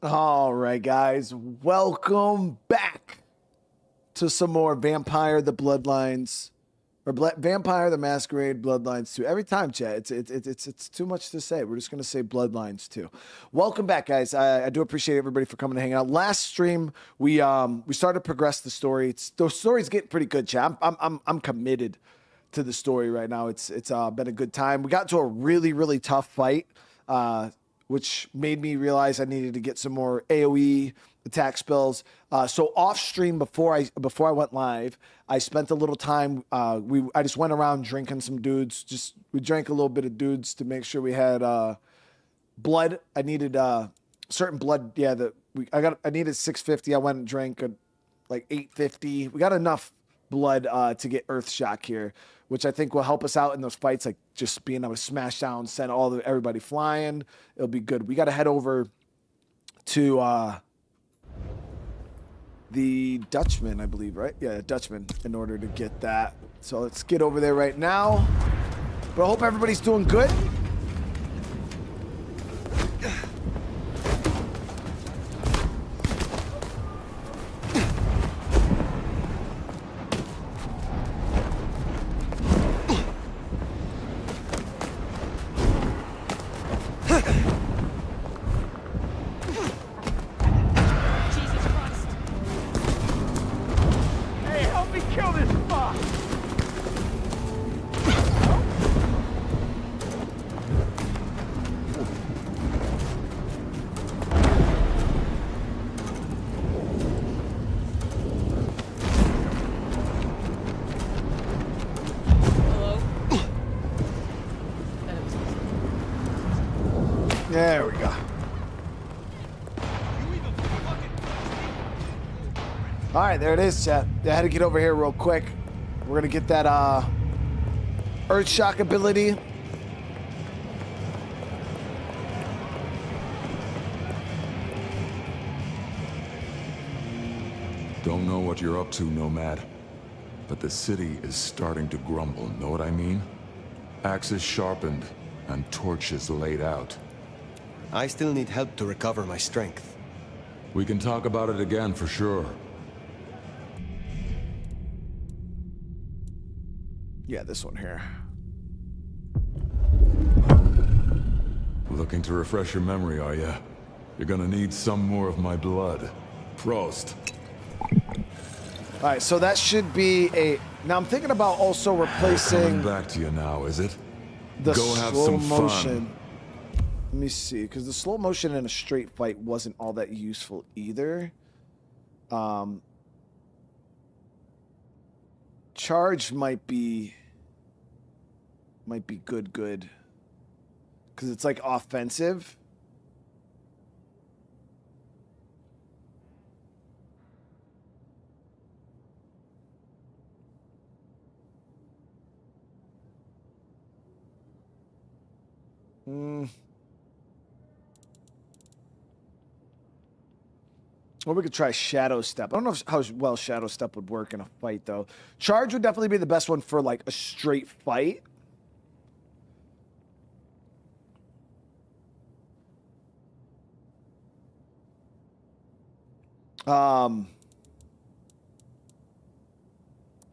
All right, guys, welcome back to some more Vampire the Bloodlines, or Vampire the Masquerade Bloodlines 2. Every time, chat, it's too much to say. We're just gonna say Bloodlines 2. Welcome back, guys. I do appreciate everybody for coming to hang out. Last stream, we started to progress the story. The story's getting pretty good, chat. I'm committed to the story right now. It's been a good time. We got to a really tough fight. Which made me realize I needed to get some more AoE attack spells. So off stream before I went live, I spent a little time. I just went around drinking some dudes. We drank a little bit of dudes to make sure we had blood. I needed certain blood. Yeah, I needed 650. I went and drank like 850. We got enough blood to get Earth Shock here, which I think will help us out in those fights, like just being able to smash down, send everybody flying. It'll be good. We got to head over to the Dutchman, I believe, right? Yeah, Dutchman, in order to get that. So let's get over there right now. But I hope everybody's doing good. There we go. All right, there it is, chat. I had to get over here real quick. We're gonna get that Earth Shock ability. Don't know what you're up to, Nomad, but the city is starting to grumble, know what I mean? Axes sharpened and torches laid out. I still need help to recover my strength. We can talk about it again for sure. Yeah, this one here. Looking to refresh your memory, are you? You're gonna need some more of my blood. Prost. All right, so that should be a... Now I'm thinking about also replacing... Coming back to you now, is it? The Go have slow some motion. fun. Let me see, because the slow motion in a straight fight wasn't all that useful either. Charge might be good, because it's like offensive. Or we could try Shadow Step. I don't know how well Shadow Step would work in a fight, though. Charge would definitely be the best one for, like, a straight fight.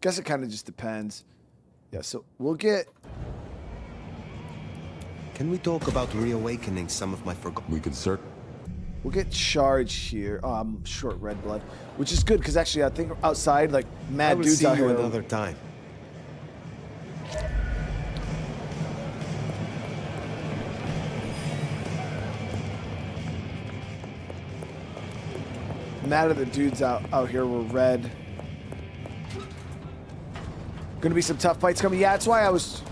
Guess it kind of just depends. Yeah, so we'll get... Can we talk about reawakening some of my forgotten... We can We'll get charge here. Oh, I'm short red blood, which is good because actually I think outside, like, mad dudes out here. I will see you another time. Mad at the dudes out here were red. Gonna be some tough fights coming. Yeah, that's why I was...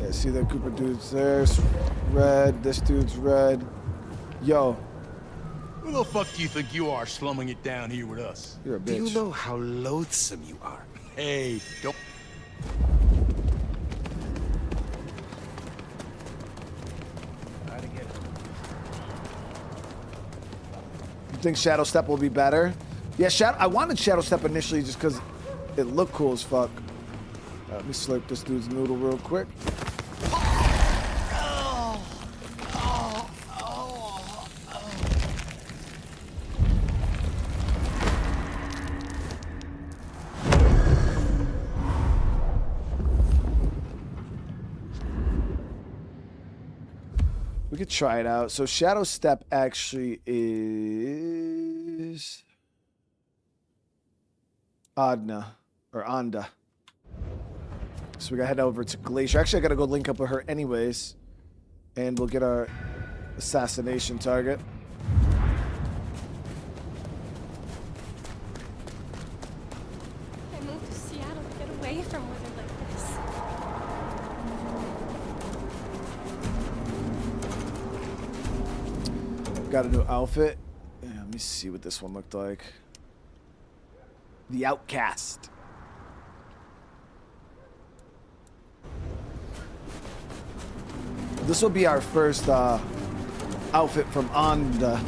Yeah, see that group of dudes there's red, this dude's red. Yo. Who the fuck do you think you are slumming it down here with us? You're a bitch. Do you know how loathsome you are? Hey, don't... You think Shadow Step will be better? Yeah, I wanted Shadow Step initially just because it looked cool as fuck. Let me slurp this dude's noodle real quick. We could try it out. So Shadow Step actually is Adna or Onda. So we gotta head over to Glacier. Actually, I gotta go link up with her anyways, and we'll get our assassination target. I moved to Seattle to get away from weather like this. Got a new outfit. Yeah, let me see what this one looked like. The Outcast. This will be our first outfit from Onda.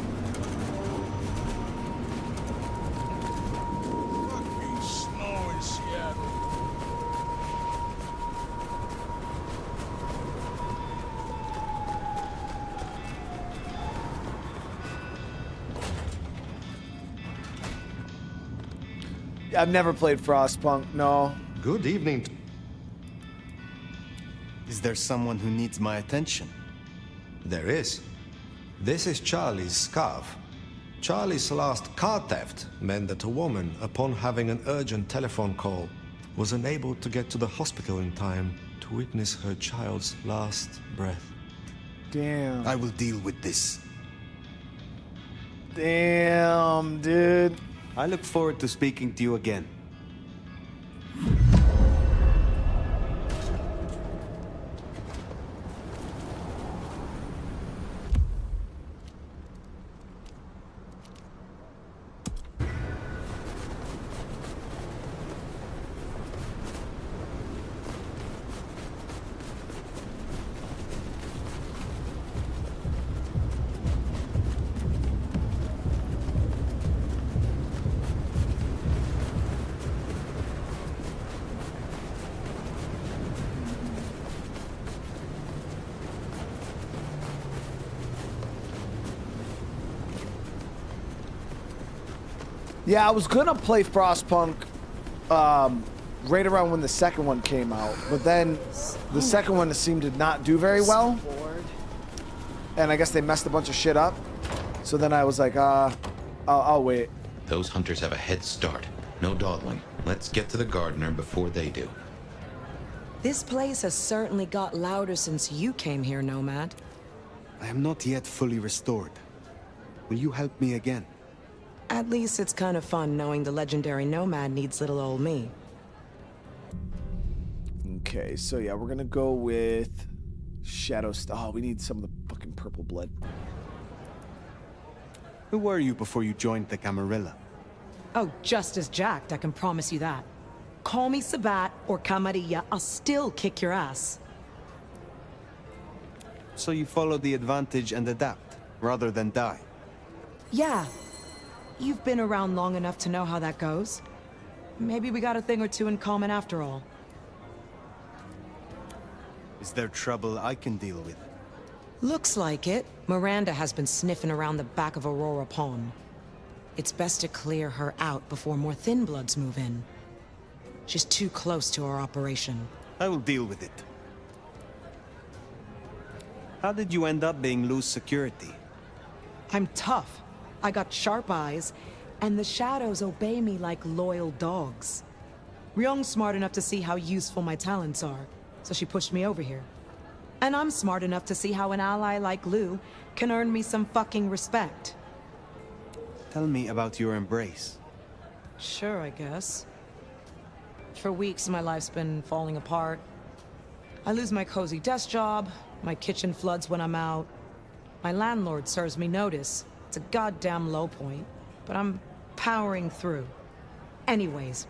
Fucking snow in Seattle. I've never played Frostpunk, no. Good evening. Is there someone who needs my attention? There is. This is Charlie's scarf. Charlie's last car theft meant that a woman, upon having an urgent telephone call, was unable to get to the hospital in time to witness her child's last breath. Damn. I will deal with this. Damn, dude. I look forward to speaking to you again. Yeah, I was gonna play Frostpunk right around when the second one came out, but then the second one seemed to not do very well, and I guess they messed a bunch of shit up. So then I was like, I'll wait. Those hunters have a head start. No dawdling. Let's get to the gardener before they do. This place has certainly got louder since you came here, Nomad. I am not yet fully restored. Will you help me again? At least it's kind of fun knowing the legendary Nomad needs little old me. Okay, so yeah, we're gonna go with Shadow Oh, we need some of the fucking purple blood. Who were you before you joined the Camarilla? Oh, just as jacked, I can promise you that. Call me Sabat or Camarilla, I'll still kick your ass. So you follow the advantage and adapt, rather than die? Yeah. You've been around long enough to know how that goes. Maybe we got a thing or two in common after all. Is there trouble I can deal with? Looks like it. Miranda has been sniffing around the back of Aurora Pond. It's best to clear her out before more Thin Bloods move in. She's too close to our operation. I will deal with it. How did you end up being Lou's security? I'm tough. I got sharp eyes, and the shadows obey me like loyal dogs. Ryung's smart enough to see how useful my talents are, so she pushed me over here. And I'm smart enough to see how an ally like Lou can earn me some fucking respect. Tell me about your embrace. Sure, I guess. For weeks, my life's been falling apart. I lose my cozy desk job, my kitchen floods when I'm out. My landlord serves me notice. It's a goddamn low point, but I'm powering through. Anyways,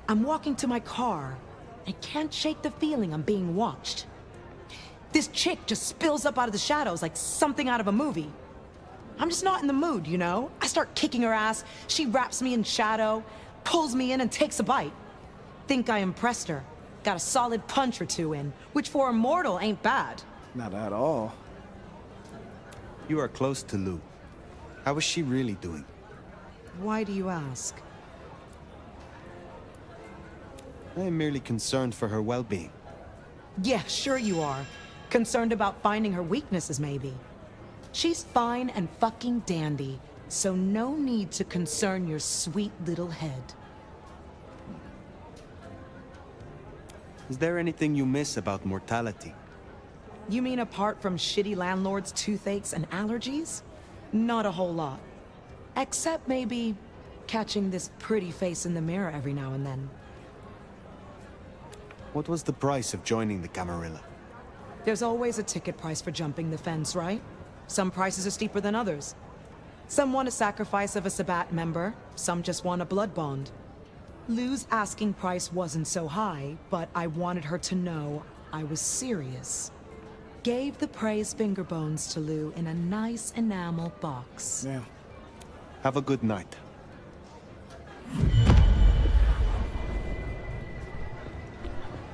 I'm walking to my car. I can't shake the feeling I'm being watched. This chick just spills up out of the shadows like something out of a movie. I'm just not in the mood, you know? I start kicking her ass, she wraps me in shadow, pulls me in and takes a bite. Think I impressed her. Got a solid punch or two in, which for a mortal ain't bad. Not at all. You are close to Lou. How is she really doing? Why do you ask? I am merely concerned for her well-being. Yeah, sure you are. Concerned about finding her weaknesses, maybe. She's fine and fucking dandy, so no need to concern your sweet little head. Is there anything you miss about mortality? You mean apart from shitty landlords, toothaches, and allergies? Not a whole lot. Except maybe catching this pretty face in the mirror every now and then. What was the price of joining the Camarilla? There's always a ticket price for jumping the fence, right? Some prices are steeper than others. Some want a sacrifice of a Sabbat member, some just want a blood bond. Lou's asking price wasn't so high, but I wanted her to know I was serious. Gave the praise finger bones to Lou in a nice enamel box. Yeah. Have a good night.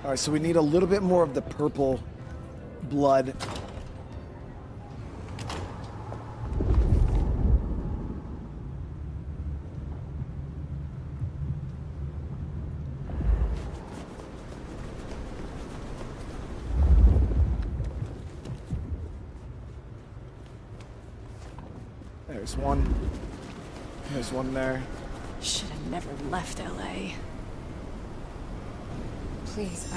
All right, so we need a little bit more of the purple blood. There's one. There's one there. Should have never left LA. Please,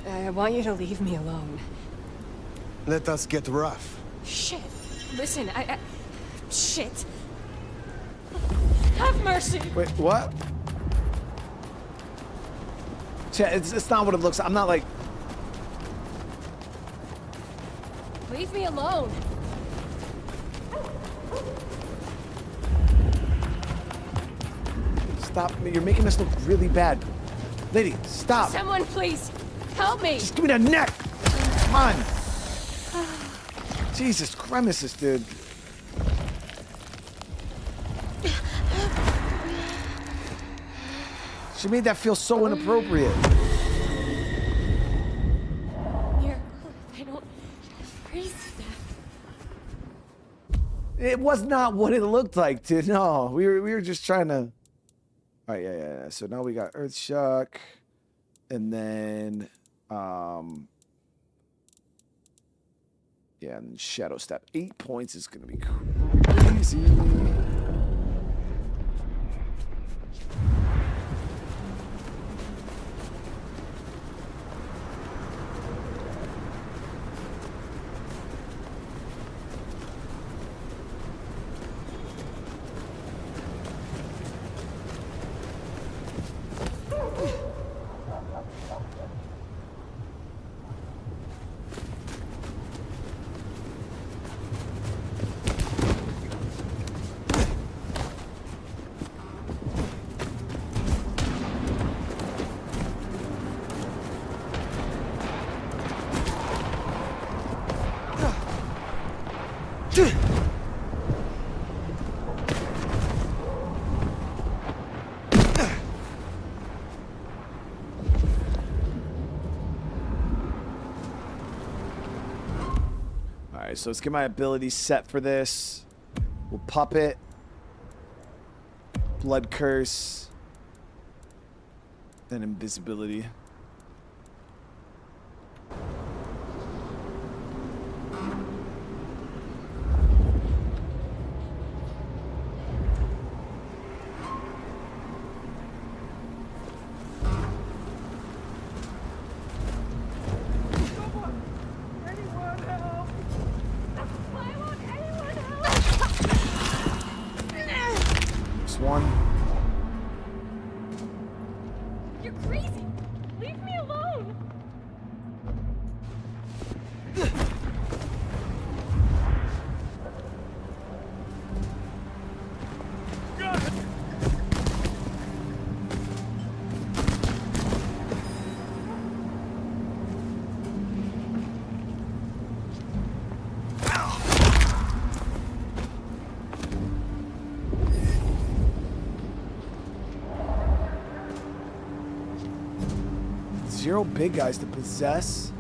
I want you to leave me alone. Let us get rough. Shit. Listen, shit. Have mercy. Wait, what? Chat, it's not what it looks like. I'm not like... Leave me alone. Stop. You're making this look really bad. Lady, stop. Someone please help me. Just give me the neck. Come on. Jesus cremesis, dude. She made that feel so inappropriate. Miracle, I don't freeze to death. It was not what it looked like, dude. No, we were just trying to... All right, yeah. So now we got Earth Shock, and then, yeah, and then Shadow Step. 8 points is gonna be crazy. Alright, so let's get my abilities set for this. We'll Puppet. Blood Curse. Then Invisibility. One. You're crazy. Leave me alone. Zero big guys to possess.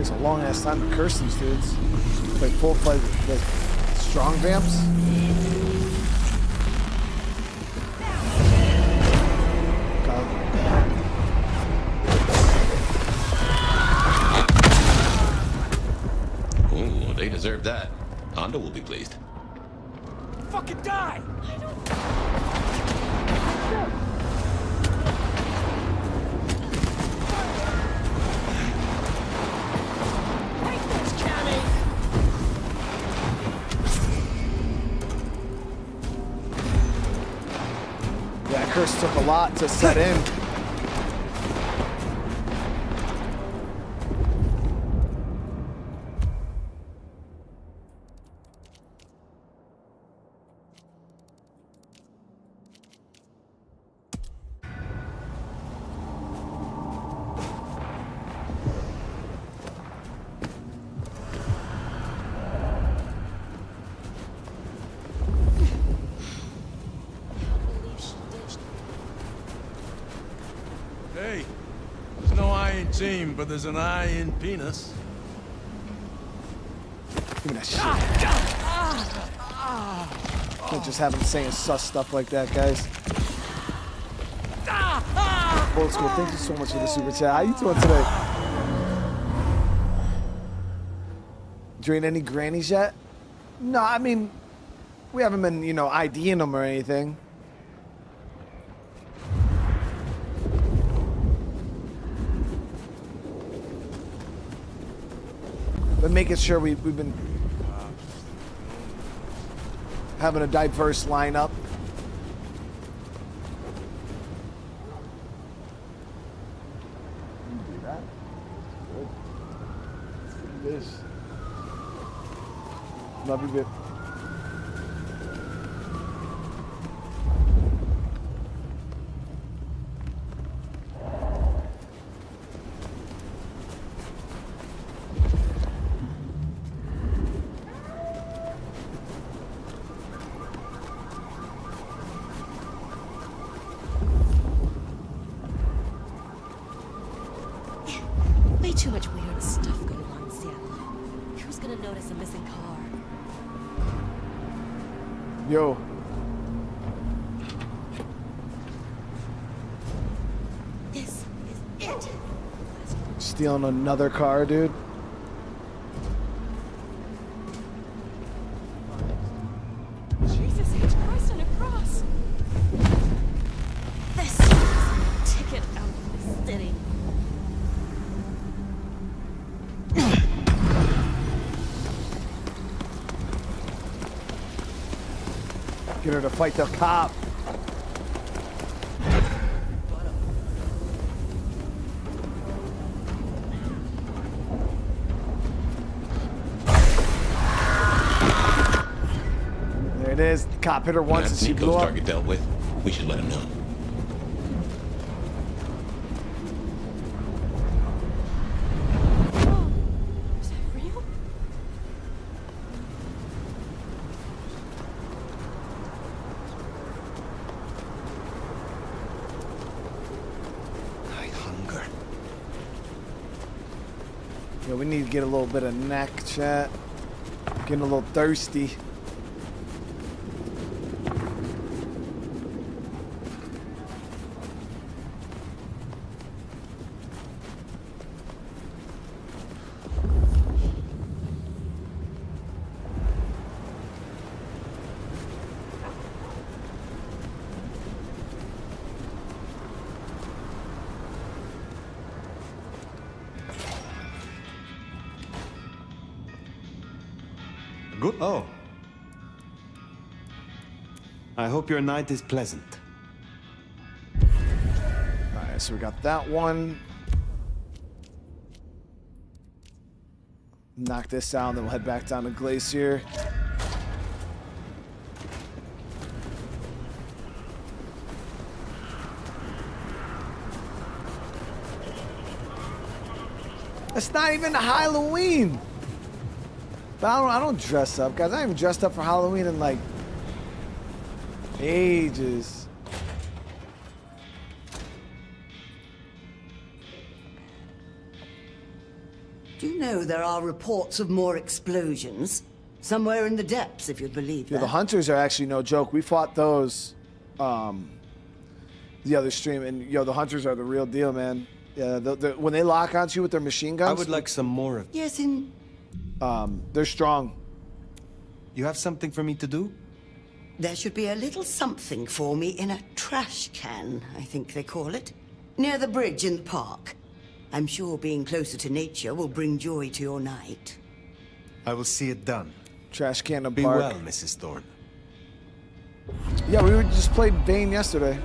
Takes a long ass time to curse these dudes. Like full-fledged, like strong vamps. Ooh, they deserve that. Onda will be pleased. Fucking die! Yeah, curse took a lot to set in. Hey, there's no I in team, but there's an I in penis. Give me that shit. Can't just have him saying sus stuff like that, guys. Old school, thank you so much for the super chat. How you doing today? Doing any grannies yet? No, I mean, we haven't been, you know, IDing them or anything. But making sure we've been having a diverse lineup. Do that. Good. It is. Love you, bit. Way too much weird stuff going on in Seattle. Who's gonna notice a missing car? Yo. This is it. Stealing another car, dude. Jesus H. Christ on a cross. This is a ticket out of the city. Get her to fight the cop. There it is. The cop hit her once and That's she blew Nico's up. target dealt with. We should let him know. Oh, is that real? I hunger. Yeah, we need to get a little bit of neck, chat. Getting a little thirsty. Good. Oh. I hope your night is pleasant. Alright, so we got that one. Knock this out, and then we'll head back down to Glacier. It's not even Halloween. But I don't dress up, guys. I haven't dressed up for Halloween in like ages. Do you know there are reports of more explosions? Somewhere in the depths, if you'd believe Yeah, that. the hunters are actually no joke. We fought those the other stream, and yo, the hunters are the real deal, man. Yeah, when they lock onto you with their machine guns, I would like some more of... Yes, they're strong. You have something for me to do? there should be a little something for me in a trash can, I think they call it, near the bridge in the park. I'm sure being closer to nature will bring joy to your night. I will see it done. Trash can of Be park. well, Mrs. Thorne. Yeah, we were just played Vane yesterday.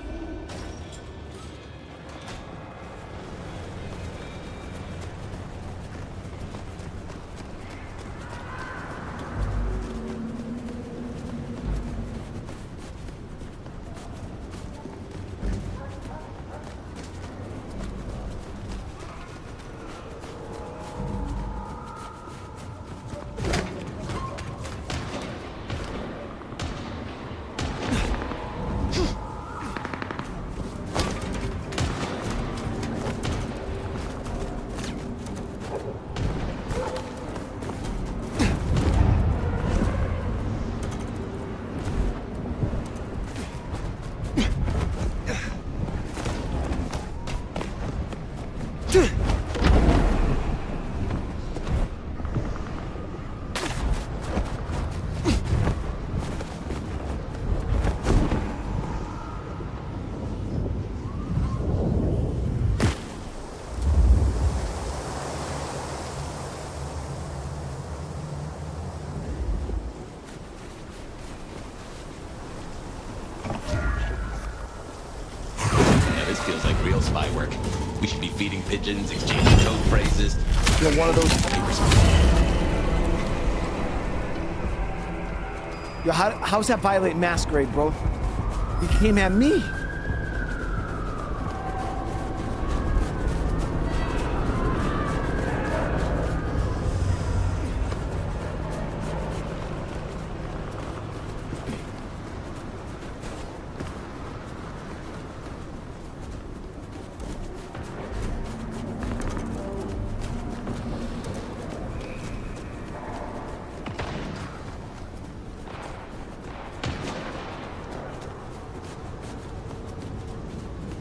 This feels like real spy work. We should be feeding pigeons, exchanging code phrases. You're one of those. Yo, how's that violate Masquerade, bro? He came at me.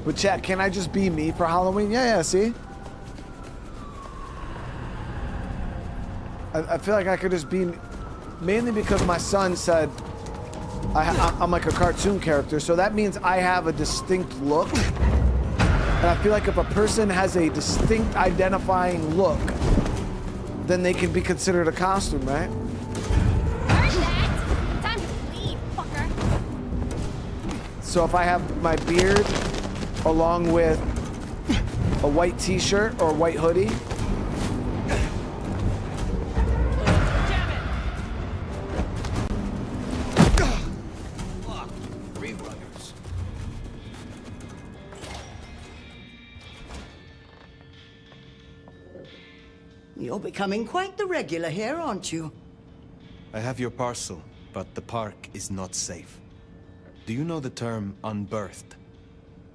But chat, can I just be me for Halloween? Yeah, see? I feel like I could just be, mainly because my son said I'm like a cartoon character, so that means I have a distinct look. And I feel like if a person has a distinct identifying look, then they can be considered a costume, right? Heard that? Time to leave, fucker. So if I have my beard along with a white t-shirt or a white hoodie. You're becoming quite the regular here, aren't you? I have your parcel, but the park is not safe. Do you know the term unbirthed?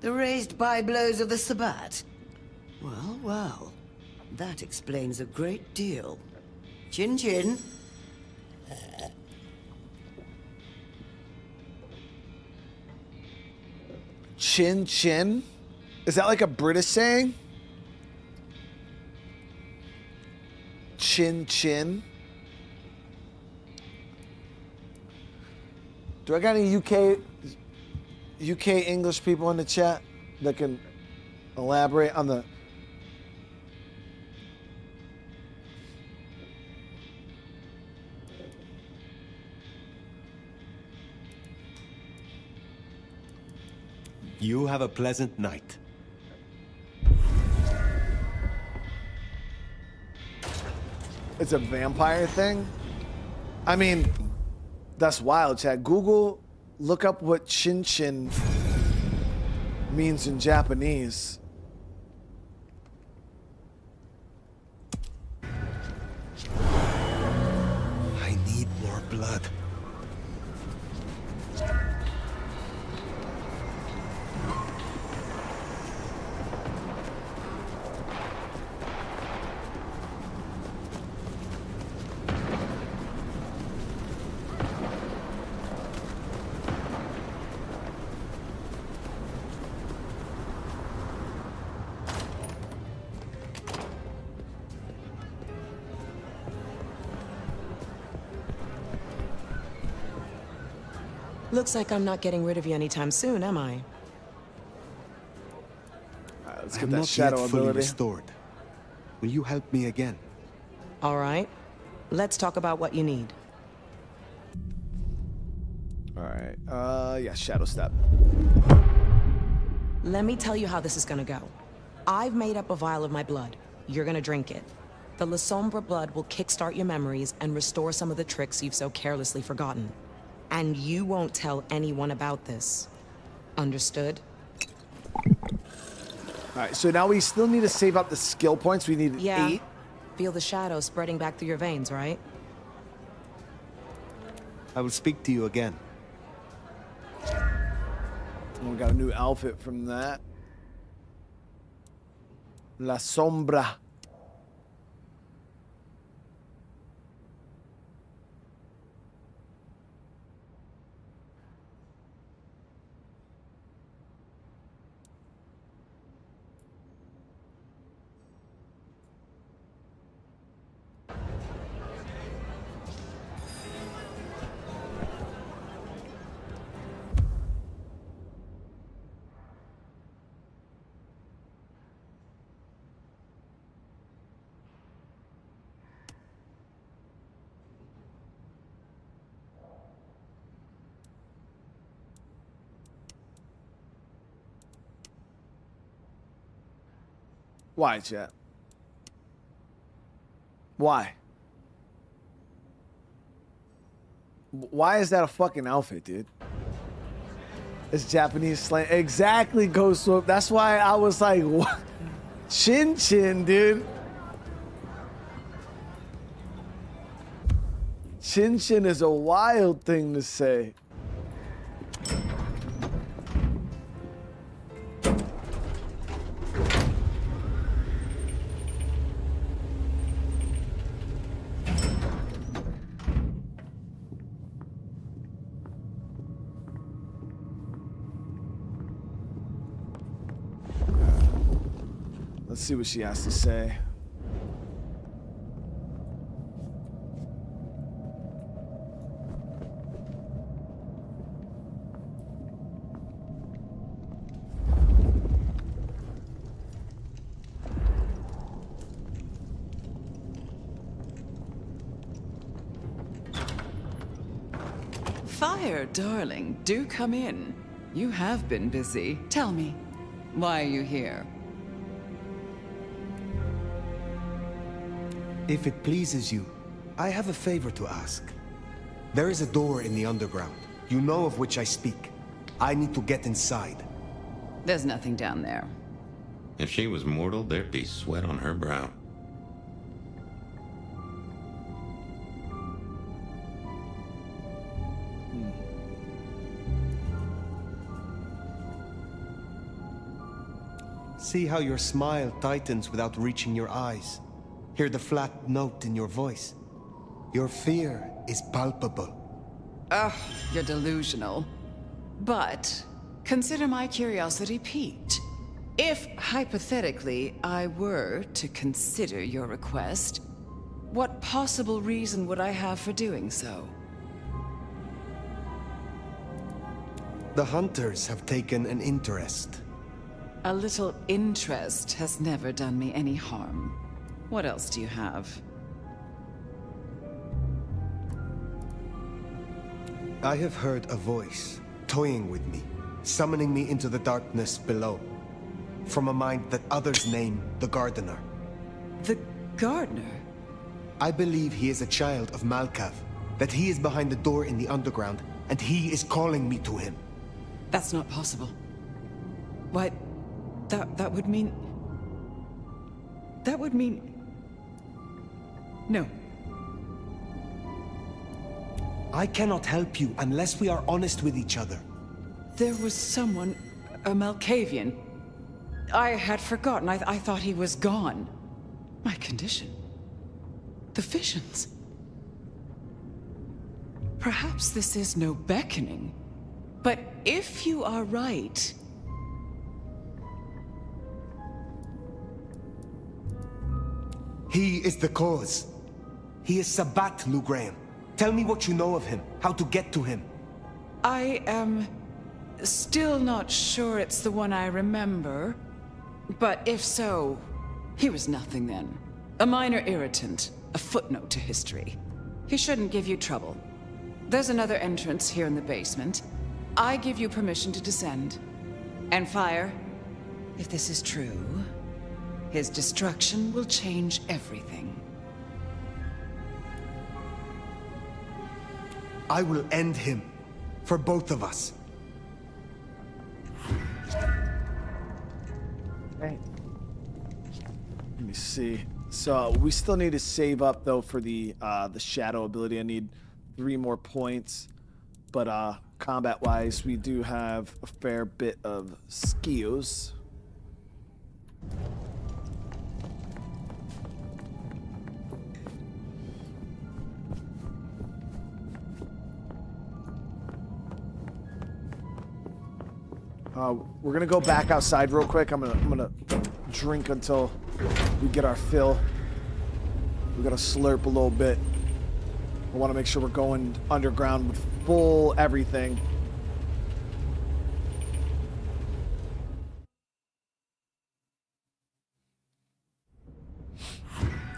The raised by-blows of the Sabbat? Well, well. That explains a great deal. Chin chin. Chin chin? Is that like a British saying? Chin chin? Do I got any UK English people in the chat that can elaborate on the... You have a pleasant night. It's a vampire thing? I mean, that's wild, chat. Google, look up what chin chin means in Japanese. I need more blood. Looks like I'm not getting rid of you anytime soon, am I? Alright, let's I'm get that not shadow yet fully ability. restored. Will you help me again? All right. Let's talk about what you need. Alright. Yeah, shadow step. Let me tell you how this is gonna go. I've made up a vial of my blood. You're gonna drink it. The La Sombra blood will kickstart your memories and restore some of the tricks you've so carelessly forgotten. And you won't tell anyone about this. Understood? Alright, so now we still need to save up the skill points. We need Yeah. 8. Feel the shadow spreading back through your veins, right? I will speak to you again. And we got a new outfit from that. La Sombra. Why, chat? Why? Why is that a fucking outfit, dude? It's Japanese slang. Exactly, Ghost Swoop. That's why I was like, what? Chin Chin, dude. Chin Chin is a wild thing to say. Let's see what she has to say. Fire, darling, do come in. You have been busy. Tell me, why are you here? If it pleases you, I have a favor to ask. There is a door in the underground. You know of which I speak. I need to get inside. There's nothing down there. If she was mortal, there'd be sweat on her brow. See how your smile tightens without reaching your eyes. Hear the flat note in your voice. Your fear is palpable. Ugh, you're delusional. But consider my curiosity piqued. If, hypothetically, I were to consider your request, what possible reason would I have for doing so? The hunters have taken an interest. A little interest has never done me any harm. What else do you have? I have heard a voice, toying with me, summoning me into the darkness below. From a mind that others name the Gardener. The Gardener? I believe he is a child of Malkav, that he is behind the door in the underground, and he is calling me to him. That's not possible. Why, that would mean... That would mean... No. I cannot help you unless we are honest with each other. There was someone, a Malkavian. I had forgotten. I thought he was gone. My condition. The visions. Perhaps this is no beckoning. But if you are right... He is the cause. He is Sabat, Lou Graham. Tell me what you know of him, how to get to him. I am still not sure it's the one I remember. But if so, he was nothing then. A minor irritant, a footnote to history. He shouldn't give you trouble. There's another entrance here in the basement. I give you permission to descend. And fire. If this is true, his destruction will change everything. I will end him. For both of us. Right. Let me see. So we still need to save up though for the shadow ability. I need 3 more points. But combat wise, we do have a fair bit of skills. We're gonna go back outside real quick. I'm gonna drink until we get our fill. We gotta slurp a little bit. I want to make sure we're going underground with full everything.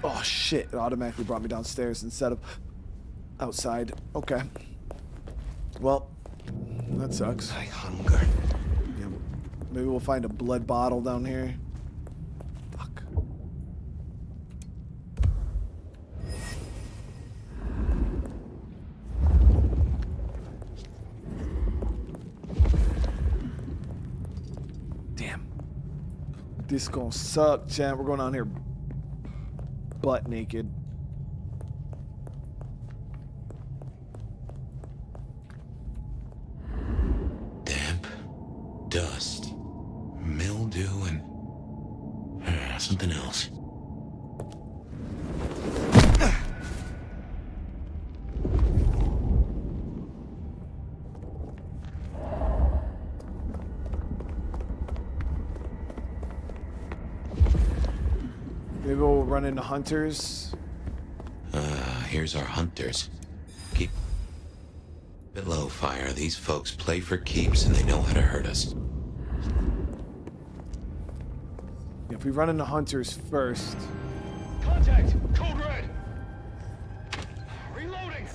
Oh shit! It automatically brought me downstairs instead of outside. Okay. Well, that sucks. I hunger. Yeah, maybe we'll find a blood bottle down here. Fuck. Damn. This gonna suck, chat. We're going down here butt naked. Damp, dust, mildew, and something else. Maybe we'll run into hunters. Here's our hunters. Keep it low, Fire. These folks play for keeps and they know how to hurt us. If we run into hunters first. Contact! Code red! Reloading!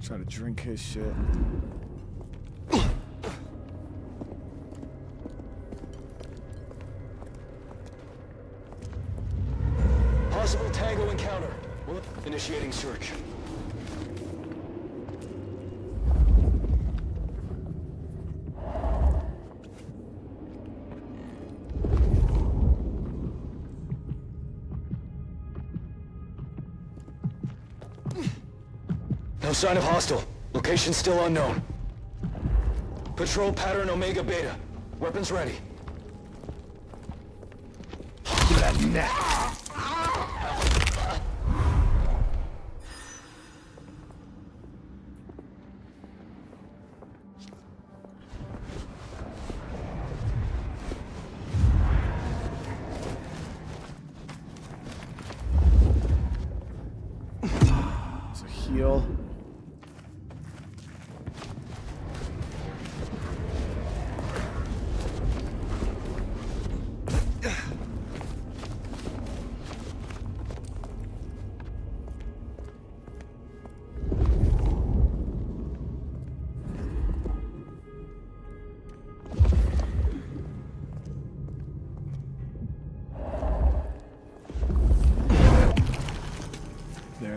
Try to drink his shit. Possible Tango encounter. Initiating search. No sign of hostile. Location still unknown. Patrol pattern Omega Beta. Weapons ready. That neck. It's a heal.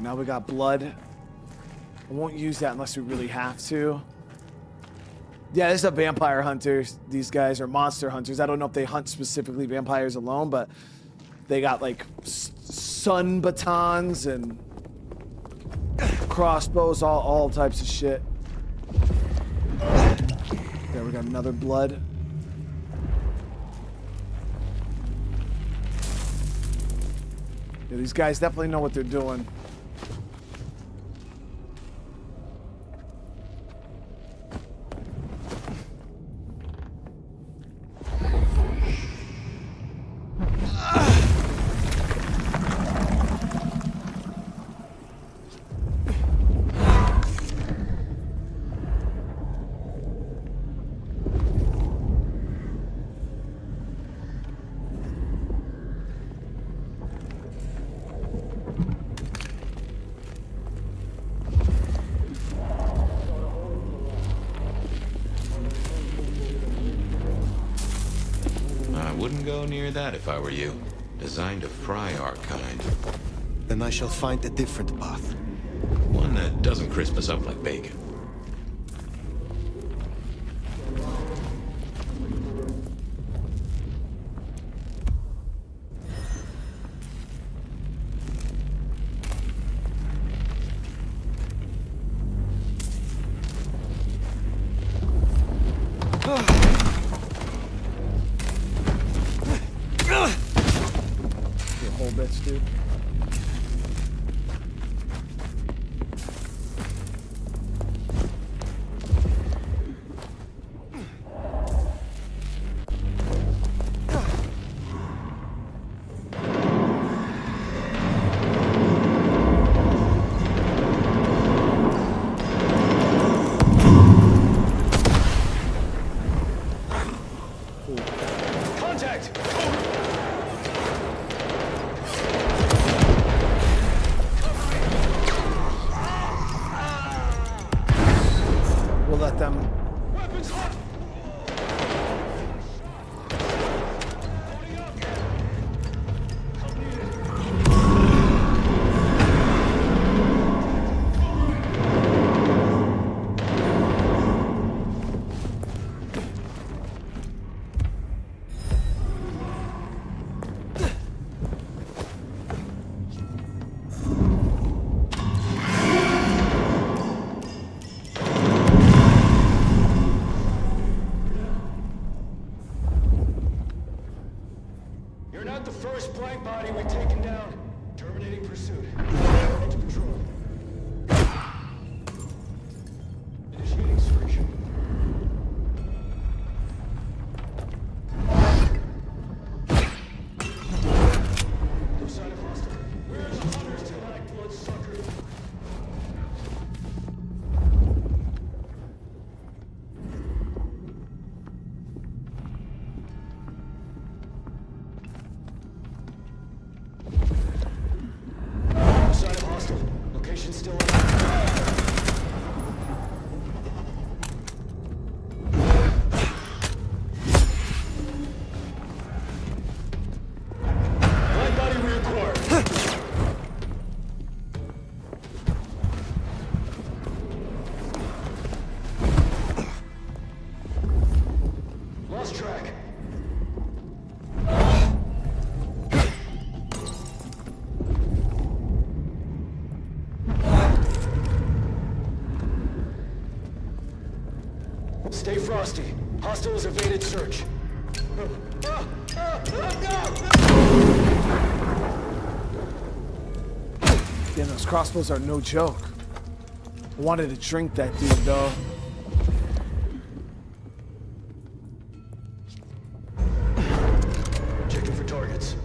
Now we got blood. I won't use that unless we really have to. Yeah, this is a vampire hunter. These guys are monster hunters. I don't know if they hunt specifically vampires alone, but they got like sun batons and crossbows, all types of shit. There we got another blood. Yeah, these guys definitely know what they're doing. I wouldn't go near that if I were you. Designed to fry our kind. Then I shall find a different path. One that doesn't crisp us up like bacon. Whole bitch, dude. Contact! We'll let them. Weapons hot! You're not the first blank body we've taken down. Terminating pursuit. Into patrol. Initiating search. No sign of hostile. Where's the hunters tonight, bloodsucker? No sign of hostile. Location still unknown. Blind body reacquired. Lost track. Stay frosty. Hostiles evaded search. Damn, those crossbows are no joke. I wanted to drink that dude, though. Checking for targets.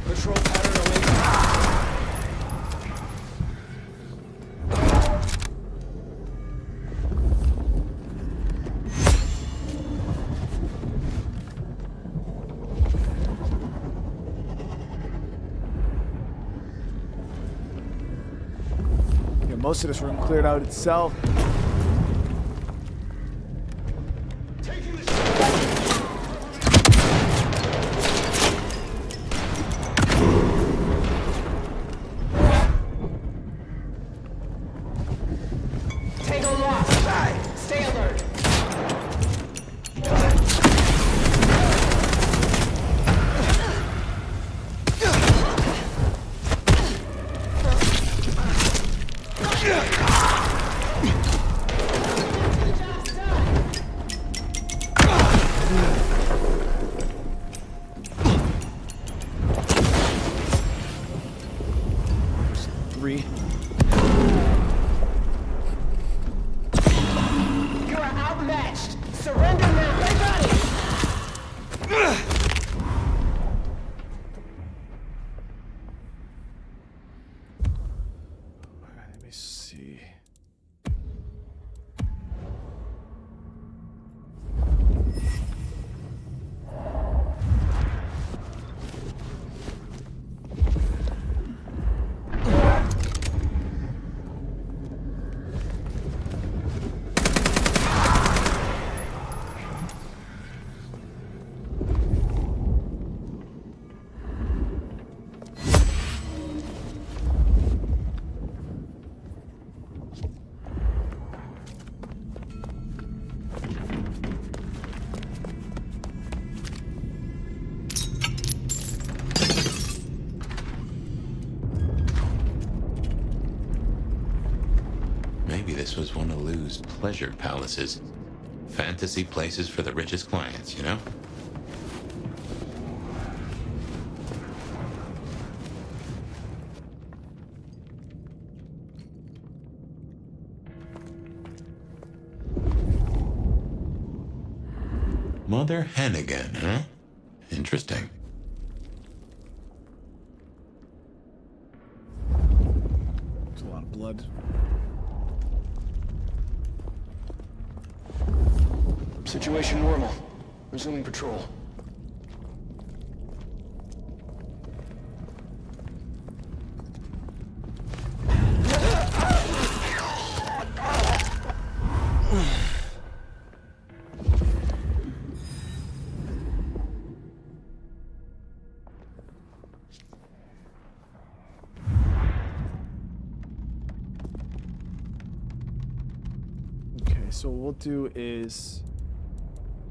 Patrol pattern away. Yeah, most of this room cleared out itself. Taking the shot. Tango lost. Stay alert. Three. You are outmatched. Surrender now. Everybody. Alright, let me see. this was one of Lou's pleasure palaces. Fantasy places for the richest clients, you know? Mother hen again, huh? Interesting. There's a lot of blood. Situation normal. Resuming patrol. So what we'll do is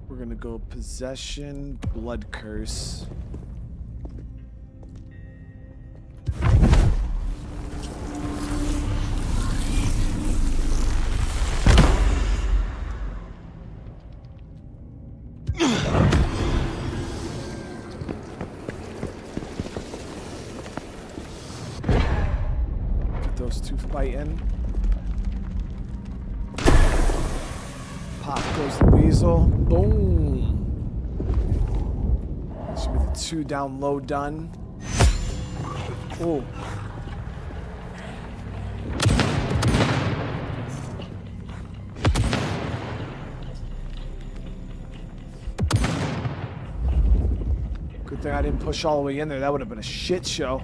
we're gonna go possession, blood curse. Get those two fighting. Pop goes the weasel. Boom. Should be the 2 down low done. Oh. Good thing I didn't push all the way in there. That would have been a shit show.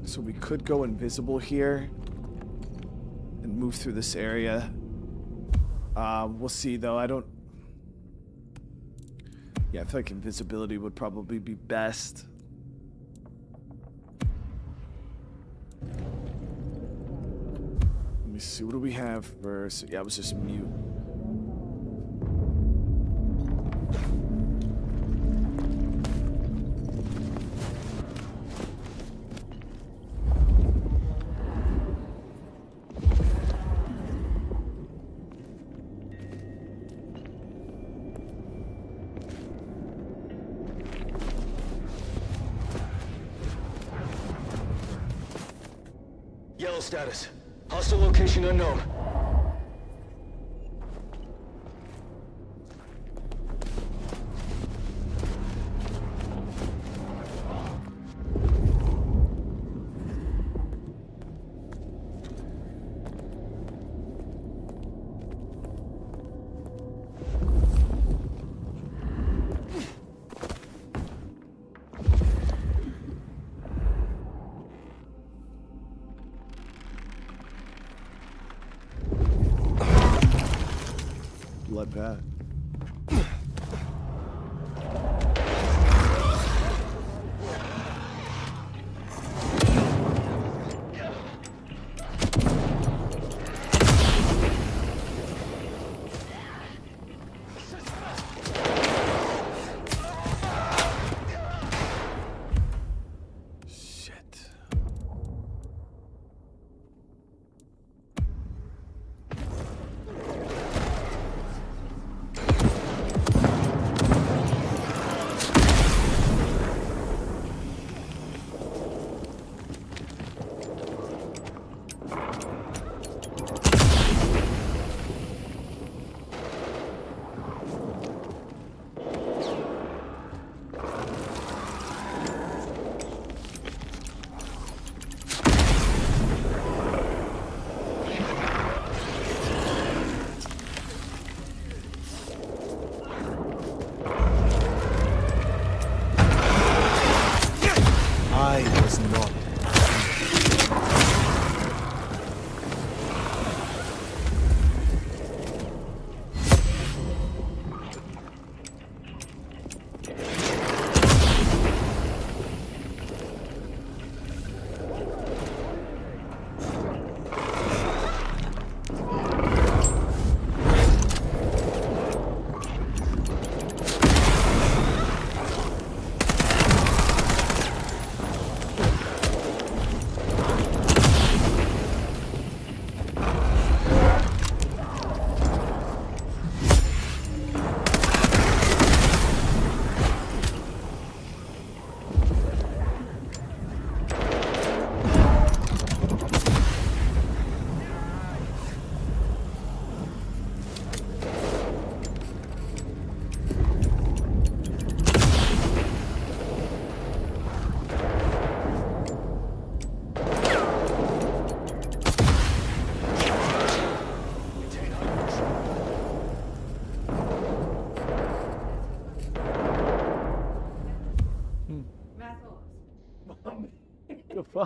So we could go invisible here and move through this area. We'll see though. Yeah, I feel like invisibility would probably be best. Let me see. What do we have for? So, yeah, it was just mute. Yellow status. Hostile location unknown. Bloodbath.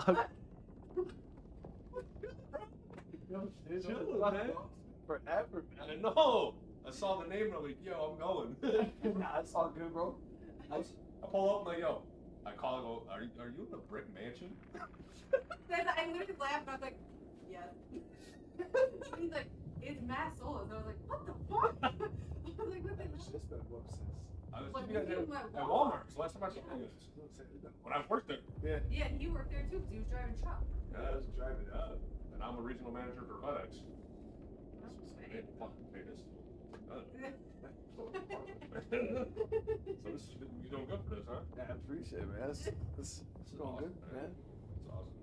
fuck? Forever, man. I know. I saw the name and I'm like, yo, I'm going. Nah, it's all good, bro. I pull up and like, yo. I call and go, are you in a brick mansion? Then I literally laughed and I was like, yes. He's like, it's Matt Solos. I was like, what the fuck? I was like, what the hell? It's been whoops since. I was Like, thinking you at went Walmart. So last time I saw you. When I worked there. Yeah. Yeah, he worked there too because he was driving truck. Yeah, I was driving. And I'm a regional manager for FedEx. Hey, fucking pay this. So this is, you doing good for this, huh? Yeah, I appreciate it, man. This is going awesome, good, man. It's awesome.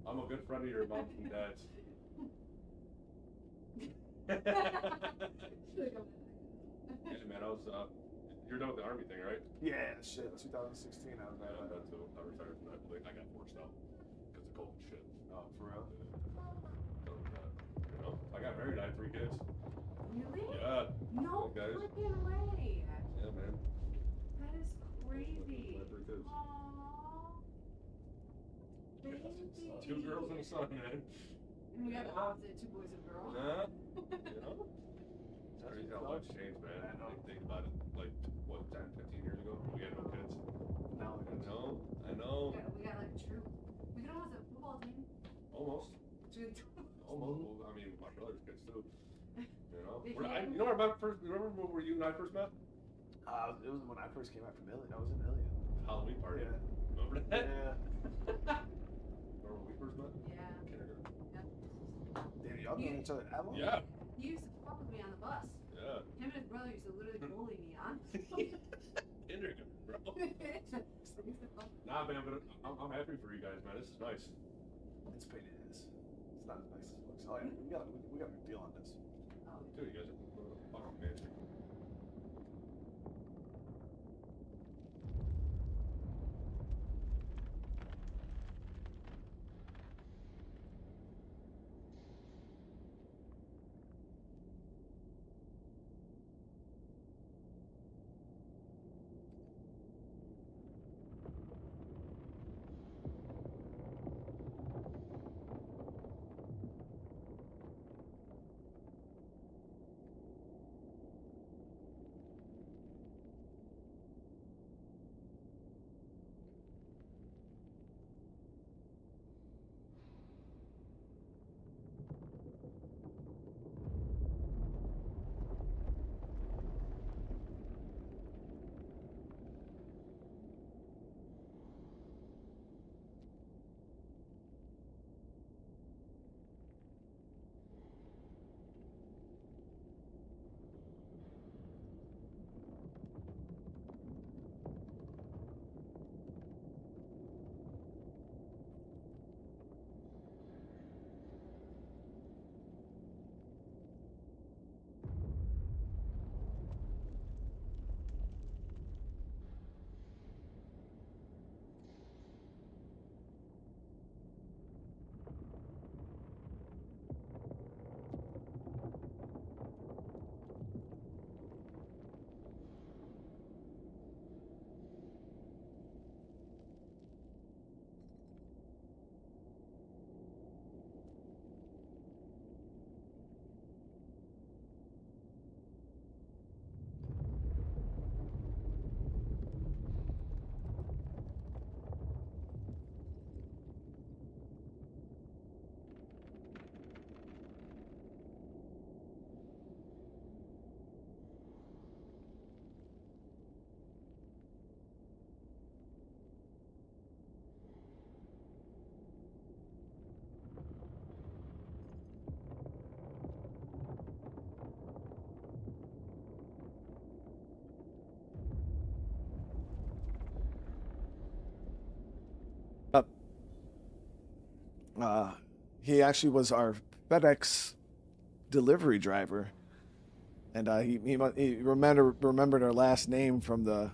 I'm a good friend of your mom's and dad's. Yeah, man, I was, you're done with the Army thing, right? Yeah, shit. 2016, I was Yeah, like, that too. I retired from that. Like, I got forced out because of COVID shit. oh, for real? You know, I got married. I had 3 kids. Really? Yeah. No guys. freaking way. Yeah, man. That is crazy. I had 3 kids. Aww. Baby. 2 girls and a son, man. And we got the opposite, 2 boys and a girl. Yeah. You know? It's crazy how much changed, man. I know. Think about it, like, what, 10, 15 years ago? We had no kids. Now I know. I know. We got like a troop. We could almost have a football team. Almost. Almost. Mm-hmm. Well, I mean, my brother's kids, too. You know? They You know where I met first? You remember where you and I first met? It was when I first came out from Ilion. I was in Ilion. Halloween party. Yeah. Remember that? Yeah. Remember when we first met? Yeah. Kindergarten. Damn, y'all known each other that long? Yeah. He used to fuck with me on the bus. Yeah. Him and his brother used to literally bully me on. Kindergarten, bro. Nah, man, but I'm happy for you guys, man. This is nice. It's pain in the ass. It's not as nice as it looks. Oh, yeah, we got a deal on this. Dude, you guys are fucking fancy. He actually was our FedEx delivery driver, and he remembered our last name from the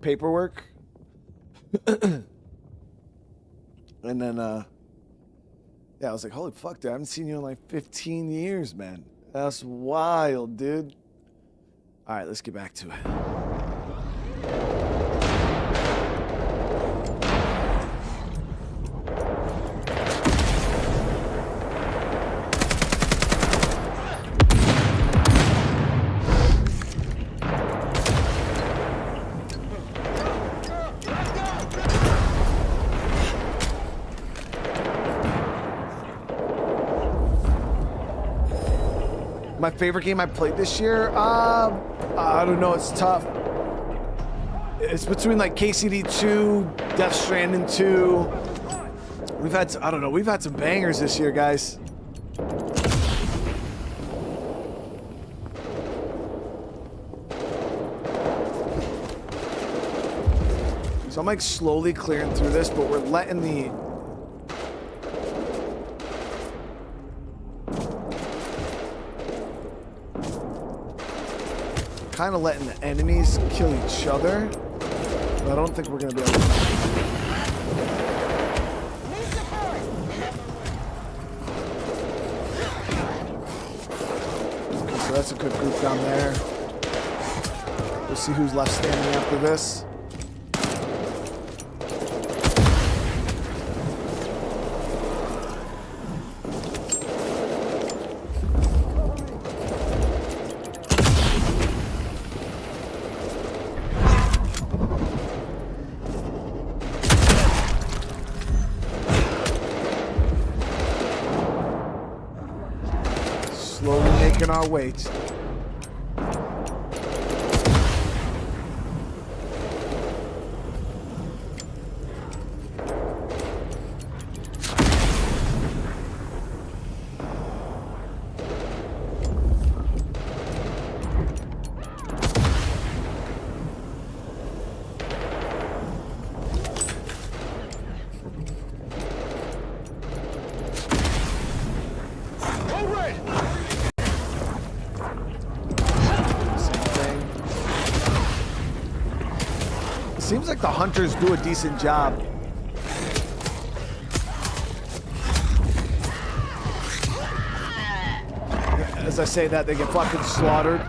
paperwork, and then yeah, I was like, holy fuck, dude, I haven't seen you in like 15 years, man. That's wild, dude. All right, let's get back to it. My favorite game I played this year? I don't know. It's tough. It's between like KCD 2, Death Stranding 2. We've had, I don't know, we've had some bangers this year, guys. So I'm like slowly clearing through this, but we're letting the... kind of letting the enemies kill each other. But I don't think we're going to be able to... Okay, so that's a good group down there. We'll see who's left standing after this. Our weight. Seems like the hunters do a decent job. As I say that, they get fucking slaughtered.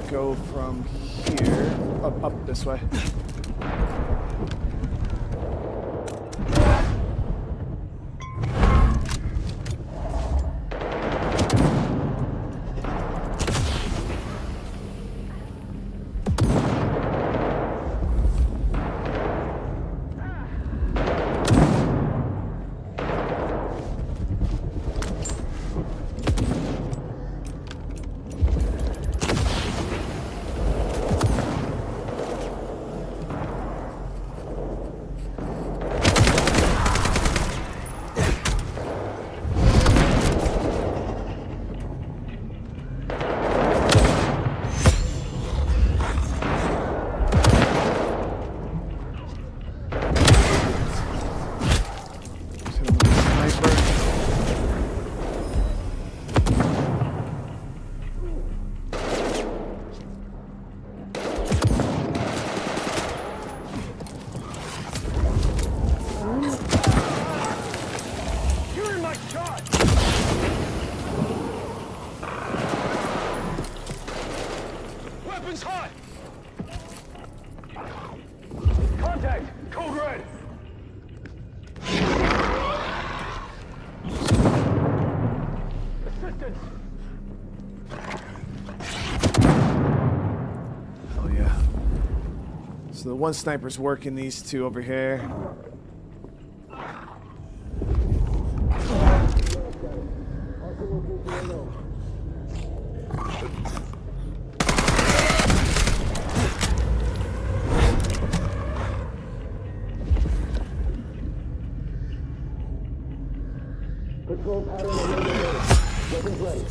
Go from here up this way. So the one sniper's working these two over here. Control pattern eliminated. Weapons ready.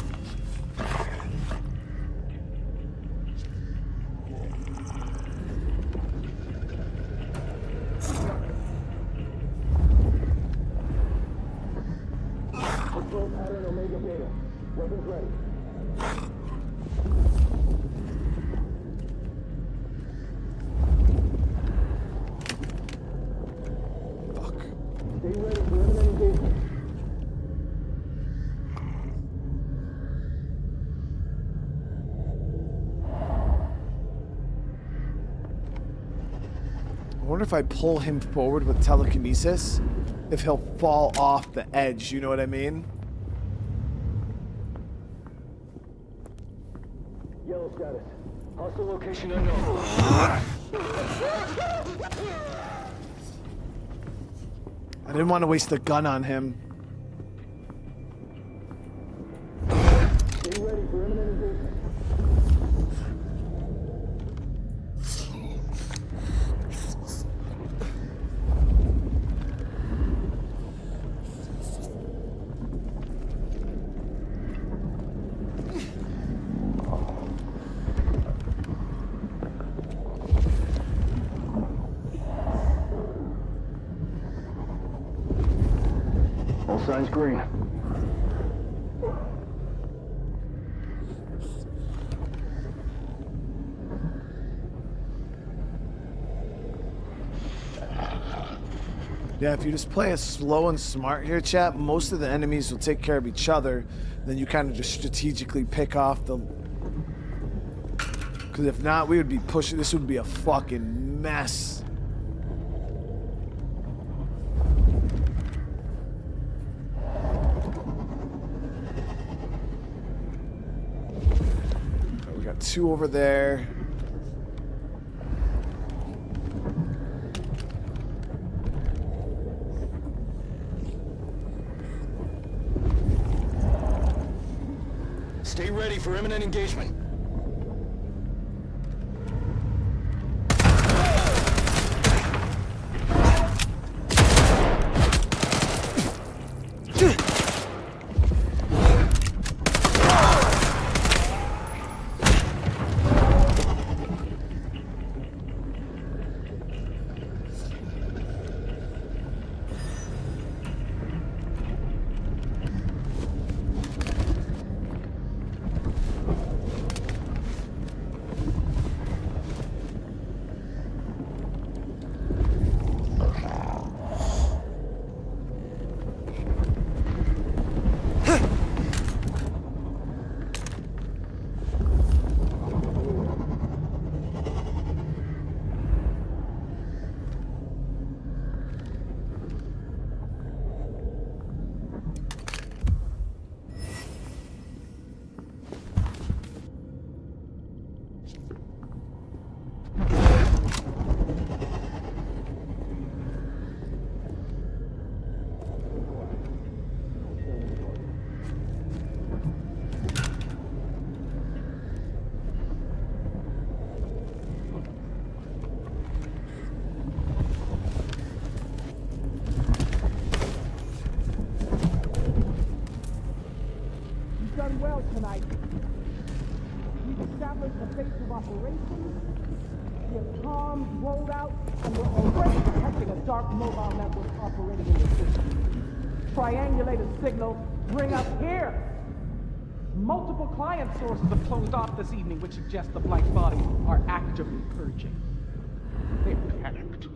Weapons ready. Fuck. Stay ready for imminent engagement. I wonder if I pull him forward with telekinesis, if he'll fall off the edge, you know what I mean? Yellow status. Hostile location unknown. I didn't want to waste the gun on him. Stay ready for imminent engagement. All signs green. Yeah, if you just play it slow and smart here, chat, most of the enemies will take care of each other. Then you kind of just strategically pick off the... Because if not, we would be pushing... This would be a fucking mess. We got two over there. Stay ready for imminent engagement. Well tonight. We've established a base of operations. We have comms rolled out, and we're already detecting a dark mobile network operating in the system. Triangulated signals bring us here. Multiple client sources have closed off this evening, which suggests the Black Bodies are actively purging. They're panicked.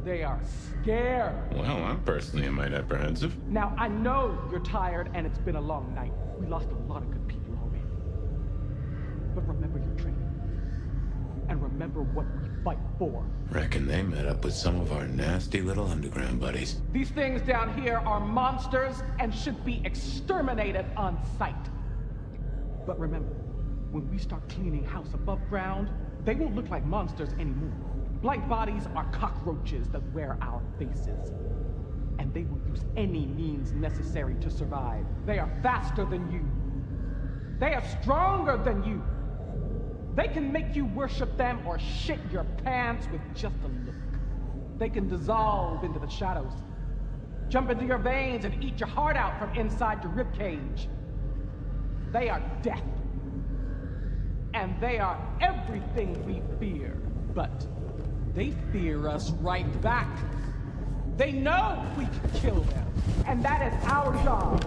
They are scared. Well, I'm personally a mite apprehensive. Now, I know you're tired and it's been a long night. We lost a lot of good people already. But remember your training. And remember what we fight for. Reckon they met up with some of our nasty little underground buddies. These things down here are monsters and should be exterminated on sight. But remember, when we start cleaning house above ground, they won't look like monsters anymore. Blight bodies are cockroaches that wear our faces. And they will use any means necessary to survive. They are faster than you. They are stronger than you. They can make you worship them or shit your pants with just a look. They can dissolve into the shadows, jump into your veins and eat your heart out from inside your ribcage. They are death. And they are everything we fear. But they fear us right back. They know we can kill them. And that is our job.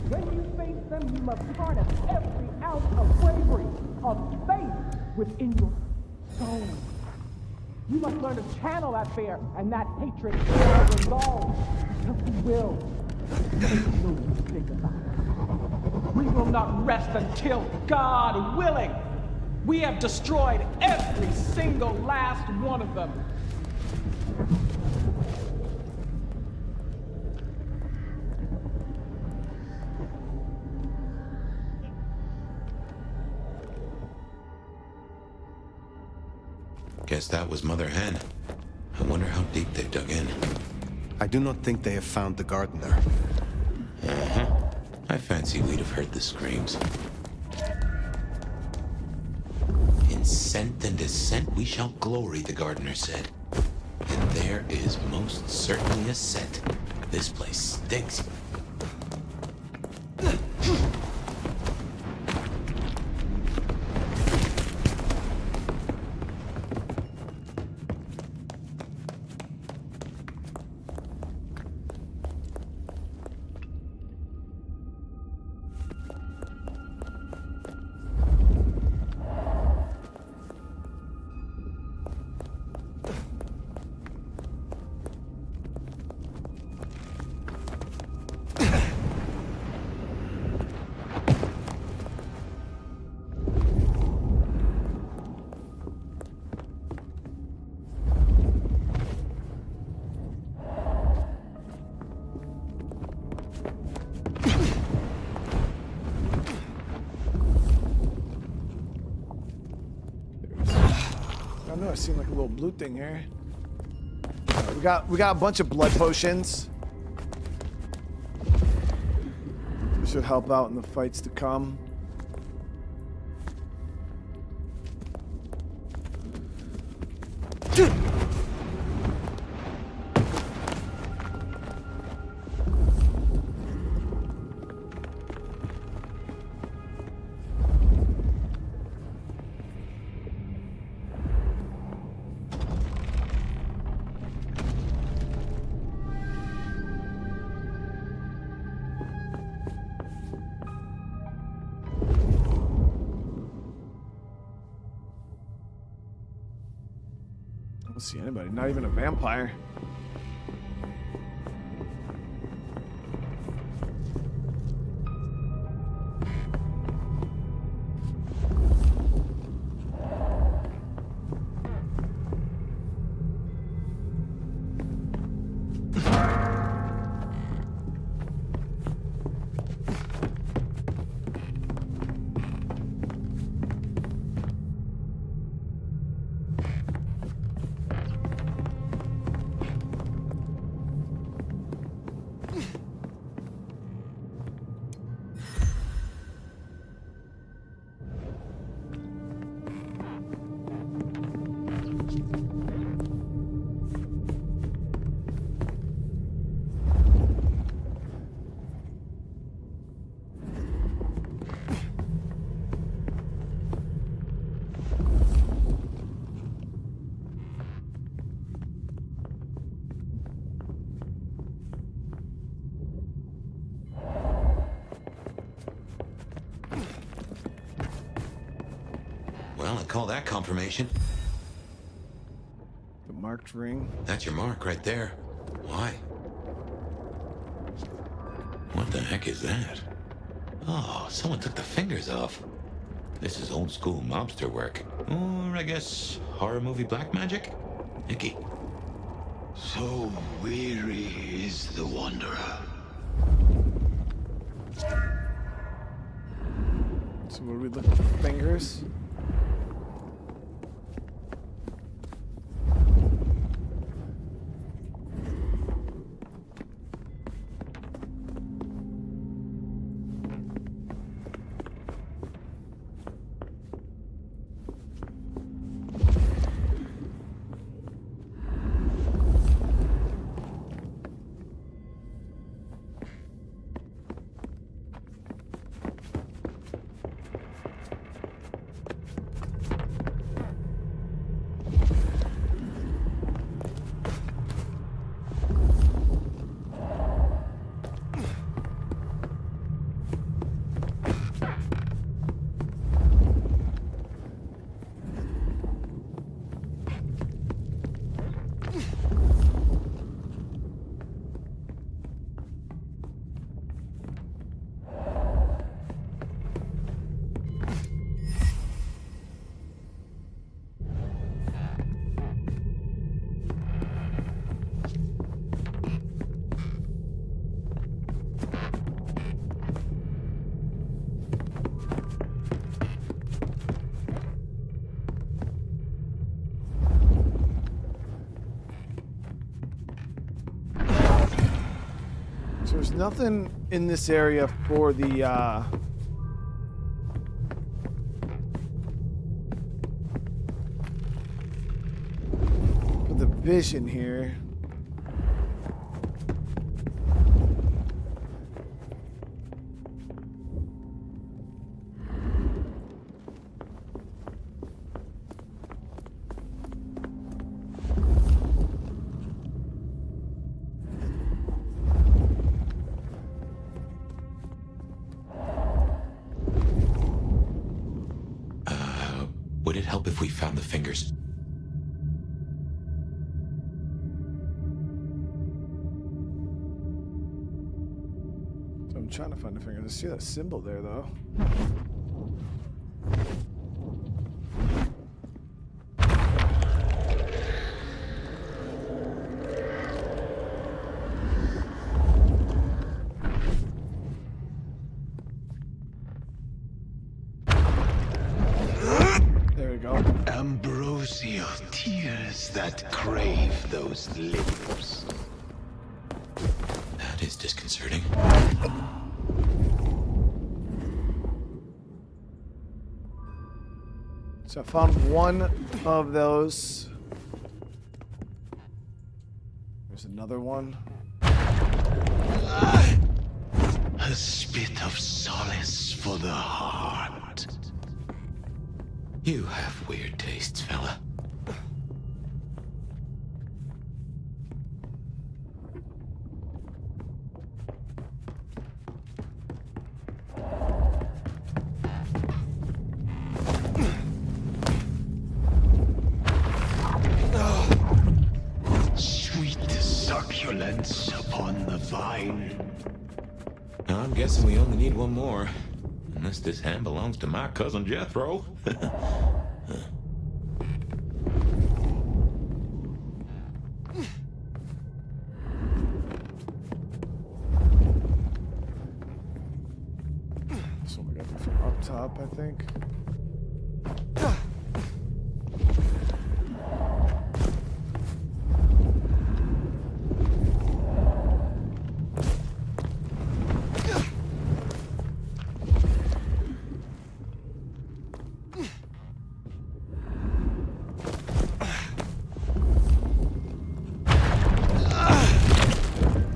When you face them, you must harness every ounce of bravery, of faith within your soul. You must learn to channel that fear and that hatred into resolve, because we will. Make no mistake about it. We will not rest until, God willing, we have destroyed every single last one of them. Guess that was Mother Hen. I wonder how deep they've dug in. I do not think they have found the gardener. Uh-huh. I fancy we'd have heard the screams. In scent and descent we shall glory, the gardener said. And there is most certainly a scent. This place stinks. I know I seen like a little blue thing here. We got a bunch of blood potions. This should help out in the fights to come. I don't see anybody, not even a vampire. Well, I'd call that confirmation. The marked ring. That's your mark right there. Why? What the heck is that? Oh, someone took the fingers off. This is old school mobster work. Or, I guess, horror movie black magic? Icky. So weary is the wanderer. So what are we looking for? Fingers? So there's nothing in this area for the vision here. Would it help if we found the fingers? So I'm trying to find the finger. I see that symbol there, though. Ambrosial tears that crave those lips. That is disconcerting. So I found one of those. There's another one. A spit of solace for the heart. You have weird tastes, fella. Sweet succulence upon the vine. I'm guessing we only need one more. Unless this hand belongs to my cousin Jethro. This one we got from up top, I think.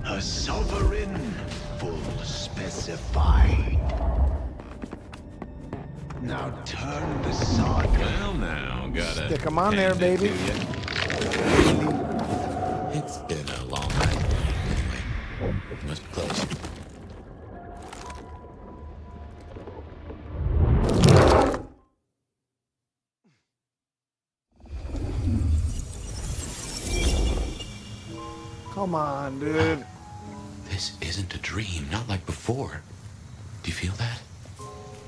A sovereign full specified. Now turn the sod. Well, now, gotta stick 'em on there, baby. It's been a long night. Anyway, must be close. Come on, dude. This isn't a dream, not like before. Do you feel that?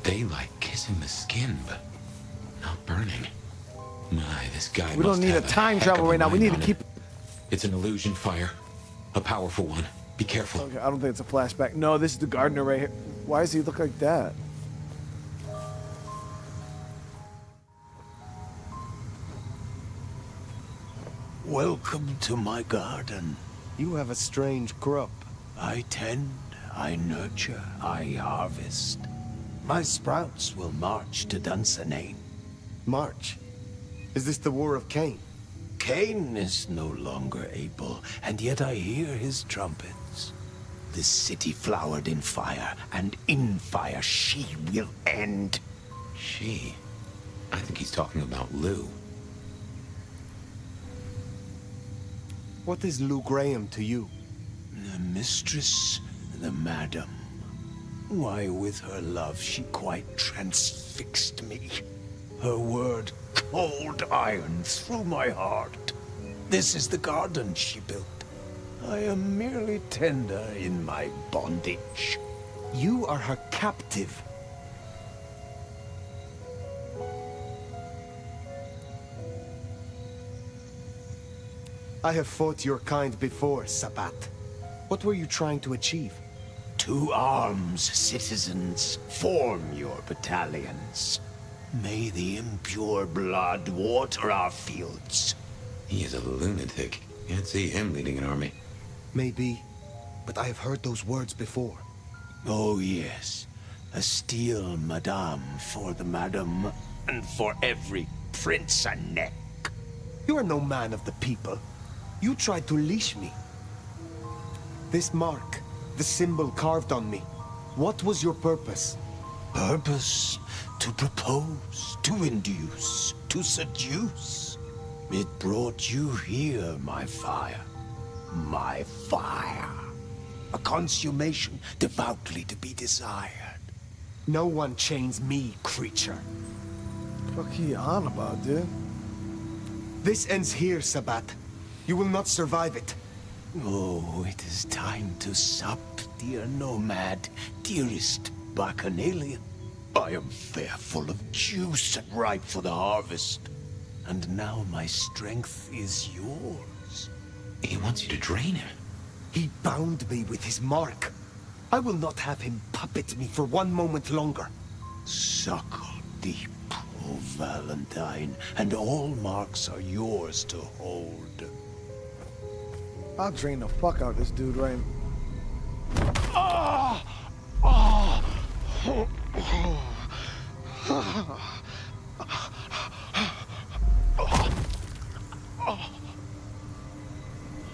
Daylight kissing the skin, but not burning. My, this guy We don't must need a have time heck travel of a right now. We mind need to on keep. him. It's an illusion fire. A powerful one. Be careful. Okay, I don't think it's a flashback. No, this is the gardener right here. Why does he look like that? Welcome to my garden. You have a strange crop. I tend, I nurture, I harvest. My sprouts will march to Dunsinane. March? Is this the War of Cain? Cain is no longer able, and yet I hear his trumpets. The city flowered in fire, and in fire she will end. She? I think he's talking about Lou. What is Lou Graham to you? The mistress, the madam. Why, with her love, she quite transfixed me. Her word, cold iron through my heart. This is the garden she built. I am merely tender in my bondage. You are her captive. I have fought your kind before, Sabat. What were you trying to achieve? To arms, citizens. Form your battalions. May the impure blood water our fields. He is a lunatic. Can't see him leading an army. Maybe. but I have heard those words before. Oh, yes. A steel madame for the madam, and for every prince a neck. You are no man of the people. You tried to leash me. This mark, the symbol carved on me, what was your purpose? Purpose? To propose, to induce, to seduce. It brought you here, my fire. My fire. A consummation devoutly to be desired. No one chains me, creature. What are you on about, dude? This ends here, Sabat. You will not survive it. Oh, it is time to sup, dear Nomad, dearest Bacchanalian. I am fair full of juice and ripe for the harvest. And now my strength is yours. He wants you to drain him. He bound me with his mark. I will not have him puppet me for one moment longer. Suckle deep, O Valentine, and all marks are yours to hold. I'll drain the fuck out of this dude right now. Ah! Ah!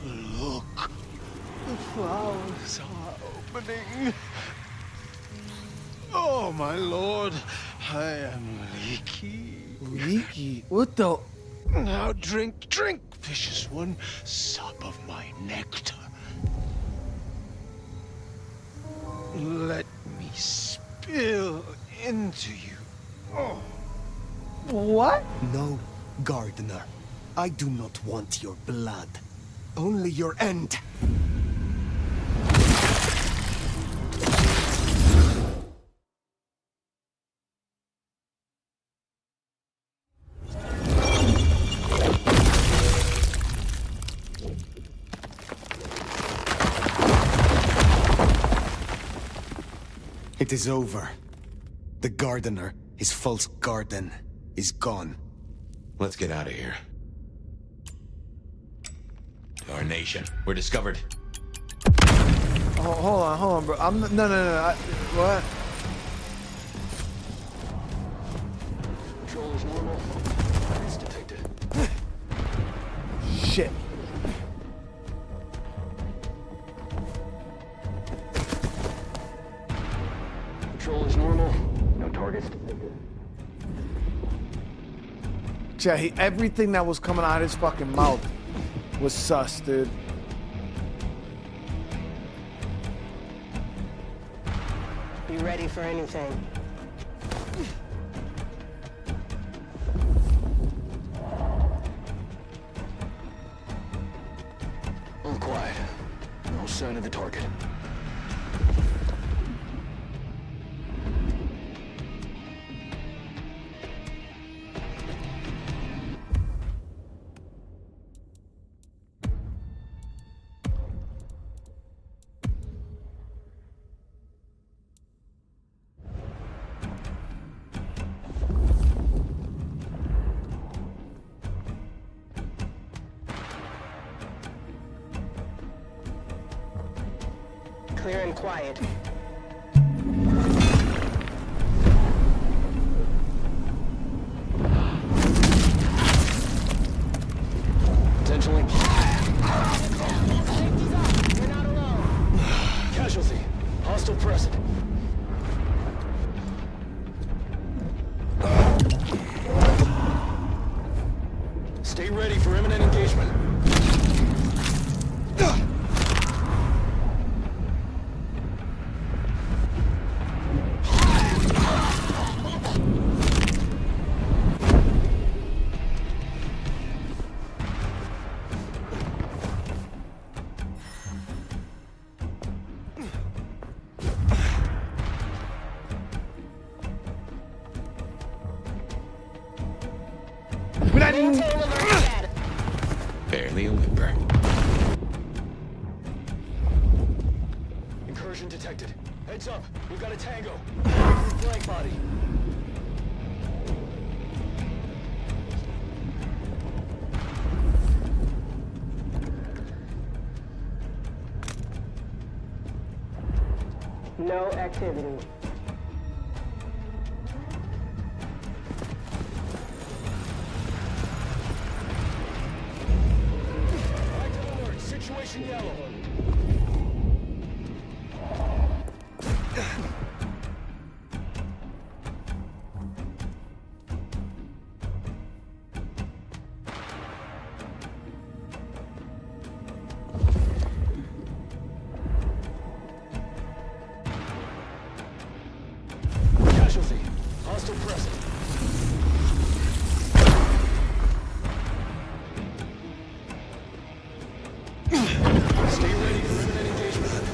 Look, the flowers are opening. Oh, my lord, I am leaky. Leaky? What the? Now drink, drink, vicious one. Sup of my nectar. Let me spill into you. Oh. What? No, gardener. I do not want your blood. Only your end. It is over. The gardener, his false garden, is gone. Let's get out of here. Our nation. We're discovered. Oh, hold on, bro. No. What? Control is normal. It's detected. Shit. Control is normal. No targets detected. Yeah, everything that was coming out of his fucking mouth was sus, dude. Be ready for anything. All quiet. No sign of the target. Clear and quiet. Potentially. You're not alone. Casualty. Hostile present. Stay ready for imminent engagement. Barely a whimper. Incursion detected. Heads up. We've got a tango. Flank body. No activity. Situation yellow. Casualty. Hostile present. Stay ready for imminent engagement.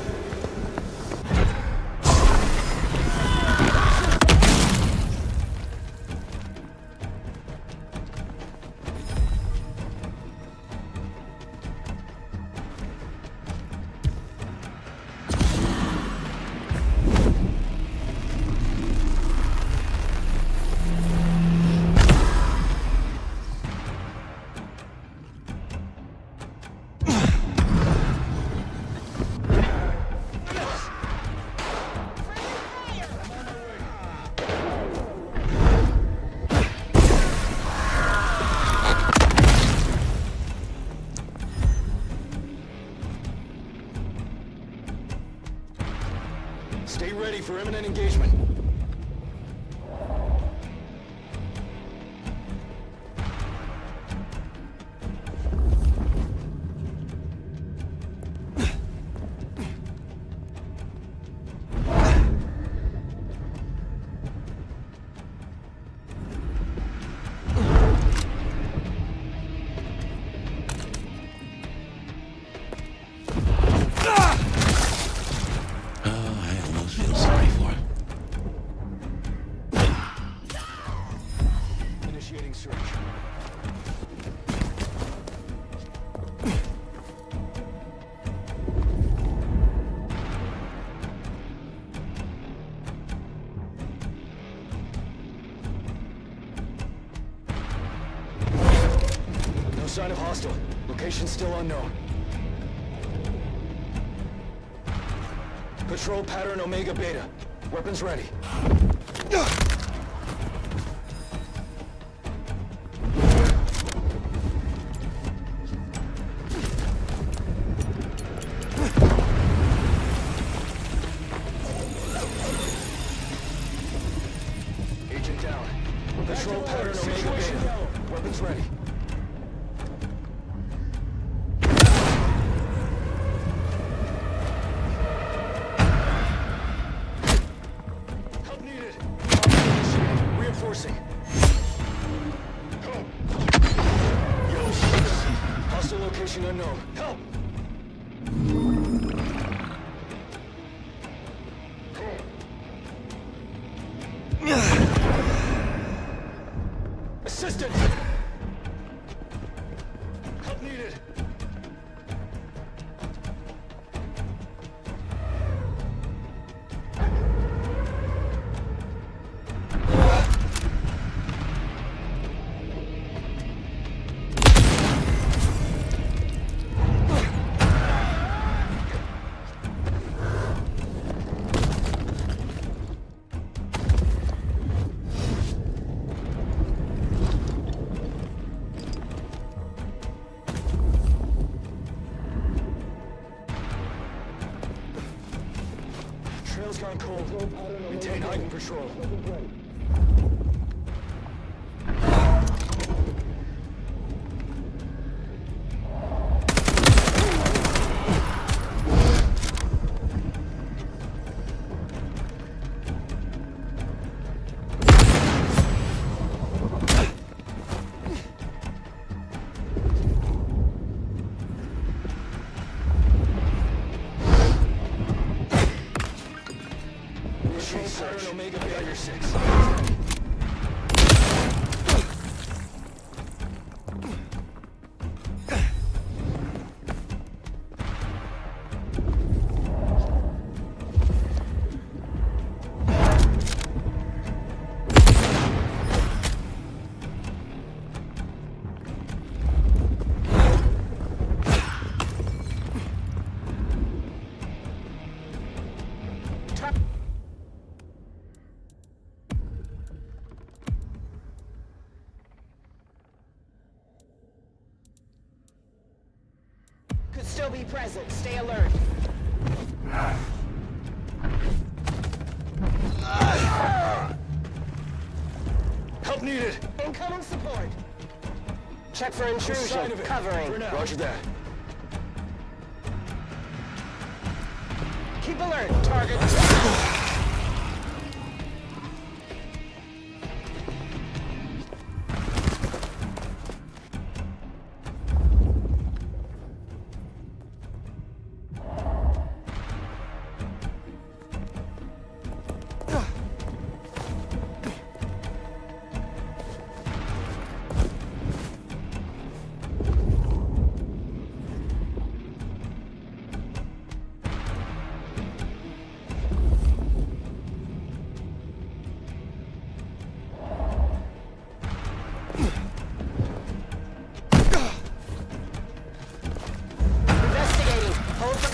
Stay ready for imminent engagement. Initiating search. No sign of hostile. Location still unknown. Patrol pattern Omega Beta. Weapons ready. Agent down. Patrol pattern Omega Beta. Weapons ready. Help needed. Reinforcing. Yo, hostile location unknown. Help! Assistance! Help needed. Trail's gone cold. Maintain heightened patrol. Initiate search. Omega Barrier 6. still be present. Stay alert. Help needed. Incoming support. Check for Side intrusion. of it. Covering. For now. Roger that. Keep alert. Target.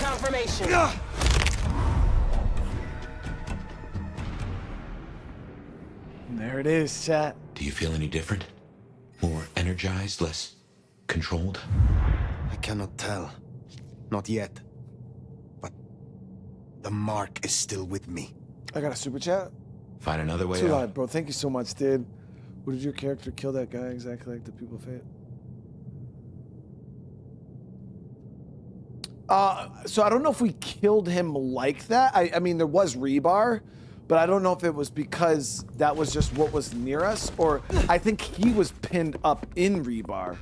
Confirmation. There it is, chat. Do you feel any different? More energized, less controlled? I cannot tell. Not yet. But the mark is still with me. I got a super chat. Find another way Too out. loud, bro. Thank you so much, dude. What did your character kill that guy exactly like the people fate? So I don't know if we killed him like that. I mean, there was rebar, but I don't know if it was because that was just what was near us, or I think he was pinned up in rebar.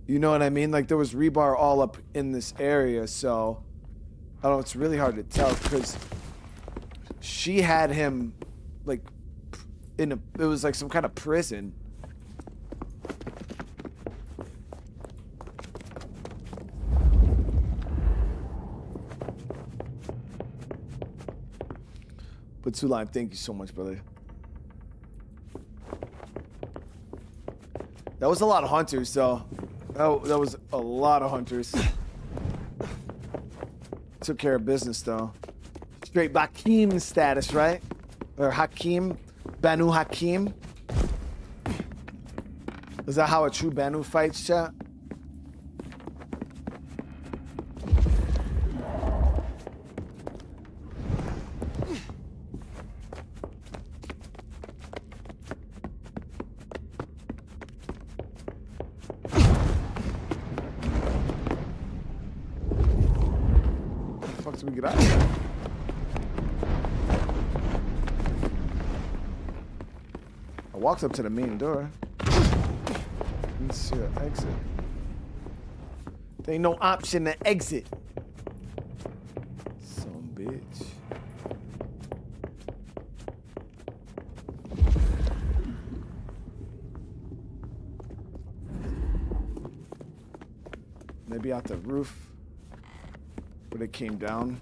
You know what I mean? Like there was rebar all up in this area, so I don't know. It's really hard to tell because she had him like in a. It was like some kind of prison. But Sulime, thank you so much, brother. That was a lot of hunters, though. That was a lot of hunters. Took care of business, though. Straight Bakim status, right? Or Hakim, Banu Hakim. Is that how a true Banu fights, chat? We get out of here. I walked up to the main door. Let's see an exit. There ain't no option to exit. Some bitch. Maybe out the roof. But it came down.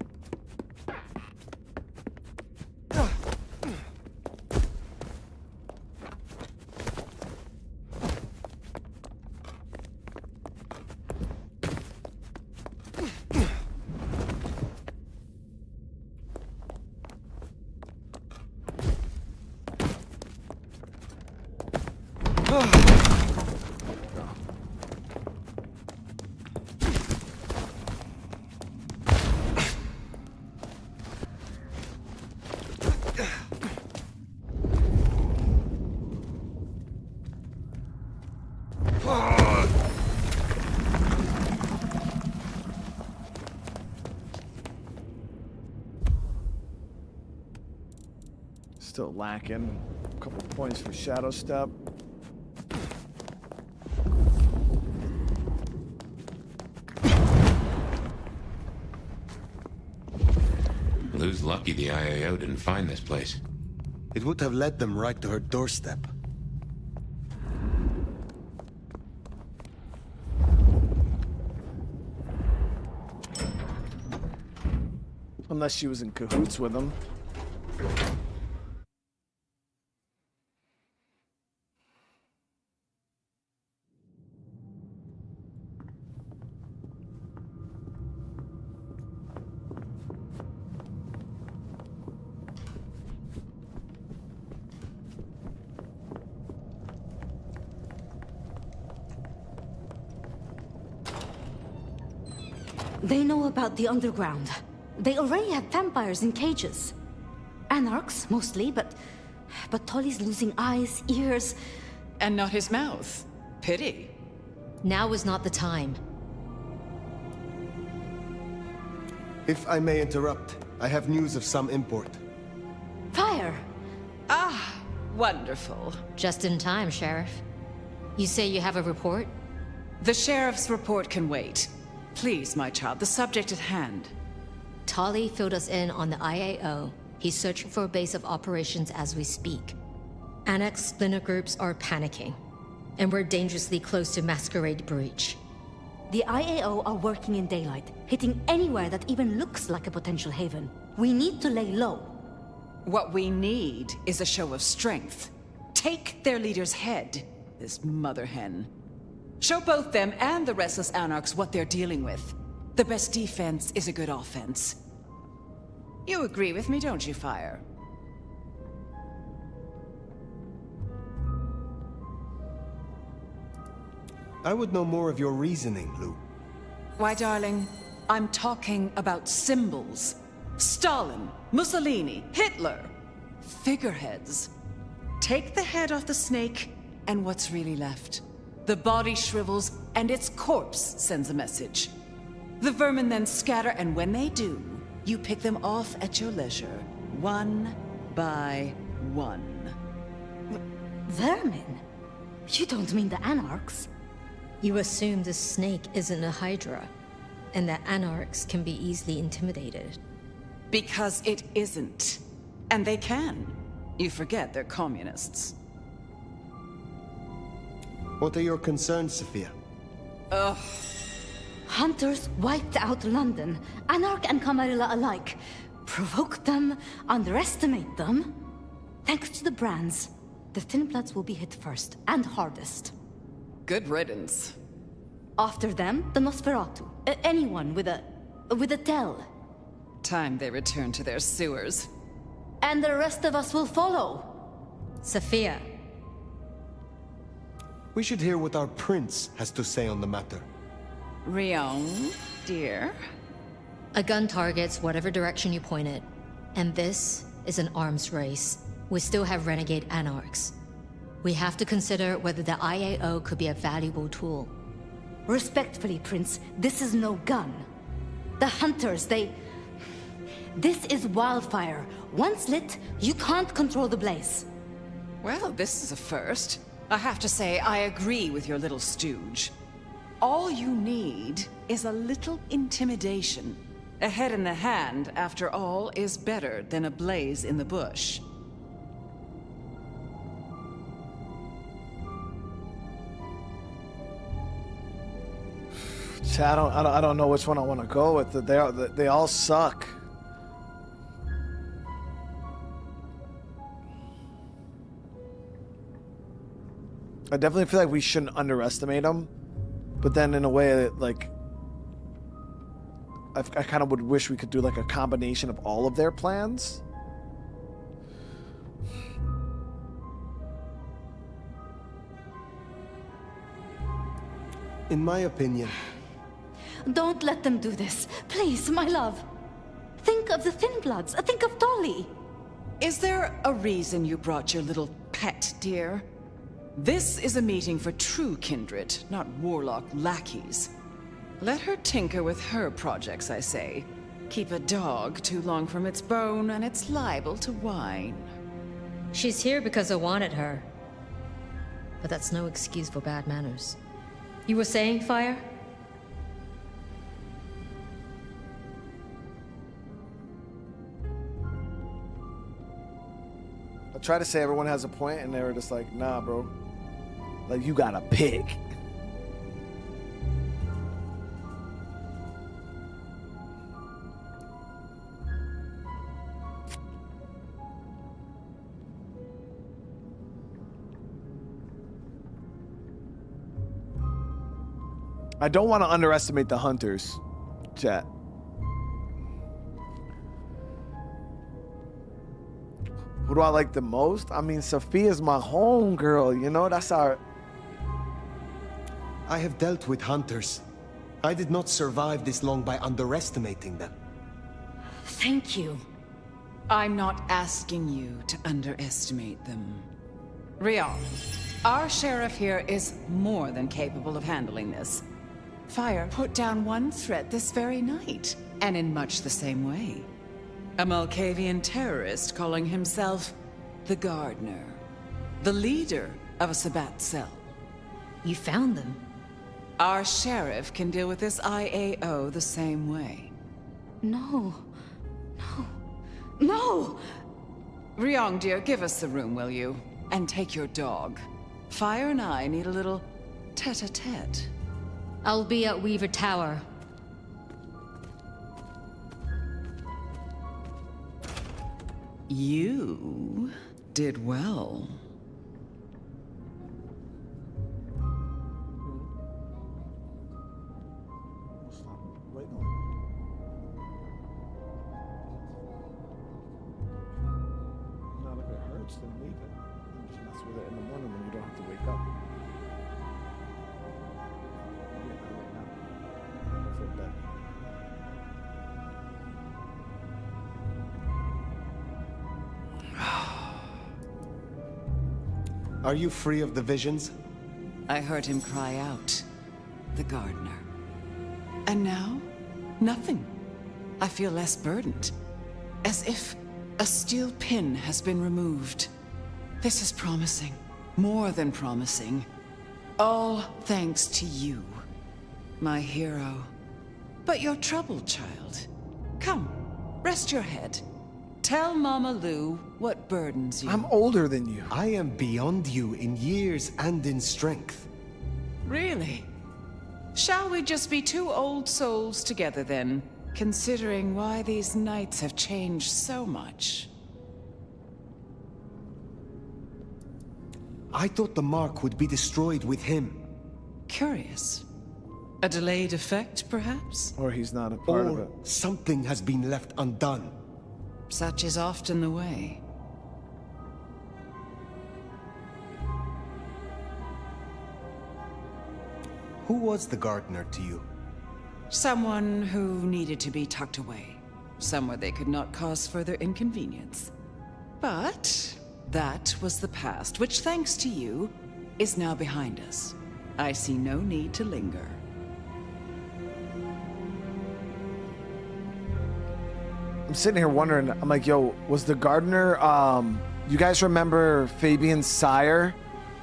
Still lacking a couple points for Shadow Step. Lou's lucky the IAO didn't find this place. It would have led them right to her doorstep. Unless she was in cahoots with them. They know about the underground. They already have vampires in cages. Anarchs, mostly, but Tolly's losing eyes, ears... And not his mouth. Pity. Now is not the time. If I may interrupt, I have news of some import. Fire! Ah, wonderful. Just in time, Sheriff. You say you have a report? The Sheriff's report can wait. Please, my child, the subject at hand. Tolly filled us in on the IAO. He's searching for a base of operations as we speak. Annex splinter groups are panicking, and we're dangerously close to Masquerade breach. The IAO are working in daylight, hitting anywhere that even looks like a potential haven. We need to lay low. What we need is a show of strength. Take their leader's head, this mother hen. Show both them and the restless anarchs what they're dealing with. The best defense is a good offense. You agree with me, don't you, Fire? I would know more of your reasoning, Lou. Why, darling, I'm talking about symbols. Stalin, Mussolini, Hitler. Figureheads. Take the head off the snake, and what's really left? The body shrivels, and its corpse sends a message. The vermin then scatter, and when they do, you pick them off at your leisure, one by one. Vermin? You don't mean the anarchs? You assume the snake isn't a hydra, and that anarchs can be easily intimidated. Because it isn't. And they can. You forget they're communists. What are your concerns, Sophia? Ugh. Hunters wiped out London, Anarch and Camarilla alike. Provoke them, underestimate them. Thanks to the brands, the Thin Bloods will be hit first and hardest. Good riddance. After them, the Nosferatu. Anyone with a tell. Time they return to their sewers. And the rest of us will follow. Sophia. We should hear what our prince has to say on the matter. Rion, dear? A gun targets whatever direction you point it. And this is an arms race. We still have renegade anarchs. We have to consider whether the IAO could be a valuable tool. Respectfully, Prince, this is no gun. The hunters, this is wildfire. Once lit, you can't control the blaze. Well, this is a first. I have to say, I agree with your little stooge. All you need is a little intimidation. A head in the hand, after all, is better than a blaze in the bush. I don't know which one I want to go with. They all suck. I definitely feel like we shouldn't underestimate them, but then in a way, like, I kind of would wish we could do like a combination of all of their plans. In my opinion. Don't let them do this. Please, my love. Think of the Thin Bloods. Think of Dolly. Is there a reason you brought your little pet, dear? This is a meeting for true kindred, not warlock lackeys. Let her tinker with her projects, I say. Keep a dog too long from its bone, and it's liable to whine. She's here because I wanted her. But that's no excuse for bad manners. You were saying, Fire? I try to say everyone has a point, and they were just like, nah, bro. Like, you gotta pick. I don't want to underestimate the hunters, chat. Who do I like the most? I mean, Sophia's my homegirl, you know? That's our... I have dealt with hunters. I did not survive this long by underestimating them. Thank you. I'm not asking you to underestimate them. Rial, our sheriff here is more than capable of handling this. Fire put down one threat this very night, and in much the same way. A Malkavian terrorist calling himself the Gardener. The leader of a Sabbat cell. You found them? Our sheriff can deal with this IAO the same way. No. No. No! Ryong, dear, give us the room, will you? And take your dog. Fire and I need a little tete-a-tete. I'll be at Weaver Tower. You did well. Not if it hurts, then leave it. And just mess with it in the morning when you don't have to wake up. Yeah, not right now. I feel better. Are you free of the visions? I heard him cry out. The Gardener. And now, nothing. I feel less burdened. As if a steel pin has been removed. This is promising. More than promising. All thanks to you, my hero. But you're troubled, child. Come, rest your head. Tell Mama Lou what burdens you. I'm older than you. I am beyond you in years and in strength. Really? Shall we just be two old souls together then, considering why these nights have changed so much? I thought the mark would be destroyed with him. Curious. A delayed effect, perhaps? Or he's not a part of it. Or something has been left undone. Such is often the way. Who was the Gardener to you? Someone who needed to be tucked away. Somewhere they could not cause further inconvenience. But that was the past, which, thanks to you, is now behind us. I see no need to linger. I'm sitting here wondering, I'm like, yo, was the Gardener, you guys remember Fabien's sire?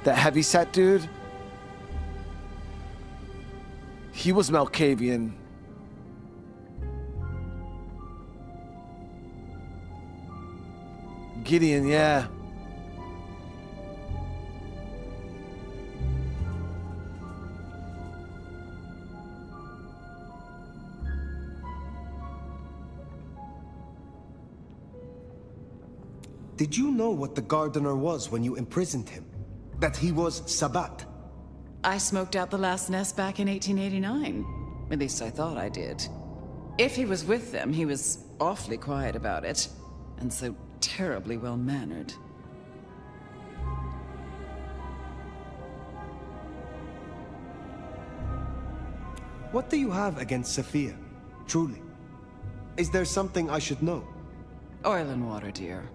That heavyset dude? He was Malkavian. Gideon, yeah. Did you know what the Gardener was when you imprisoned him? That he was Sabbat? I smoked out the last nest back in 1889. At least I thought I did. If he was with them, he was awfully quiet about it. And so terribly well-mannered. What do you have against Sophia? Truly. Is there something I should know? Oil and water, dear.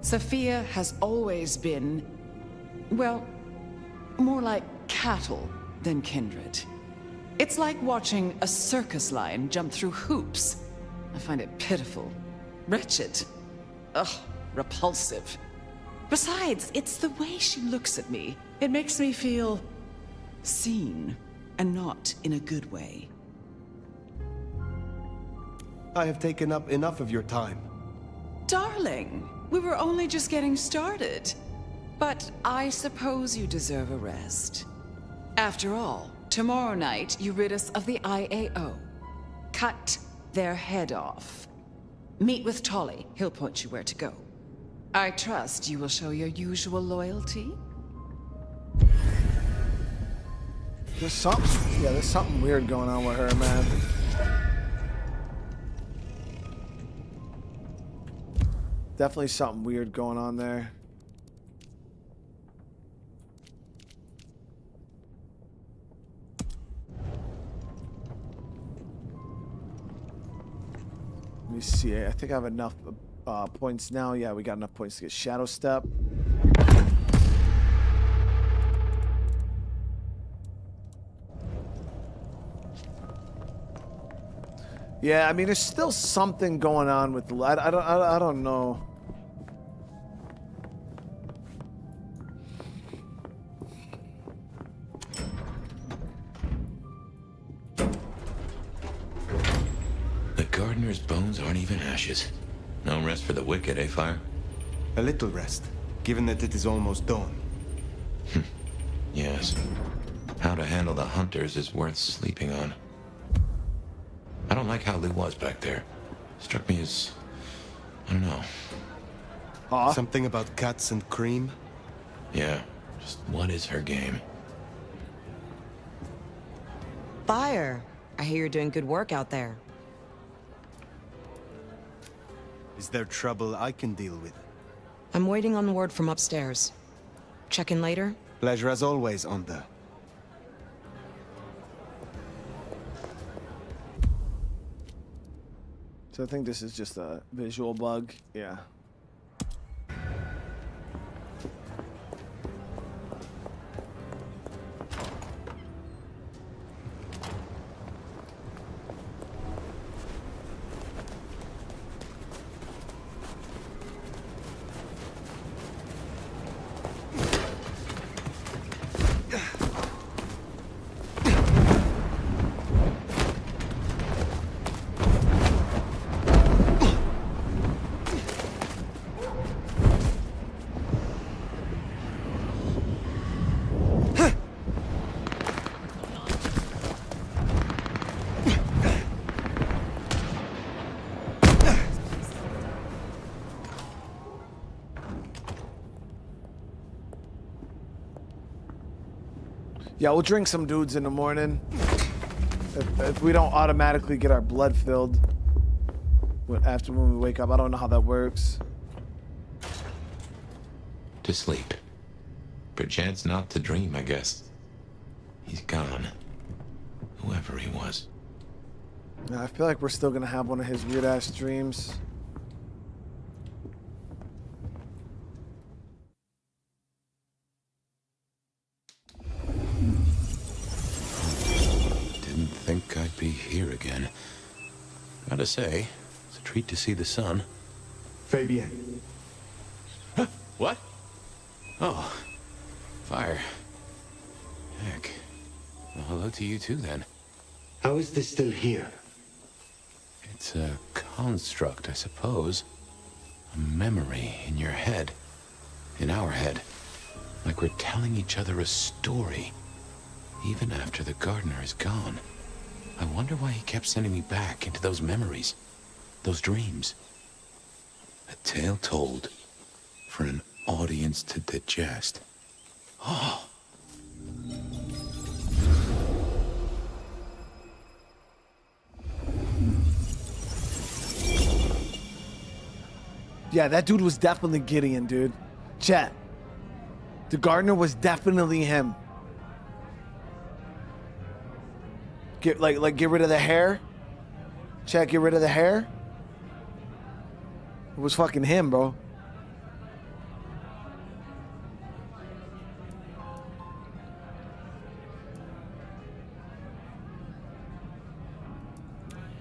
Sophia has always been, well, more like cattle than kindred. It's like watching a circus lion jump through hoops. I find it pitiful, wretched, ugh, repulsive. Besides, it's the way she looks at me. It makes me feel seen, and not in a good way. I have taken up enough of your time. Darling, we were only just getting started. But I suppose you deserve a rest. After all, tomorrow night you rid us of the IAO. Cut their head off. Meet with Tolly. He'll point you where to go. I trust you will show your usual loyalty. There's something weird going on with her, man. Definitely something weird going on there. Let me see. I think I have enough points now. Yeah, we got enough points to get Shadow Step. Yeah, I mean, there's still something going on with the. I don't know. The gardener's bones aren't even ashes. No rest for the wicked, eh, Fire? A little rest, given that it is almost dawn. Yes. How to handle the hunters is worth sleeping on. I don't like how Lou was back there. Struck me as... I don't know. Something about cats and cream? Yeah. Just what is her game? Fire. I hear you're doing good work out there. Is there trouble I can deal with? I'm waiting on word from upstairs. Check in later? Pleasure as always, Onda. So I think this is just a visual bug. Yeah. Yeah, we'll drink some dudes in the morning. If we don't automatically get our blood filled after when we wake up. I don't know how that works. To sleep. Perchance not to dream, I guess. He's gone. Whoever he was. I feel like we're still gonna have one of his weird-ass dreams. Didn't think I'd be here again. Gotta say, it's a treat to see the sun. Fabien. Huh? What? Oh. Fire. Heck. Well, hello to you too, then. How is this still here? It's a construct, I suppose. A memory in your head. In our head. Like we're telling each other a story. Even after the gardener is gone. I wonder why he kept sending me back into those memories. Those dreams. A tale told for an audience to digest. Oh. Yeah, that dude was definitely Gideon, dude. Chat. The gardener was definitely him. Get get rid of the hair. Chat, get rid of the hair. It was fucking him, bro.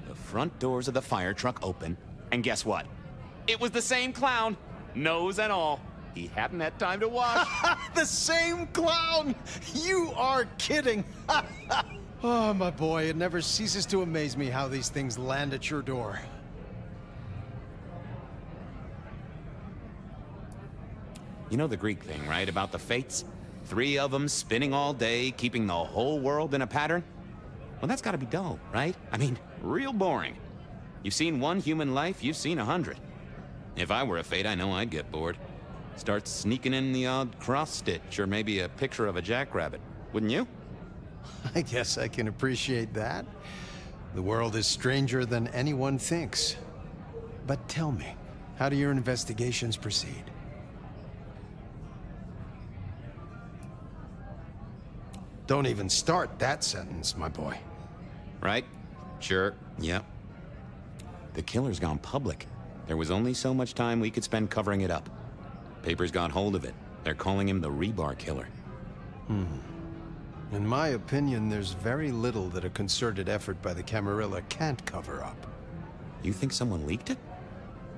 The front doors of the fire truck open, and guess what? It was the same clown, nose and all. He hadn't had time to wash. The same clown! You are kidding! Oh, my boy, it never ceases to amaze me how these things land at your door. You know the Greek thing, right? About the fates? 3 of them spinning all day, keeping the whole world in a pattern? Well, that's gotta be dull, right? I mean, real boring. You've seen one human life, you've seen 100. If I were a fate, I know I'd get bored. Start sneaking in the odd cross-stitch or maybe a picture of a jackrabbit. Wouldn't you? I guess I can appreciate that. The world is stranger than anyone thinks. But tell me, how do your investigations proceed? Don't even start that sentence, my boy. Right? Sure. Yep. The killer's gone public. There was only so much time we could spend covering it up. Papers got hold of it. They're calling him the Rebar Killer. In my opinion, there's very little that a concerted effort by the Camarilla can't cover up. You think someone leaked it?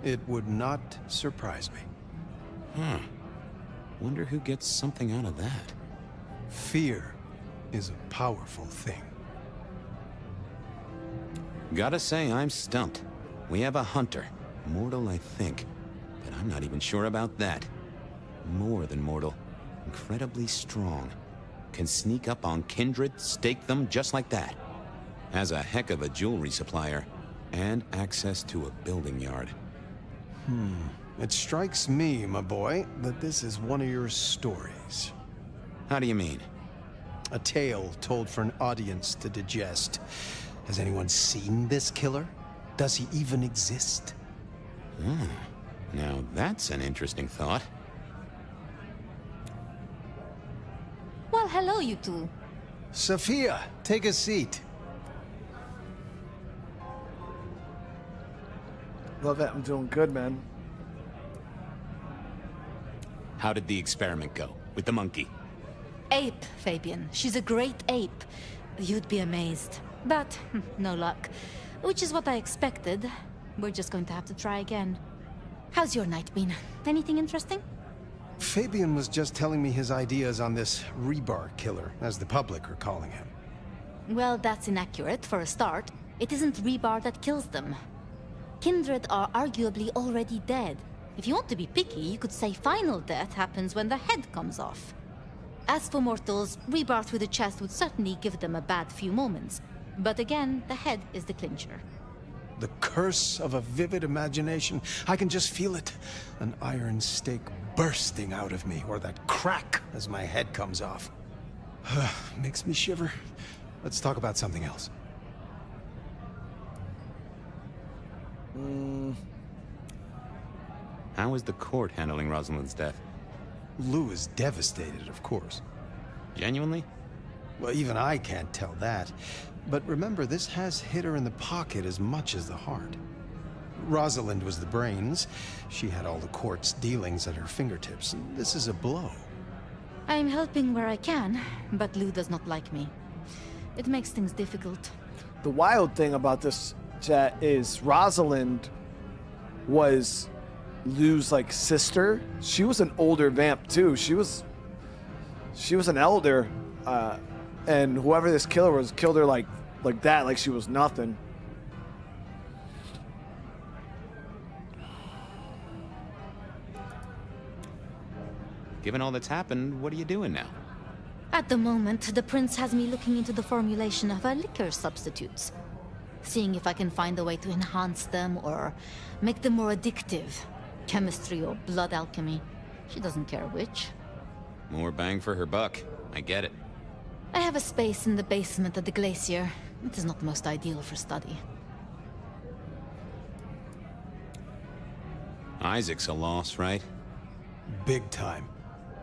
It would not surprise me. Wonder who gets something out of that. Fear is a powerful thing. Gotta say, I'm stumped. We have a hunter. Mortal, I think. But I'm not even sure about that. More than mortal. Incredibly strong. Can sneak up on kindred, stake them just like that. Has a heck of a jewelry supplier. And access to a building yard. It strikes me, my boy, that this is one of your stories. How do you mean? A tale told for an audience to digest. Has anyone seen this killer? Does he even exist? Now that's an interesting thought. Well, hello, you two. Sophia, take a seat. Love that. I'm doing good, man. How did the experiment go with the monkey? Ape, Fabien. She's a great ape. You'd be amazed. But, no luck. Which is what I expected. We're just going to have to try again. How's your night been? Anything interesting? Fabien was just telling me his ideas on this Rebar Killer, as the public are calling him. Well, that's inaccurate for a start. It isn't Rebar that kills them. Kindred are arguably already dead. If you want to be picky, you could say final death happens when the head comes off. As for mortals, Rebar through the chest would certainly give them a bad few moments. But again, the head is the clincher. The curse of a vivid imagination. I can just feel it. An iron stake bursting out of me, or that crack as my head comes off. Makes me shiver. Let's talk about something else. How is the court handling Rosalind's death? Lou is devastated, of course. Genuinely? Well, even I can't tell that. But remember, this has hit her in the pocket as much as the heart. Rosalind was the brains. She had all the court's dealings at her fingertips. This is a blow. I'm helping where I can, but Lou does not like me. It makes things difficult. The wild thing about this, chat, is Rosalind was Lou's like sister. She was an older vamp too. She was an elder, and whoever this killer was killed her like that, like she was nothing. Given all that's happened, what are you doing now? At the moment, the prince has me looking into the formulation of liquor substitutes. Seeing if I can find a way to enhance them or make them more addictive. Chemistry or blood alchemy. She doesn't care which. More bang for her buck. I get it. I have a space in the basement of the glacier. It is not the most ideal for study. Isaac's a loss, right? Big time.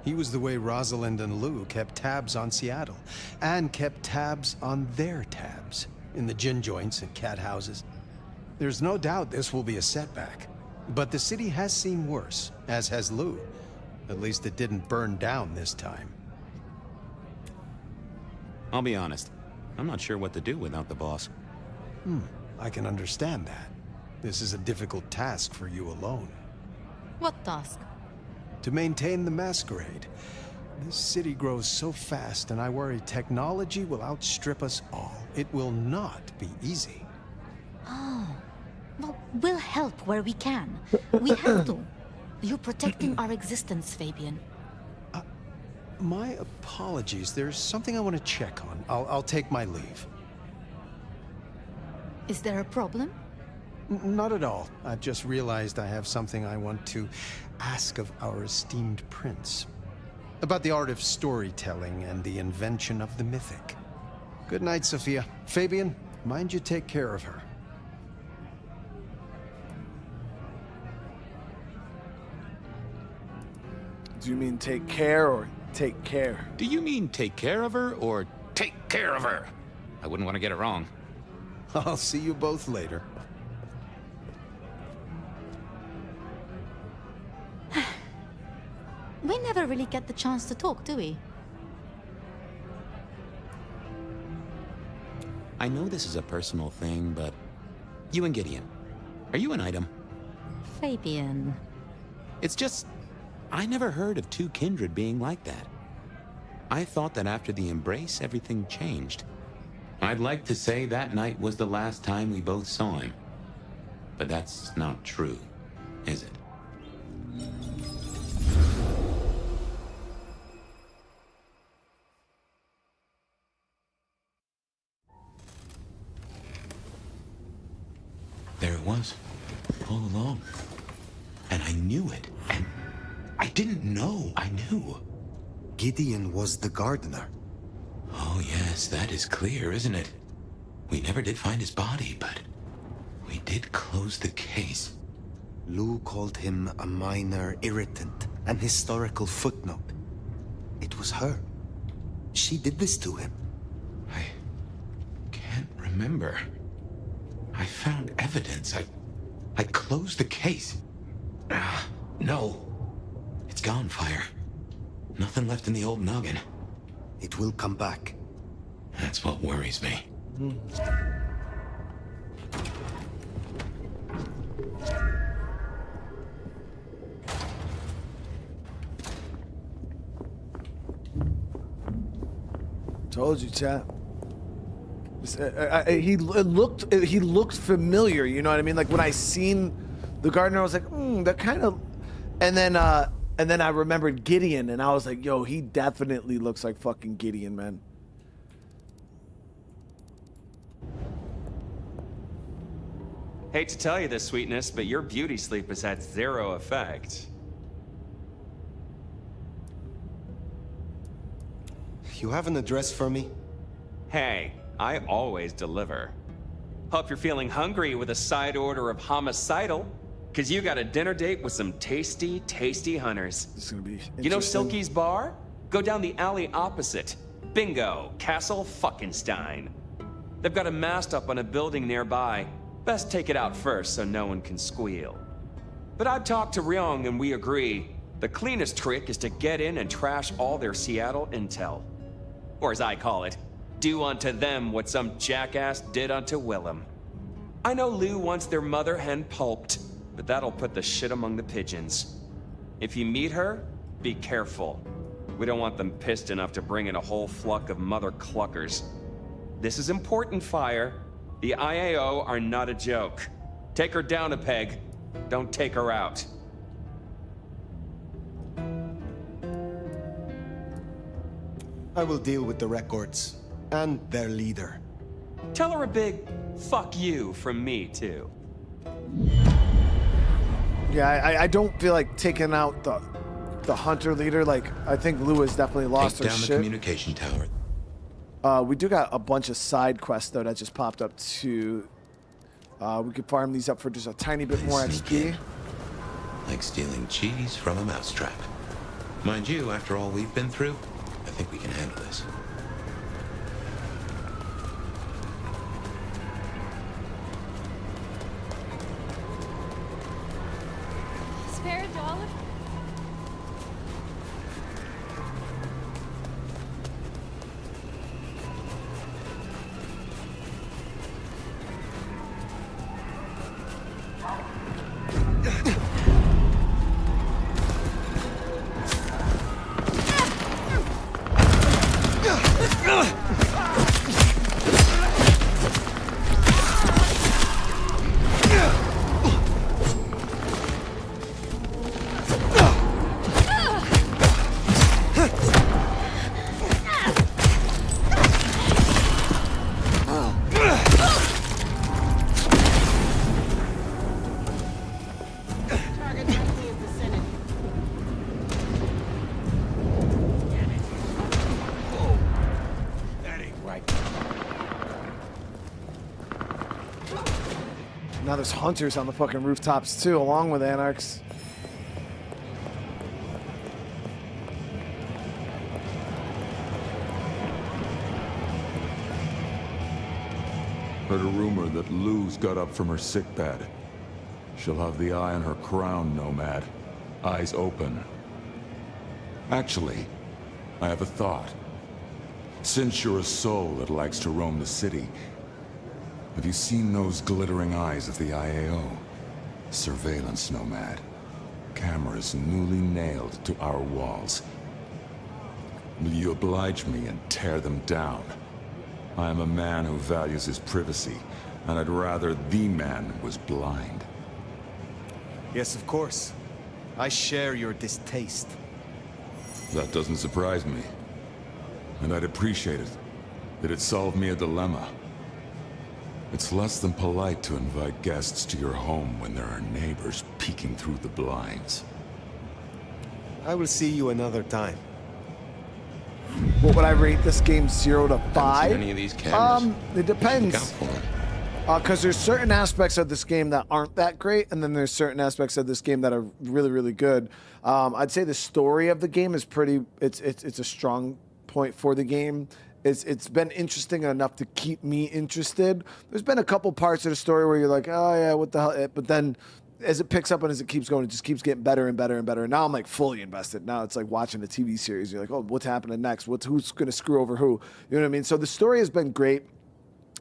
He was the way Rosalind and Lou kept tabs on Seattle, and kept tabs on their tabs, in the gin joints and cat houses. There's no doubt this will be a setback, but the city has seen worse, as has Lou. At least it didn't burn down this time. I'll be honest. I'm not sure what to do without the boss. I can understand that. This is a difficult task for you alone. What task? To maintain the Masquerade. This city grows so fast, and I worry technology will outstrip us all. It will not be easy. Oh. Well, we'll help where we can. We have to. You're protecting our existence, Fabien. My apologies. There's something I want to check on. I'll take my leave. Is there a problem? Not at all. I've just realized I have something I want to ask of our esteemed prince. About the art of storytelling and the invention of the mythic. Good night, Sophia. Fabien, mind you take care of her. Do you mean take care or take care? Do you mean take care of her or take care of her? I wouldn't want to get it wrong. I'll see you both later. really get the chance to talk, do we? I know this is a personal thing, but you and Gideon, are you an item? Fabien. It's just, I never heard of two kindred being like that. I thought that after the embrace, everything changed. I'd like to say that night was the last time we both saw him. But that's not true, is it? There it was, all along. And I knew it, and I didn't know I knew. Gideon was the gardener. Oh yes, that is clear, isn't it? We never did find his body, but we did close the case. Lou called him a minor irritant, an historical footnote. It was her. She did this to him. I can't remember. I found evidence. I closed the case. No. It's gone, Fire. Nothing left in the old noggin. It will come back. That's what worries me. Told you, chat. He looked familiar. You know what I mean? Like when I seen the gardener, I was like, that kind of. And then I remembered Gideon, and I was like, yo, he definitely looks like fucking Gideon, man. Hate to tell you this, sweetness, but your beauty sleep has had zero effect. You have an address for me? Hey, I always deliver. Hope you're feeling hungry with a side order of homicidal, because you got a dinner date with some tasty, tasty hunters. This is gonna be You know Silky's bar? Go down the alley opposite. Bingo, Castle Fuckenstein. They've got a mast up on a building nearby. Best take it out first so no one can squeal. But I've talked to Ryong and we agree. The cleanest trick is to get in and trash all their Seattle intel. Or as I call it, do unto them what some jackass did unto Willem. I know Lou wants their mother hen pulped, but that'll put the shit among the pigeons. If you meet her, be careful. We don't want them pissed enough to bring in a whole flock of mother cluckers. This is important, Fire. The IAO are not a joke. Take her down a peg. Don't take her out. I will deal with the records and their leader. Tell her a big fuck you from me, too. Yeah, I don't feel like taking out the hunter leader. Like, I think Lou has definitely lost her Take down shit. the communication tower. We do got a bunch of side quests though that just popped up too. We could farm these up for just a tiny bit more XP. Like stealing cheese from a mousetrap. Mind you, after all we've been through, I think we can handle this. Spare a dollar? Now there's hunters on the fucking rooftops too, along with anarchs. Heard a rumor that Lou's got up from her sickbed. She'll have the eye on her crown, Nomad. Eyes open. Actually, I have a thought. Since you're a soul that likes to roam the city, have you seen those glittering eyes of the IAO? Surveillance Nomad. Cameras newly nailed to our walls. Will you oblige me and tear them down? I am a man who values his privacy, and I'd rather the man was blind. Yes, of course. I share your distaste. That doesn't surprise me. And I'd appreciate it. It'd solve me a dilemma. It's less than polite to invite guests to your home when there are neighbors peeking through the blinds. I will see you another time. What would I rate this game 0 to 5? Any of these cameras? It depends. Because there's certain aspects of this game that aren't that great, and then there's certain aspects of this game that are really, really good. I'd say the story of the game is pretty. It's a strong point for the game. It's been interesting enough to keep me interested. There's been a couple parts of the story where you're like, oh yeah, what the hell? But then as it picks up and as it keeps going, it just keeps getting better and better and better. And now I'm like fully invested. Now it's like watching a TV series. You're like, oh, what's happening next? Who's going to screw over who? You know what I mean? So the story has been great.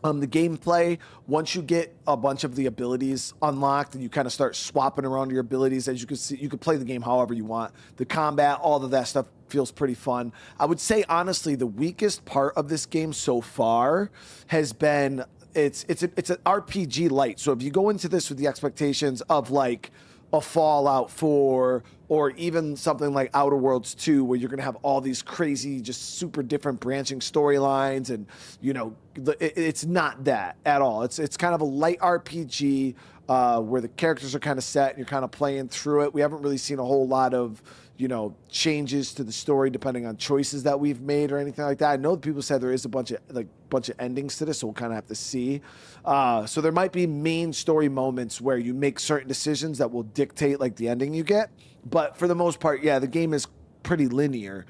The gameplay, once you get a bunch of the abilities unlocked and you kind of start swapping around your abilities, as you can see, you can play the game however you want. The combat, all of that stuff feels pretty fun. I would say, honestly, the weakest part of this game so far has been it's an RPG light. So if you go into this with the expectations of like a Fallout 4 or even something like Outer Worlds 2, where you're going to have all these crazy, just super different branching storylines, and you know, it's not that at all. It's kind of a light RPG where the characters are kind of set and you're kind of playing through it. We haven't really seen a whole lot of, you know, changes to the story depending on choices that we've made or anything like that. I know people said there is a bunch of endings to this, so we'll kind of have to see. So there might be main story moments where you make certain decisions that will dictate like the ending you get. But for the most part, yeah, the game is pretty linear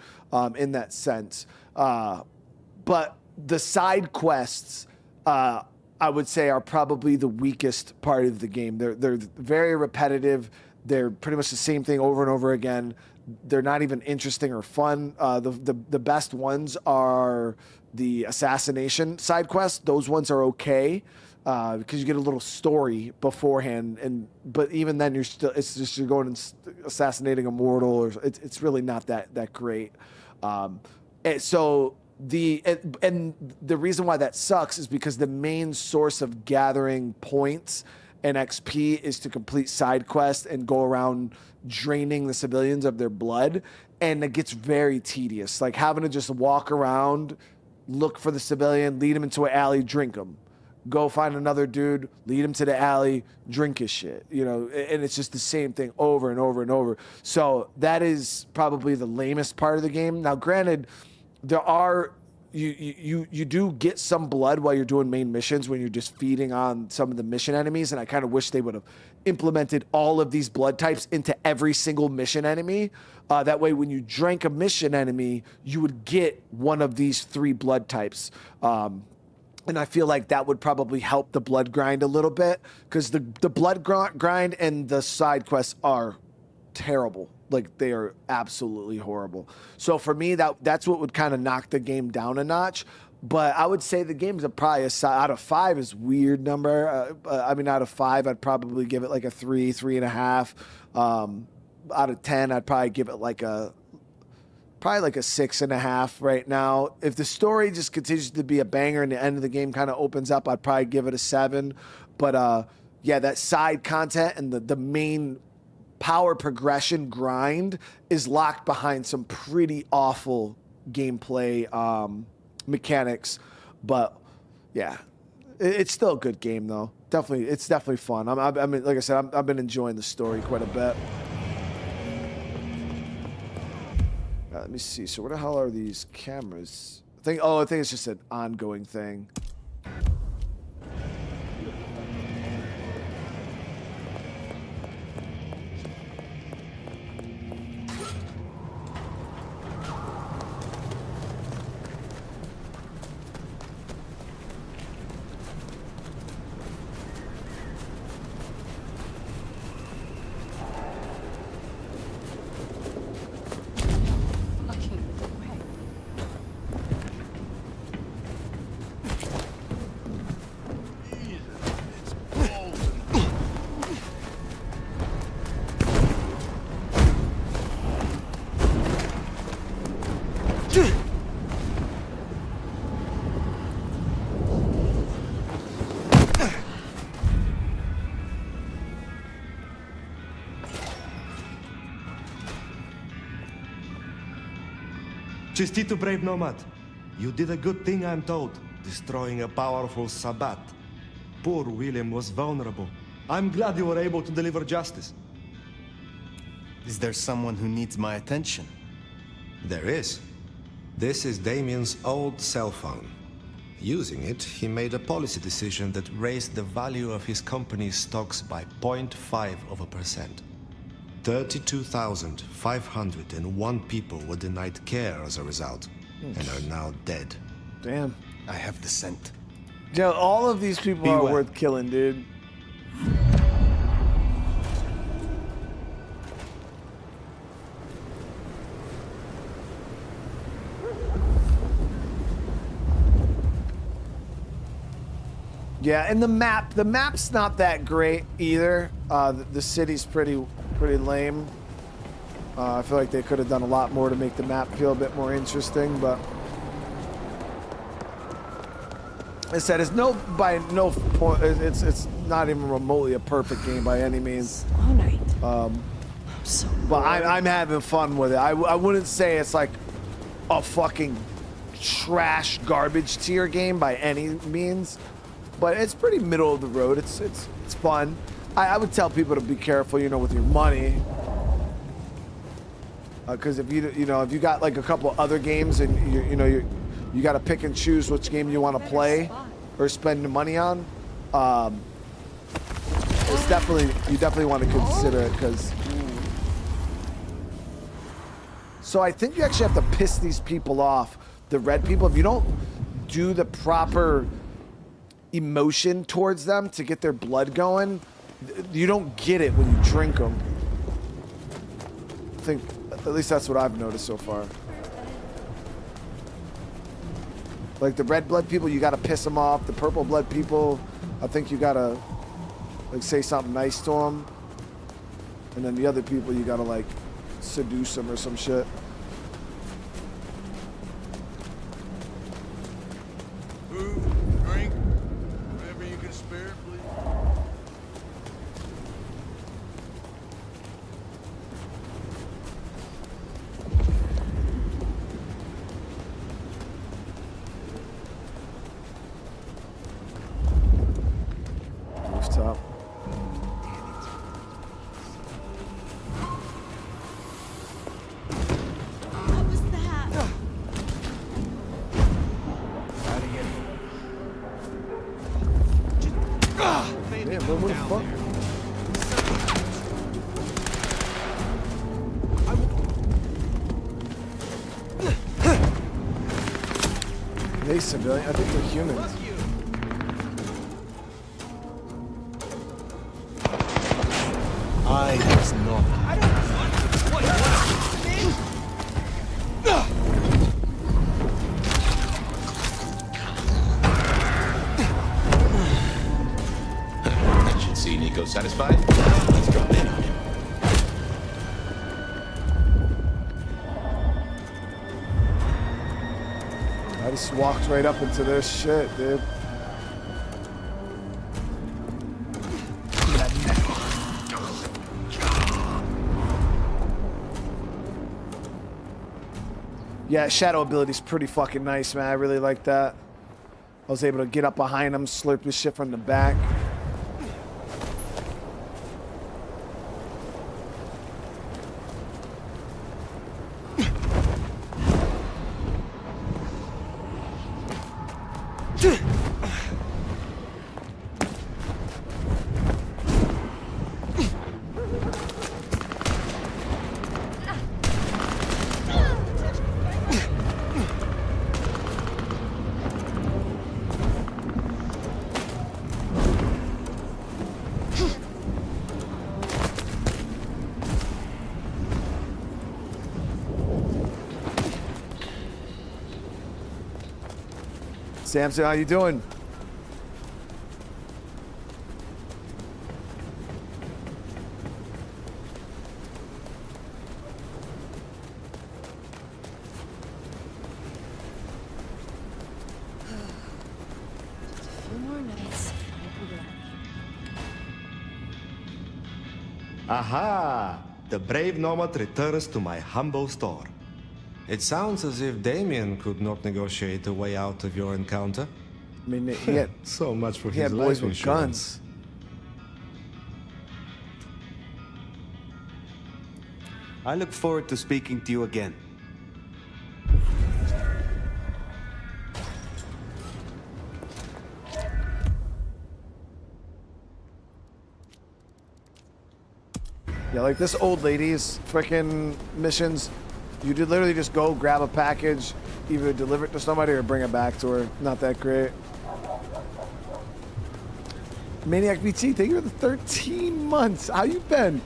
in that sense. But the side quests, I would say, are probably the weakest part of the game. They're very repetitive. They're pretty much the same thing over and over again. They're not even interesting or fun. The best ones are the assassination side quests. Those ones are okay because you get a little story beforehand, but even then it's just you're going and assassinating a mortal, or it's really not that great. So the reason why that sucks is because the main source of gathering points and XP is to complete side quests and go around draining the civilians of their blood, and it gets very tedious. Like having to just walk around, look for the civilian, lead him into an alley, drink him. Go find another dude, lead him to the alley, drink his shit. You know, and it's just the same thing over and over and over. So that is probably the lamest part of the game. Now, granted, there are you do get some blood while you're doing main missions when you're just feeding on some of the mission enemies, and I kind of wish they would have implemented all of these blood types into every single mission enemy. That way, when you drank a mission enemy, you would get one of these 3 blood types. And I feel like that would probably help the blood grind a little bit, because the blood grind and the side quests are terrible. Like, they are absolutely horrible. So for me, that's what would kind of knock the game down a notch. But I would say the game's probably out of 5 is a weird number. I mean, out of 5, I'd probably give it like a 3, 3.5. Out of 10, I'd probably give it like a 6.5 right now. If the story just continues to be a banger and the end of the game kind of opens up, I'd probably give it a 7. But yeah, that side content and the main power progression grind is locked behind some pretty awful gameplay mechanics. But yeah, it's still a good game though. It's definitely fun. I mean, like I said, I've been enjoying the story quite a bit. Let me see. So what the hell are these cameras? I think it's just an ongoing thing. Chistito, brave Nomad. You did a good thing, I'm told, destroying a powerful Sabbat. Poor William was vulnerable. I'm glad you were able to deliver justice. Is there someone who needs my attention? There is. This is Damien's old cell phone. Using it, he made a policy decision that raised the value of his company's stocks by 0.5%. 32,501 people were denied care as a result, and are now dead. Damn. I have the scent. Joe, all of these people are worth killing, dude. Yeah, and the map's not that great either. The city's pretty lame. I feel like they could have done a lot more to make the map feel a bit more interesting, but I said it's no point. It's not even remotely a perfect game by any means. All night. But I'm having fun with it. I wouldn't say it's like a fucking trash garbage tier game by any means, but it's pretty middle of the road. It's fun. I would tell people to be careful, you know, with your money, because if you got like a couple other games and you got to pick and choose which game you want to play or spend the money on. It's you definitely want to consider it, because. So I think you actually have to piss these people off, the red people. If you don't do the proper emotion towards them to get their blood going, you don't get it when you drink them. I think, at least that's what I've noticed so far. Like the red blood people, you gotta piss them off. The purple blood people, I think you gotta like say something nice to them. And then the other people, you gotta like seduce them or some shit. Food, drink, whatever you can spare, please. Rooftop. What the fuck? They civilian? I think they're humans. I was not. That should see Nico satisfied. Let's drop in on him. I just walked right up into this shit, dude. Yeah, shadow ability's pretty fucking nice, man. I really like that. I was able to get up behind him, slurp his shit from the back. Samson, how you doing? Aha! The brave Nomad returns to my humble store. It sounds as if Damien could not negotiate a way out of your encounter. I mean, he had so much for he his had boys life with insurance. guns. I look forward to speaking to you again. Yeah, like this old lady's freaking missions, you did literally just go grab a package, either deliver it to somebody or bring it back to her. Not that great. Maniac BT, thank you for the 13 months. How you been?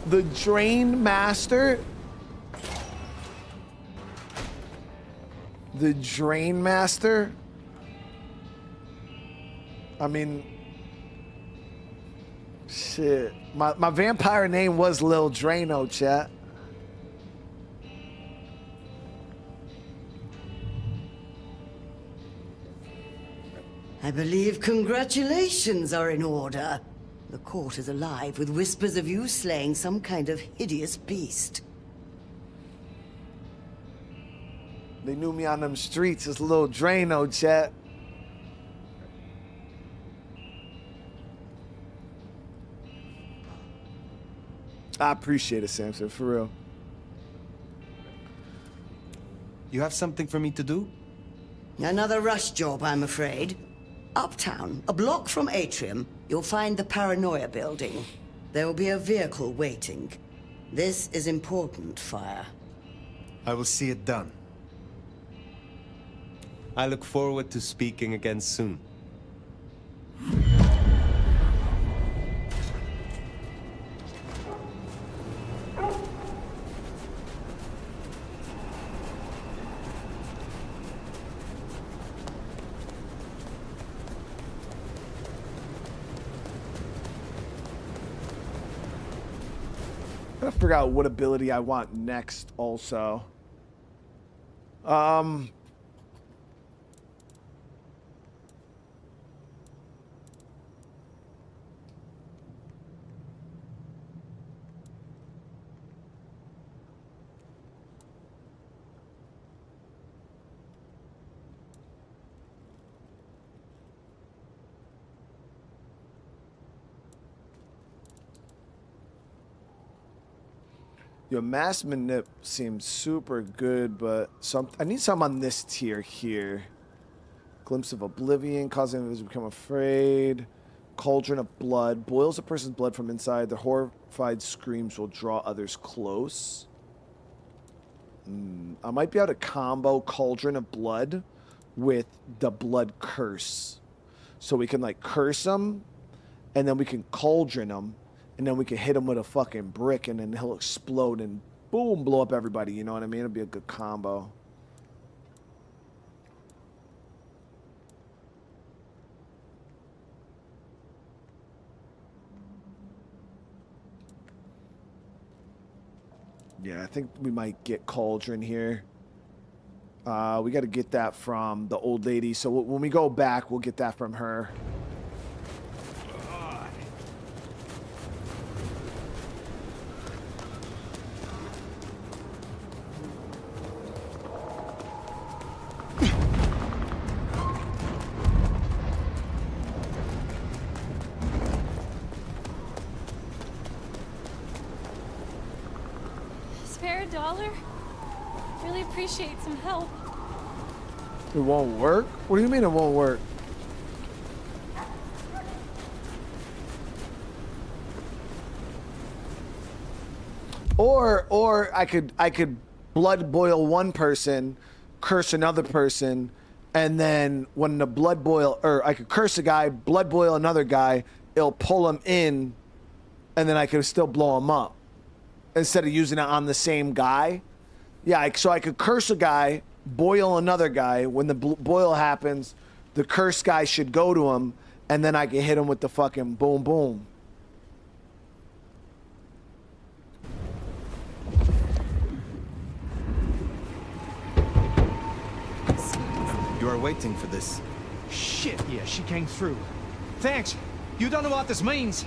The Drain Master? The Drain Master? I mean, shit. My vampire name was Lil Drano, chat. I believe congratulations are in order. The court is alive with whispers of you slaying some kind of hideous beast. They knew me on them streets as Lil Drano, chat. I appreciate it, Samson, for real. You have something for me to do? Another rush job, I'm afraid. Uptown, a block from Atrium, you'll find the Paranoia building. There will be a vehicle waiting. This is important, Fire. I will see it done. I look forward to speaking again soon. I gotta figure out what ability I want next also. Your mass manip seems super good, but I need some on this tier here. Glimpse of Oblivion, causing others to become afraid. Cauldron of Blood, boils a person's blood from inside. The horrified screams will draw others close. I might be able to combo Cauldron of Blood with the Blood Curse. So we can like curse them, and then we can Cauldron them. And then we can hit him with a fucking brick, and then he'll explode and boom, blow up everybody. You know what I mean? It'll be a good combo. Yeah, I think we might get Cauldron here. We got to get that from the old lady. So when we go back, we'll get that from her. $1? Really appreciate some help. It won't work? What do you mean it won't work? Or I could blood boil one person, curse another person, and then when the blood boil, or I could curse a guy, blood boil another guy, it'll pull him in, and then I could still blow him up instead of using it on the same guy. Yeah, so I could curse a guy, boil another guy. When the boil happens, the curse guy should go to him, and then I can hit him with the fucking boom boom. You are waiting for this. Shit, yeah, she came through. Thanks. You don't know what this means.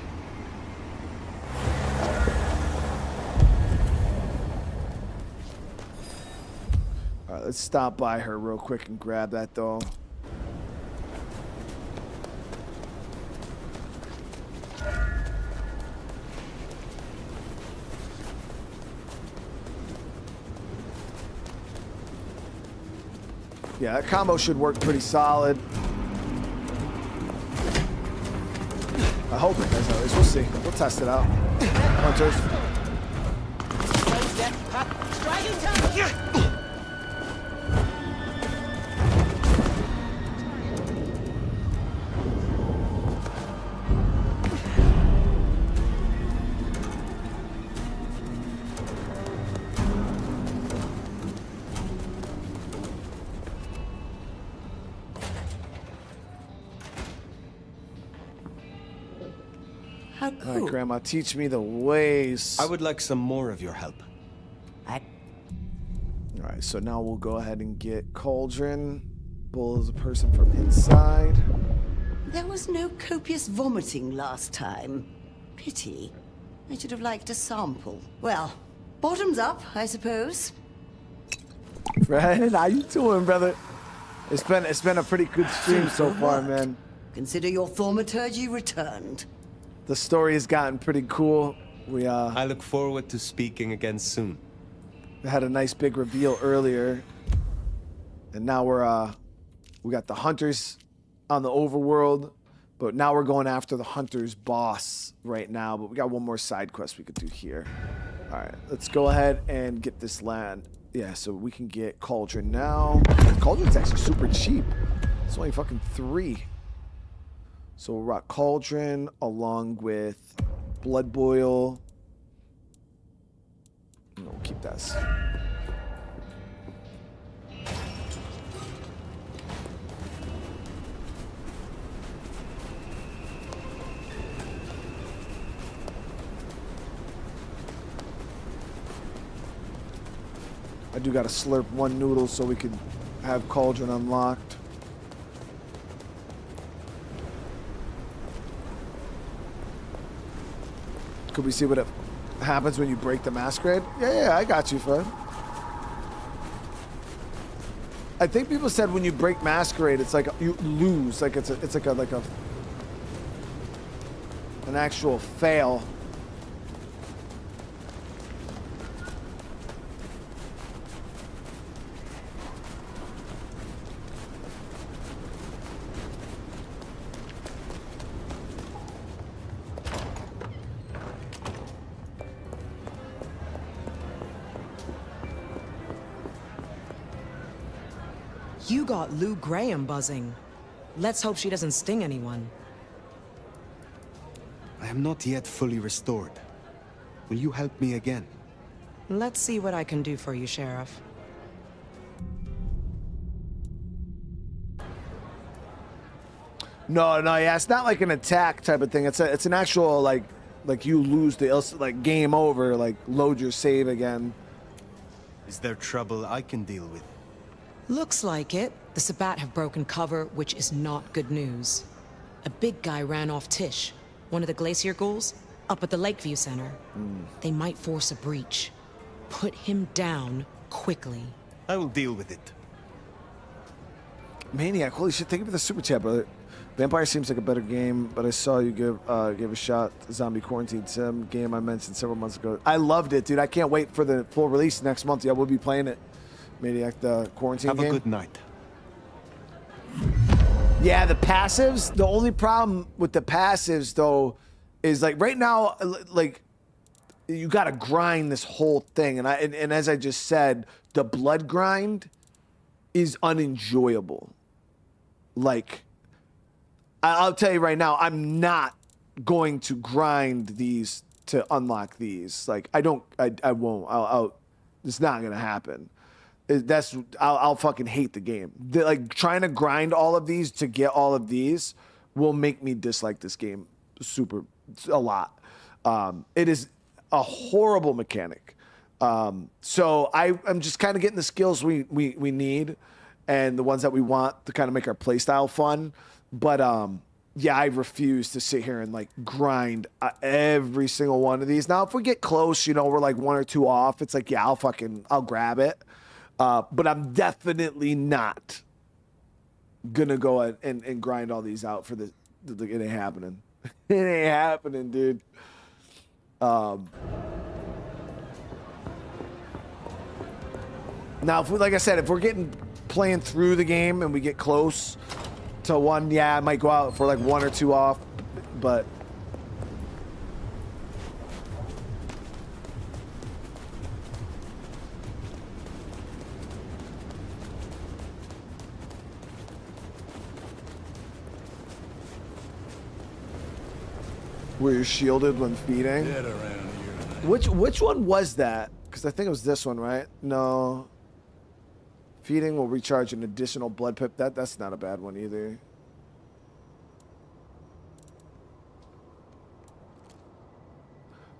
Let's stop by her real quick and grab that though. Yeah, that combo should work pretty solid. I hope it does, at least. We'll see. We'll test it out. Hunters. Striking time! All right, Grandma, teach me the ways. I would like some more of your help. All right, so now we'll go ahead and get Cauldron. Bull is a person from inside. There was no copious vomiting last time. Pity. I should have liked a sample. Well, bottoms up, I suppose. Fred, how you doing, brother? It's been a pretty good stream so far, man. Consider your thaumaturgy returned. The story has gotten pretty cool. I look forward to speaking again soon. We had a nice big reveal earlier, and now we got the hunters on the overworld, but now we're going after the hunter's boss right now. But we got one more side quest we could do here. All right, let's go ahead and get this land. Yeah, so we can get Cauldron now. Cauldron's actually super cheap. It's only fucking 3. So we'll rock Cauldron along with Blood Boil. No, we'll keep this. I do gotta slurp one noodle so we can have Cauldron unlocked. Could we see what happens when you break the Masquerade? Yeah, I got you, Fred. I think people said when you break Masquerade, it's like you lose, like it's like an actual fail. You got Lou Graham buzzing. Let's hope she doesn't sting anyone. I am not yet fully restored. Will you help me again? Let's see what I can do for you, Sheriff. No, yeah, it's not like an attack type of thing. It's an actual like you lose the like game over, like load your save again. Is there trouble I can deal with? Looks like it. The Sabbat have broken cover, which is not good news. A big guy ran off Tish, one of the Glacier ghouls, up at the Lakeview Center. They might force a breach. Put him down quickly. I will deal with it. Maniac, holy shit, thank you for the super chat, brother. Vampire seems like a better game, but I saw you give a shot Zombie Quarantine Sim game I mentioned several months ago. I loved it, dude. I can't wait for the full release next month. Yeah, we'll be playing it. Maniac, the quarantine game. Have a good night. Yeah, the passives. The only problem with the passives, though, is like right now, like you got to grind this whole thing, and as I just said, the blood grind is unenjoyable. Like, I'll tell you right now, I'm not going to grind these to unlock these. Like, I won't. It's not gonna happen. I'll fucking hate the game. Like trying to grind all of these to get all of these will make me dislike this game a lot. It is a horrible mechanic. So I'm just kind of getting the skills we need and the ones that we want to kind of make our playstyle fun. But yeah, I refuse to sit here and like grind every single one of these. Now, if we get close, we're like 1 or 2 off. It's like, yeah, I'll grab it. But I'm definitely not gonna go and grind all these out for the it ain't happening. It ain't happening, dude. Now, if we, like I said, if we're playing through the game and we get close to one, yeah, I might go out for like 1 or 2 off, but. Where you're shielded when feeding. Dead around here. Which one was that? Because I think it was this one, right? No. Feeding will recharge an additional blood pip. That's not a bad one either.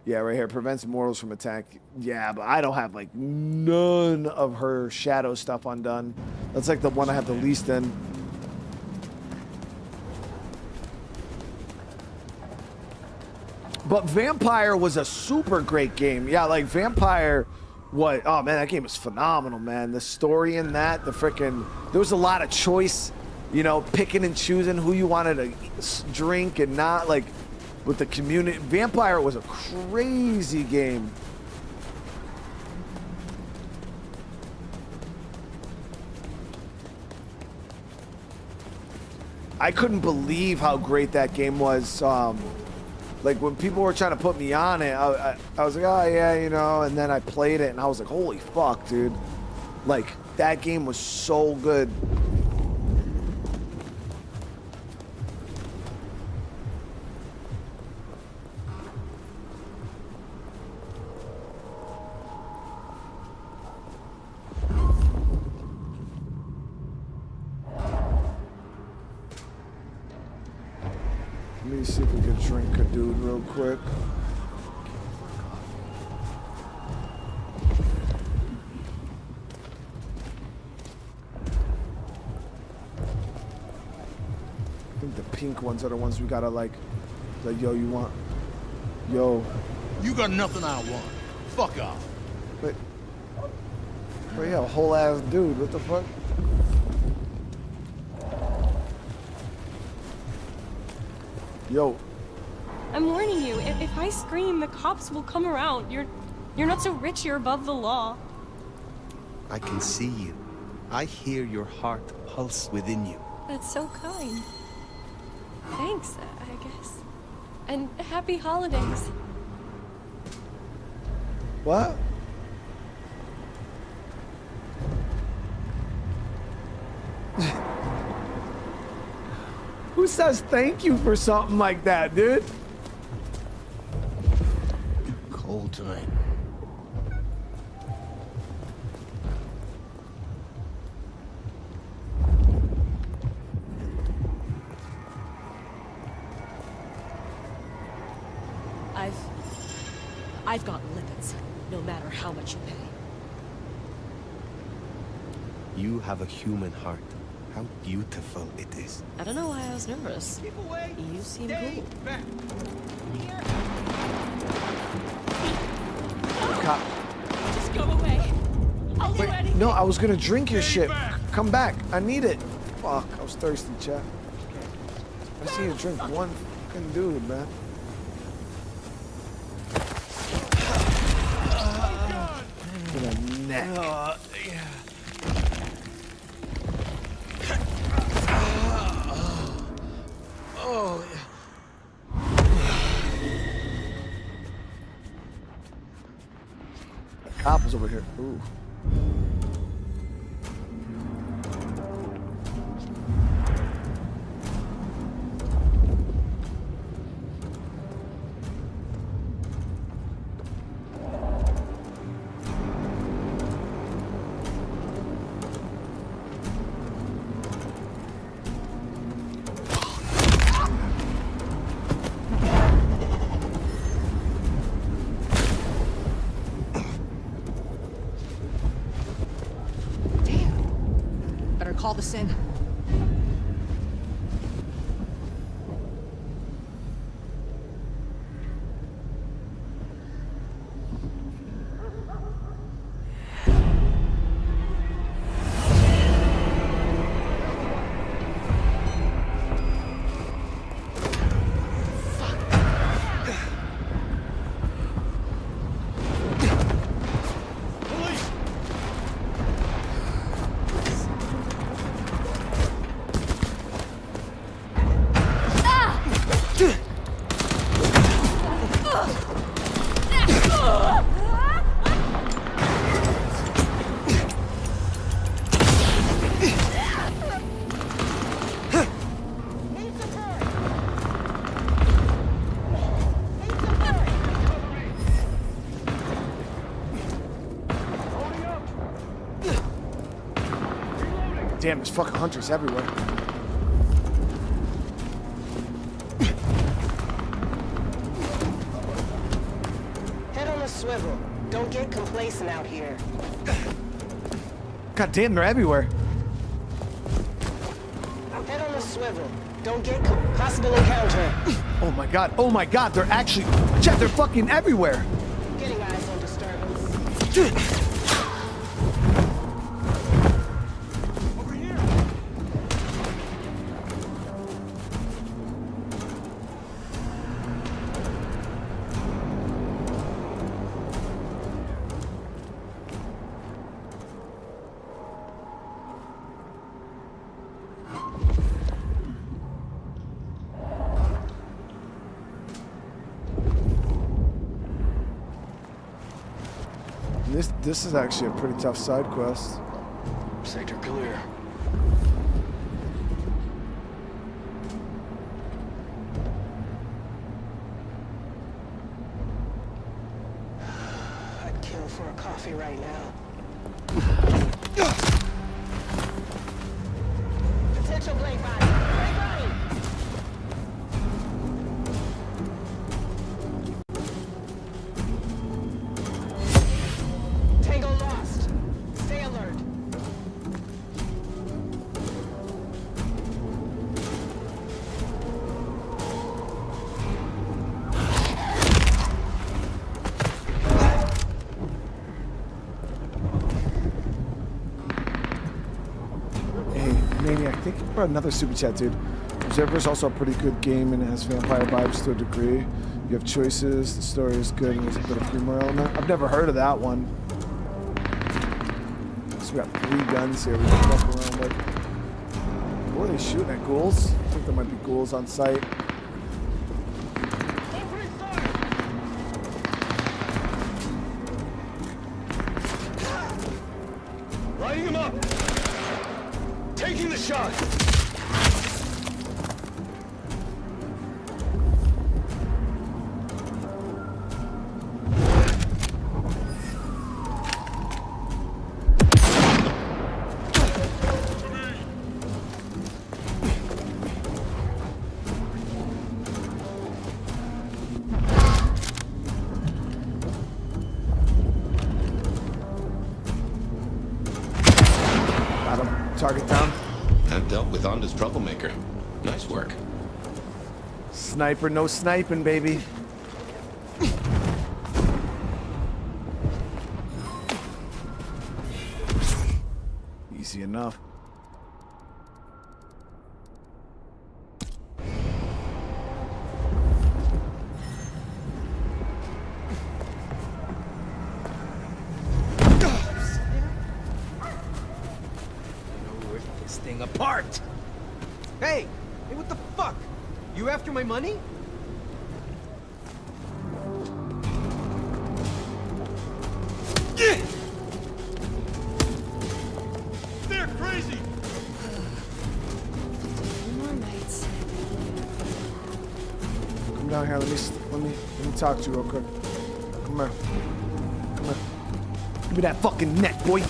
Yeah, right here. Prevents mortals from attack. Yeah, but I don't have like none of her shadow stuff undone. That's like the one I have the least in. But Vampire was a super great game. Yeah, like Vampire, oh man, that game was phenomenal, man. The story in that, there was a lot of choice, you know, picking and choosing who you wanted to drink and not, like, with the community. Vampire was a crazy game. I couldn't believe how great that game was. Like, when people were trying to put me on it, I was like, oh, yeah, you know, and then I played it, and I was like, holy fuck, dude. Like, that game was so good. Let me see if we can drink a dude real quick. I think the pink ones are the ones we gotta like, yo, you want? Yo. You got nothing I want. Fuck off. Wait, yeah, a whole ass dude, what the fuck? Yo. I'm warning you, if I scream, the cops will come around. You're not so rich, you're above the law. I can see you. I hear your heart pulse within you. That's so kind. Thanks, I guess. And happy holidays. What? Who says thank you for something like that, dude? Cold tonight. I've got limits, no matter how much you pay. You have a human heart. How beautiful it is. I don't know why I was nervous. Keep away. You seem Stay cool. back. Just go away. I'll do anything. No, I was gonna drink your shit. Come back. I need it. Fuck, I was thirsty, chat. I see you drink one fucking dude, man. To the neck. Oh, Apple's over here. Ooh. Call this in. damn, there's fucking hunters everywhere. Head on a swivel. Don't get complacent out here. God damn, they're everywhere. Head on a swivel. Don't get possible encounter. Oh my god, they're actually, Chet, they're fucking everywhere. Getting eyes on disturbance. This is actually a pretty tough side quest. Sector clear. I'd kill for a coffee right now. Potential blade body. Blade body. Tango lost. Stay alert. Hey, Maniac, thank you for another super chat, dude. Observer is also a pretty good game and it has vampire vibes to a degree. You have choices, the story is good, and there's a bit of humor element. I've never heard of that one. So we got 3 guns here we can fuck around with. What are they shooting at? Ghouls? I think there might be ghouls on site. Lighting him up! Taking the shot! Got him. Target down. That dealt with Onda's troublemaker. Nice work. Sniper, no sniping, baby. Easy enough. Rip this thing apart! Hey! Hey, what the fuck? You after my money? They're crazy! More nights. Come down here. Let me talk to you real quick. Come here. Come here. Give me that fucking neck, boy. Yeah,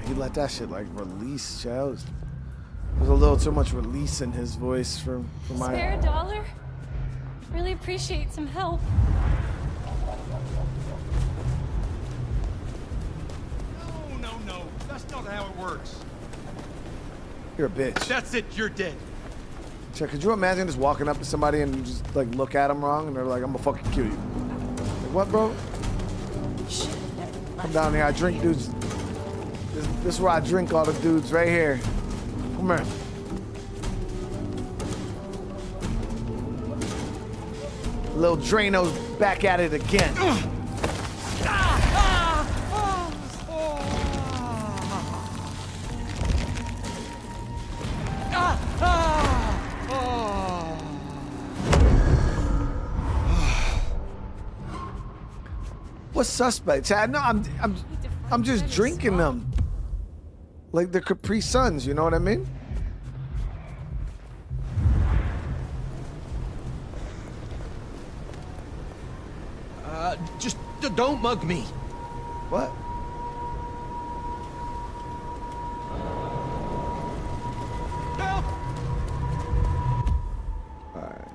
he let that shit like release, child. There's a little too much release in his voice for my. Spare $1? Really appreciate some help. No. That's not how it works. You're a bitch. That's it, you're dead. Check, could you imagine just walking up to somebody and just like look at them wrong and they're like, I'm gonna fucking kill you. Like, what, bro? Come down here, I drink dudes. This is where I drink all the dudes right here. Come here. Little Drano's back at it again. What suspect, Chad? No, I'm just drinking them. Like the Capri Suns, you know what I mean? Just don't mug me. What? Help! All right.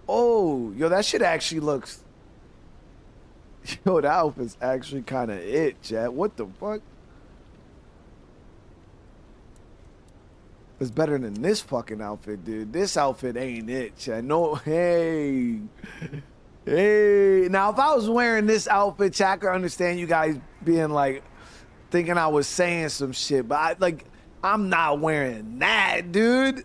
Oh, yo, that shit actually looks. Yo, that outfit's actually kind of it, chat. What the fuck? It's better than this fucking outfit, dude. This outfit ain't it, chat. No, hey. Hey. Now, if I was wearing this outfit, chat, I could understand you guys being like, thinking I was saying some shit, but I'm not wearing that, dude.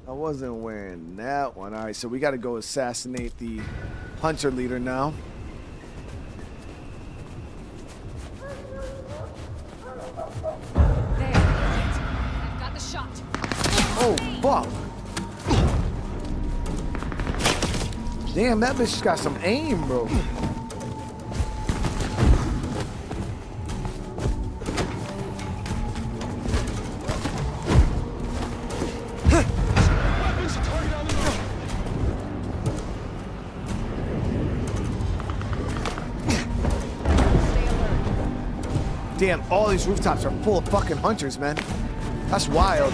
I wasn't wearing that one. All right, so we got to go assassinate the hunter leader now. There. I've got the shot. Oh, fuck. Damn, that bitch got some aim, bro. Damn, all these rooftops are full of fucking hunters, man. That's wild.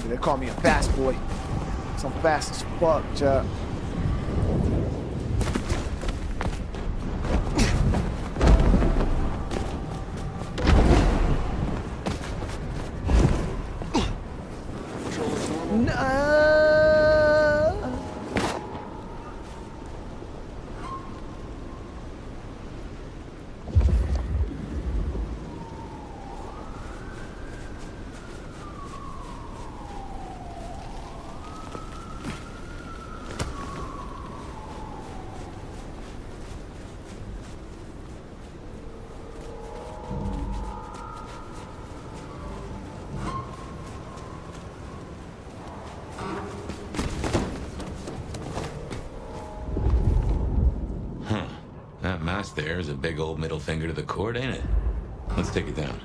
They call me a fast boy. So I'm fast as fuck, chat. That mask there is a big old middle finger to the court, ain't it? Let's take it down.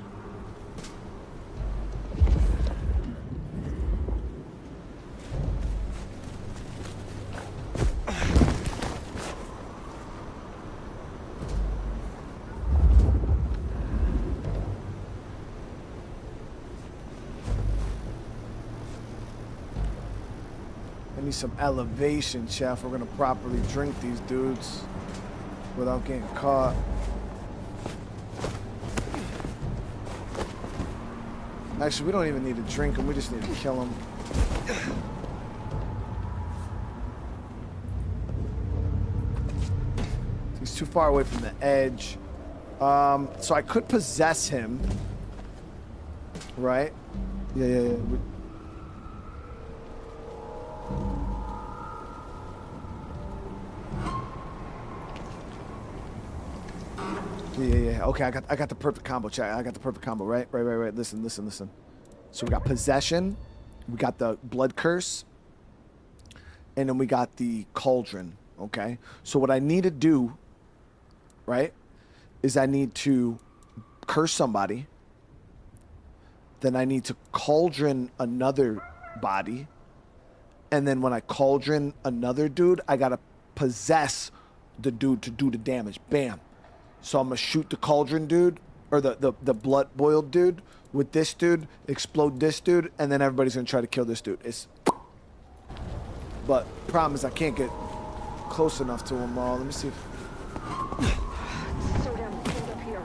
I need some elevation, chef. We're gonna properly drink these dudes without getting caught. Actually, we don't even need to drink them. We just need to kill them. He's too far away from the edge. So I could possess him. Right? Yeah. Yeah. Okay, I got the perfect combo, chat. I got the perfect combo, right? Right. Listen. So we got possession, we got the blood curse, and then we got the cauldron, okay? So what I need to do, right, is I need to curse somebody, then I need to cauldron another body, and then when I cauldron another dude, I gotta possess the dude to do the damage. Bam. So I'm gonna shoot the cauldron dude, or the blood boiled dude with this dude, explode this dude, and then everybody's gonna try to kill this dude. But problem is I can't get close enough to them all. Let me see if... So damn, stand up here.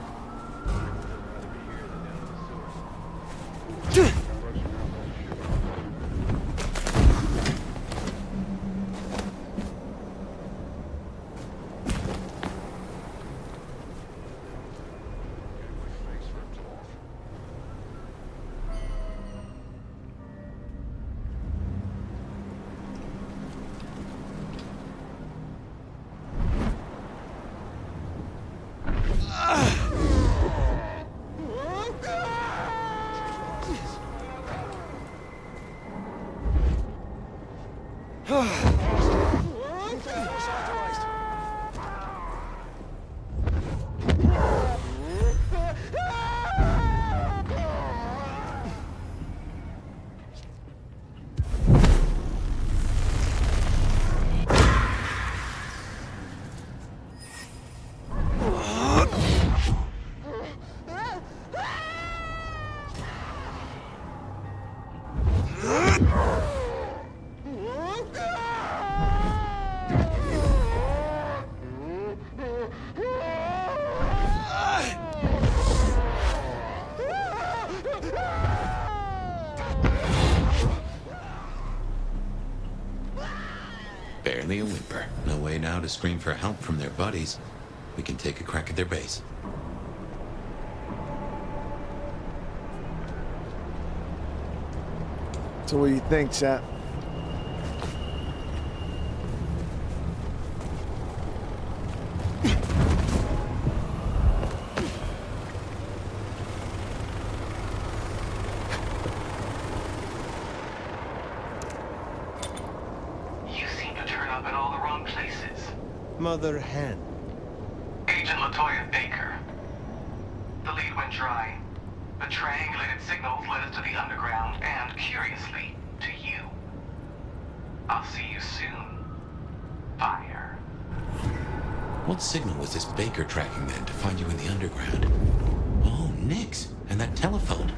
Barely a whimper. No way now to scream for help from their buddies. We can take a crack at their base. So what do you think, chat? Mother hen. Agent LaToya Baker. The lead went dry. The triangulated signals led us to the underground and, curiously, to you. I'll see you soon. Fire. What signal was this Baker tracking then to find you in the underground? Oh, Nix, and that telephone.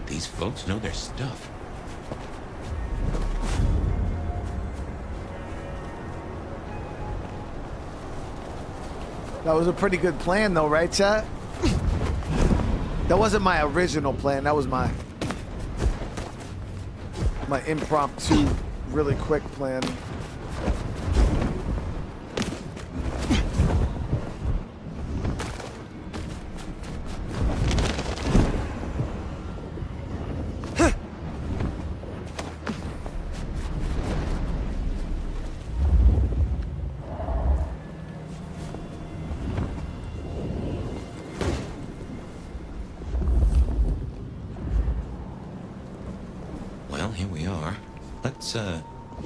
These folks know their stuff. That was a pretty good plan though, right, chat? That wasn't my original plan. That was my impromptu, really quick plan.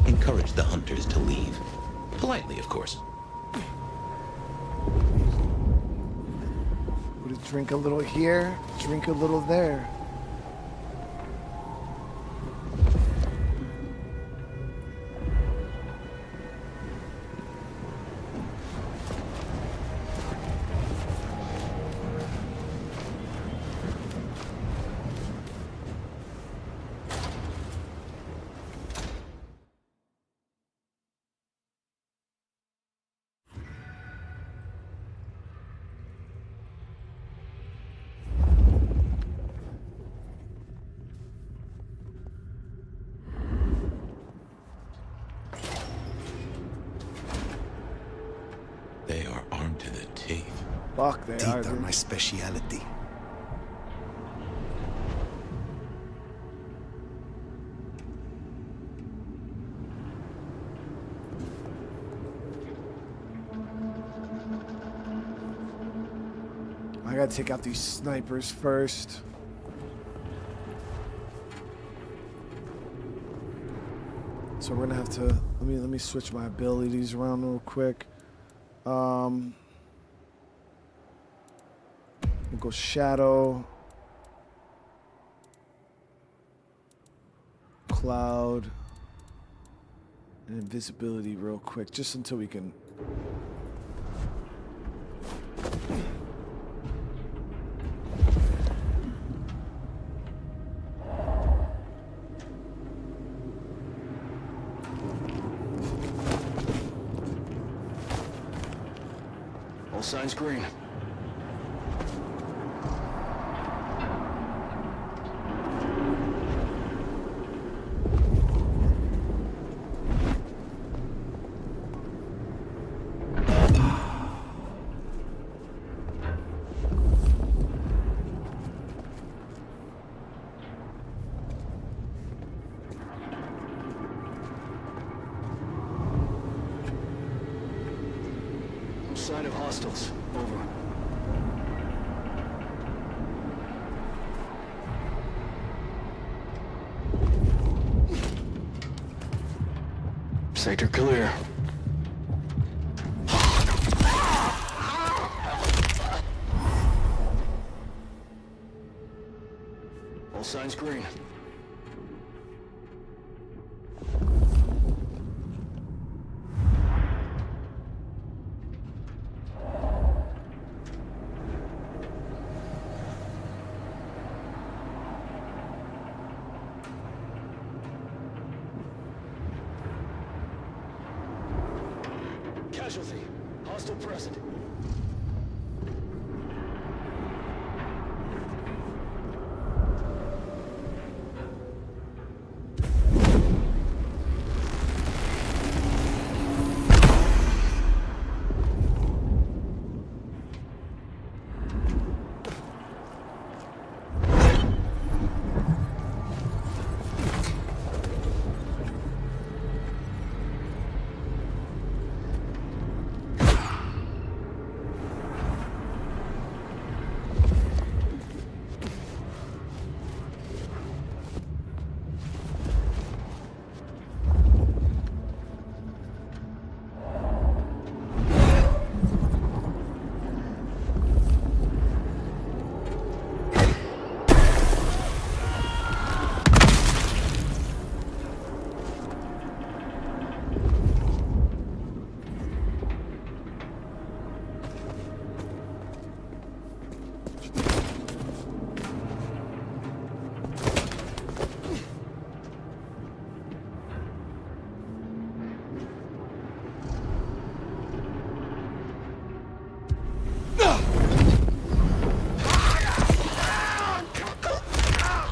Encourage the hunters to leave. Politely, of course. Would it drink a little here, drink a little there. Fuck, they Teeth are my speciality. I gotta take out these snipers first. So we're gonna have to let me switch my abilities around real quick. We'll go shadow, cloud, and invisibility real quick, just until we can. All signs green. sign of hostiles. Over. Sector clear. All signs green. Casualty. Hostile present.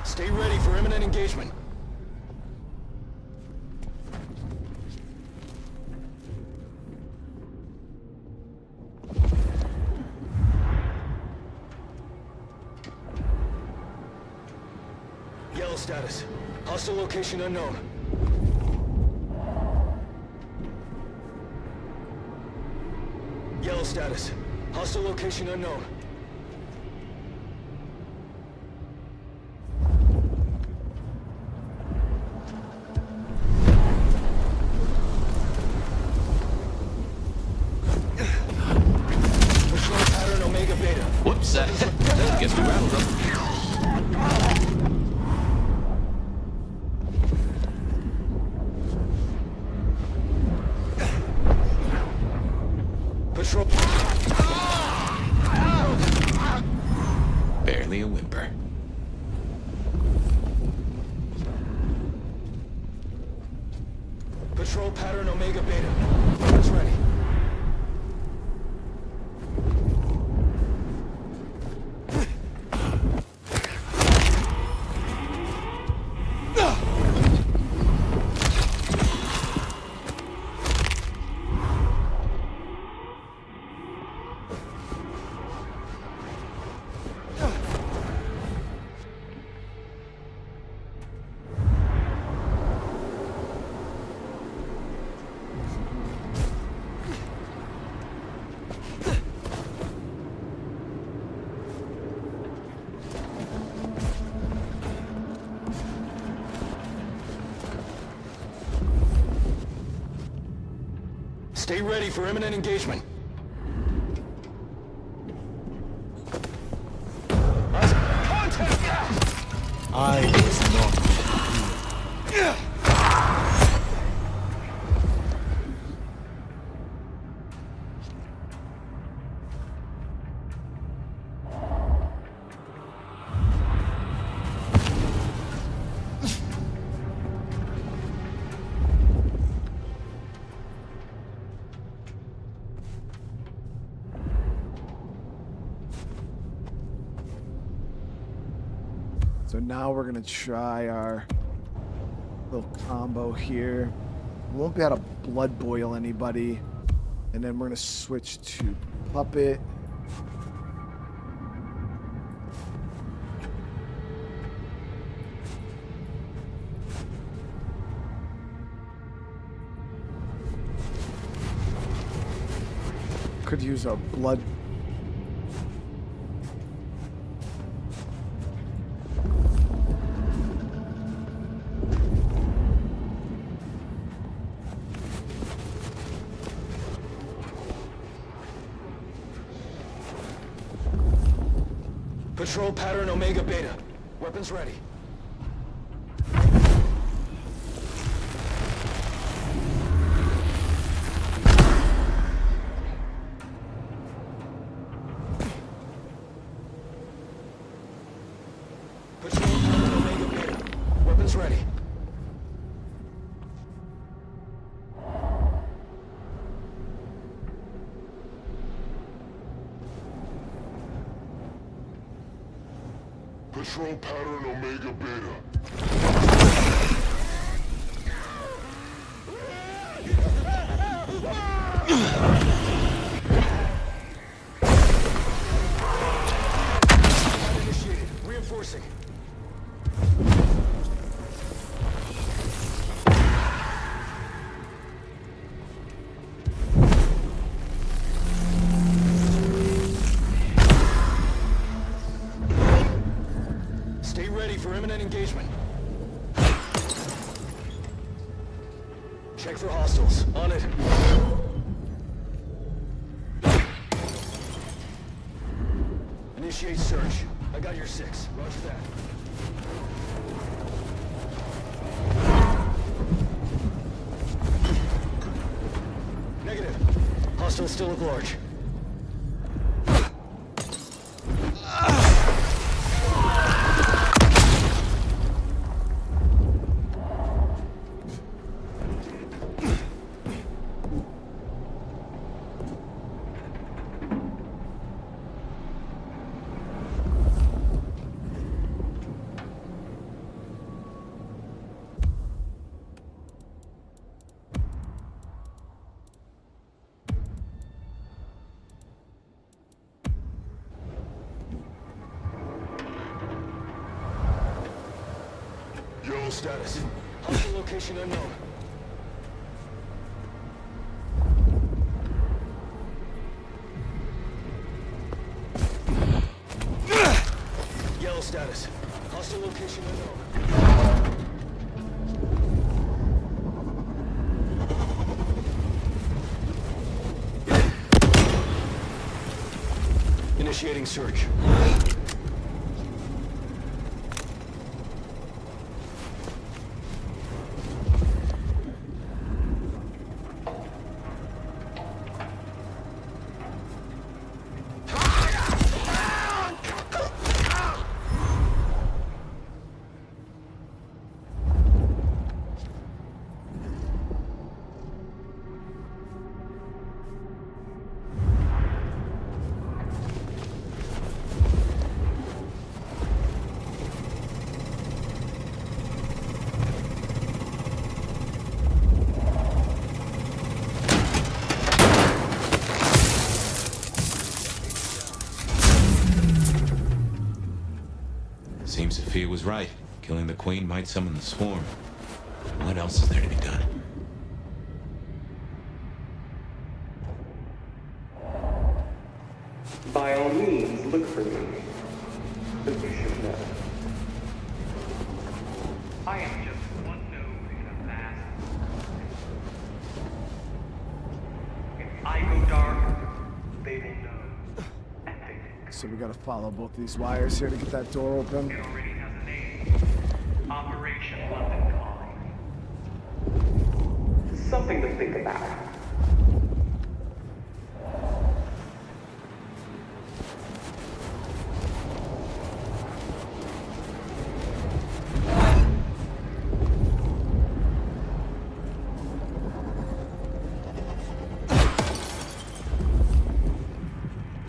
Stay ready for imminent engagement. Yellow status. Hostile location unknown. Yellow status. Hostile location unknown. Patrol pattern Omega Beta. Whoops, guess we rattled them. Patrol. Barely a whimper. Patrol pattern Omega Beta. Weapons ready. Stay ready for imminent engagement. I was not here. So now we're gonna try our little combo here. We won't be able to blood boil anybody. And then we're gonna switch to puppet. Could use a blood. Patrol pattern Omega Beta. Weapons ready. Patrol pattern Omega Beta. Weapons ready. Patrol pattern Omega Beta. Initiated. Reinforcing. Stay ready for imminent engagement. Check for hostiles. On it. Initiate search. I got your 6. Roger that. Negative. Hostiles still at large. Yellow status. Hostile location unknown. Yellow status. Hostile location unknown. Initiating search. Seems Sophia was right. Killing the Queen might summon the swarm. What else is there to be done? By all means, look for me. But you should know. I am just one node in a vast. If I go dark, they will know. So we gotta follow both these wires here to get that door open. It already has a name. Operation London Calling. Something to think about.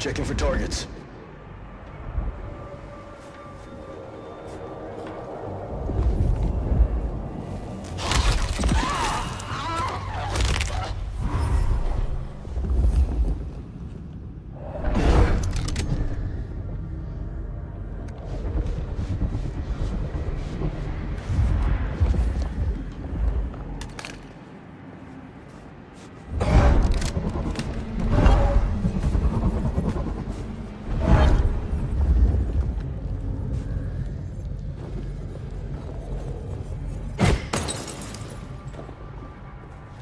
Checking for targets.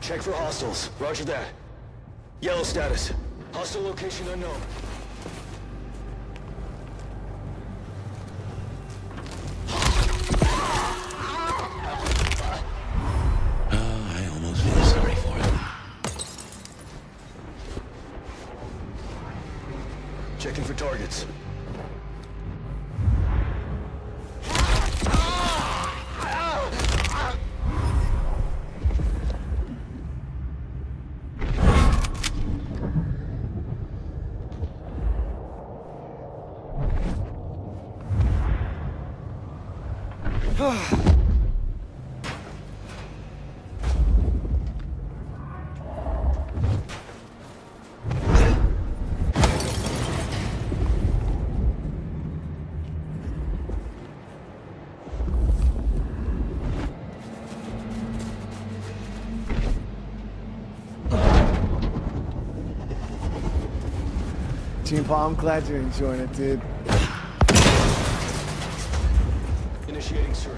Check for hostiles. Roger that. Yellow status. Hostile location unknown. I almost feel sorry for him. Checking for targets. Team Paul, I'm glad you're enjoying it, dude. Initiating search.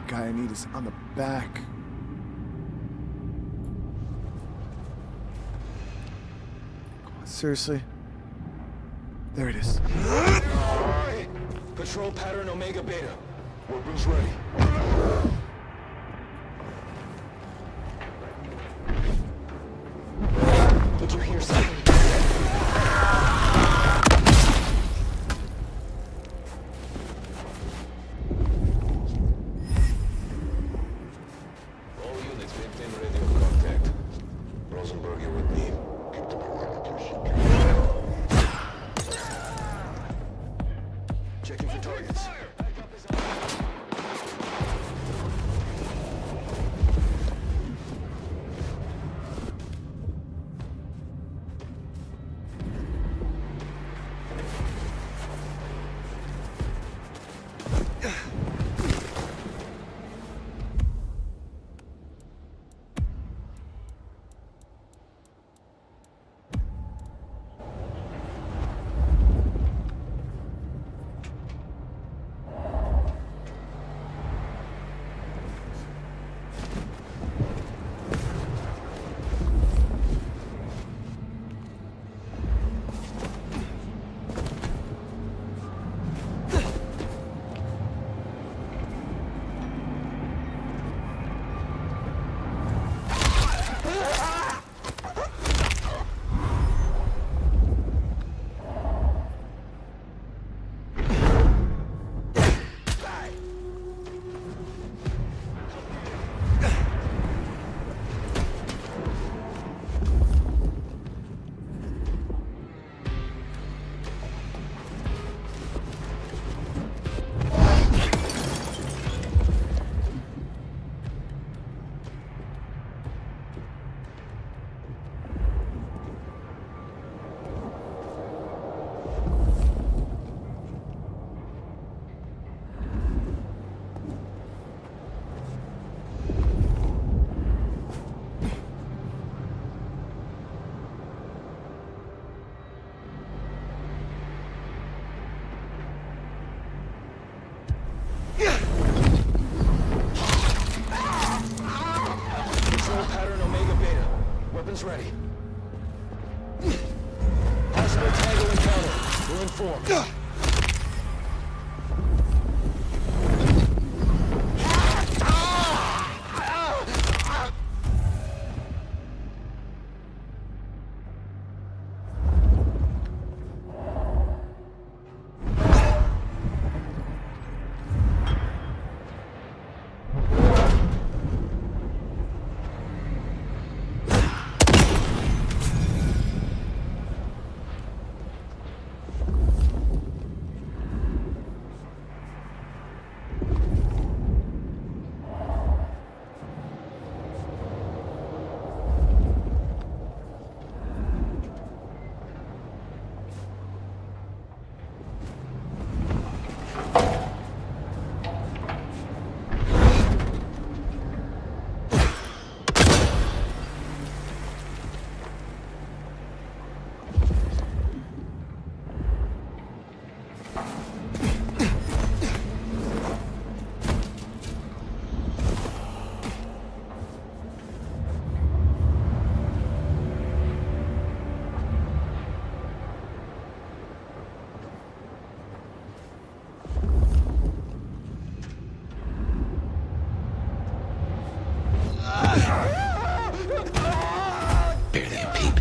Guy I need is on the back. Seriously? There it is. Patrol pattern Omega Beta. Weapons ready. Did you hear something? Pattern Omega Beta. Weapons ready. Possible tango encounter. We're informed. Barely a peep.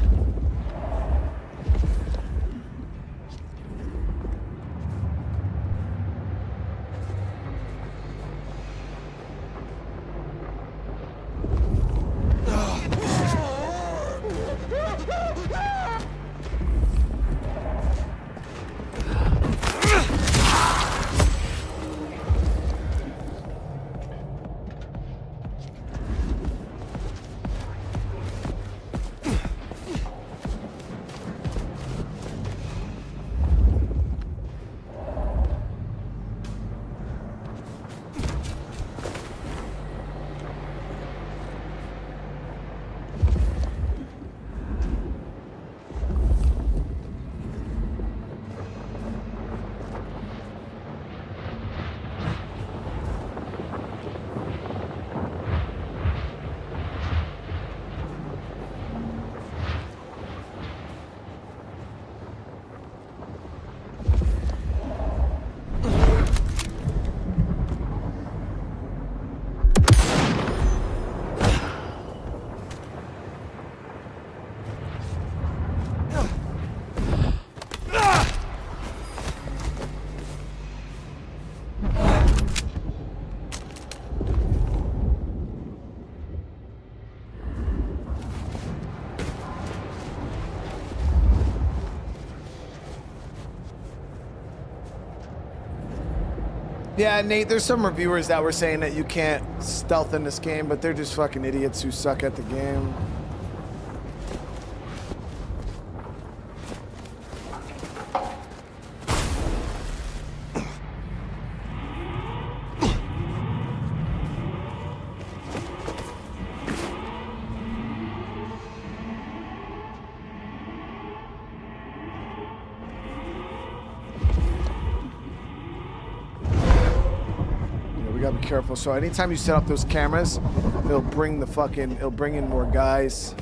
Yeah, Nate, there's some reviewers that were saying that you can't stealth in this game, but they're just fucking idiots who suck at the game. Careful. So anytime you set up those cameras, it'll bring in more guys.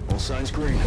All signs green.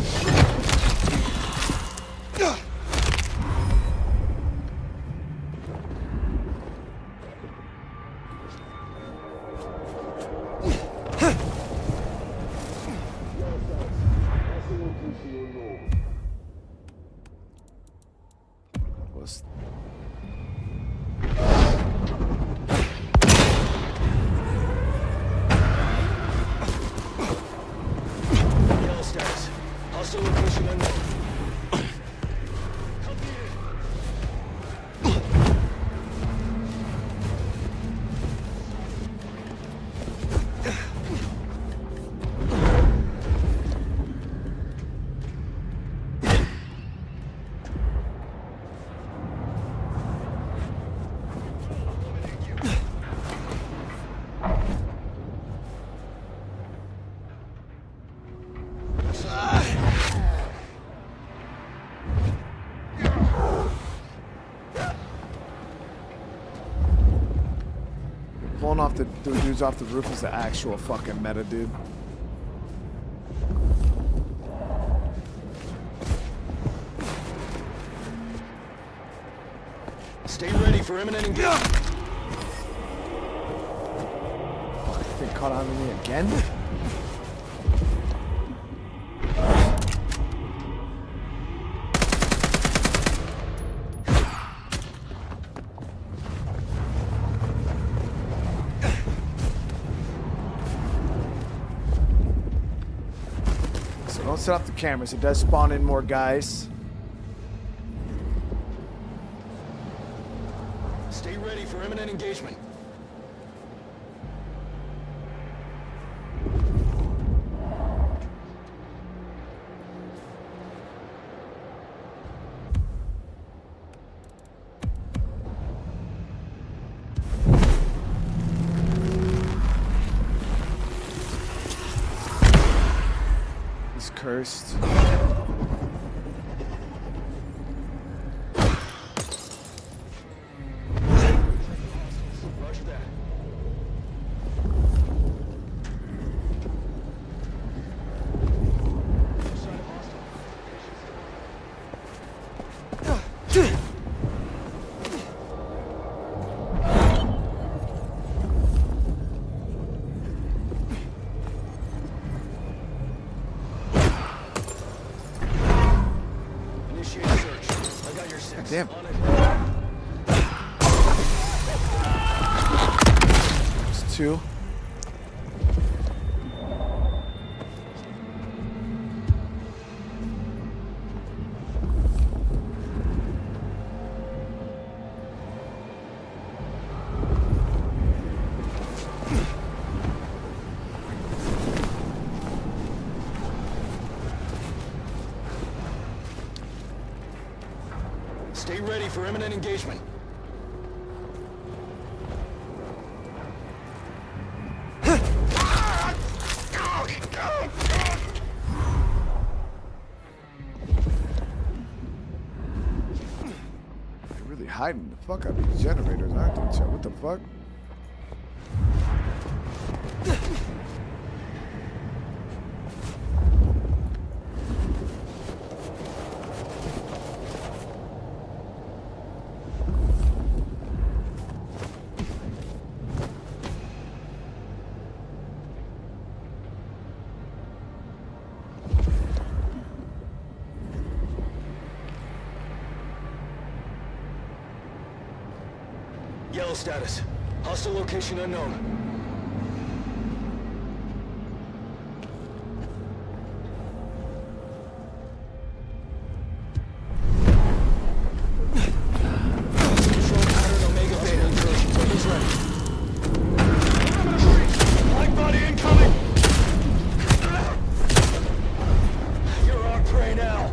Pulling off the dudes off the roof is the actual fucking meta, dude. Stay ready for imminent engagement. Fuck, they caught on me again? So don't set off the cameras. It does spawn in more guys. Stay ready for imminent engagement. He's cursed. Damn. It's two. Stay ready for imminent engagement. They're really hiding the fuck out of these generators, aren't they? What the fuck? Yellow status. Hostile location unknown. Control pattern Omega Beta. Weapons ready. Light body incoming! You're our prey now.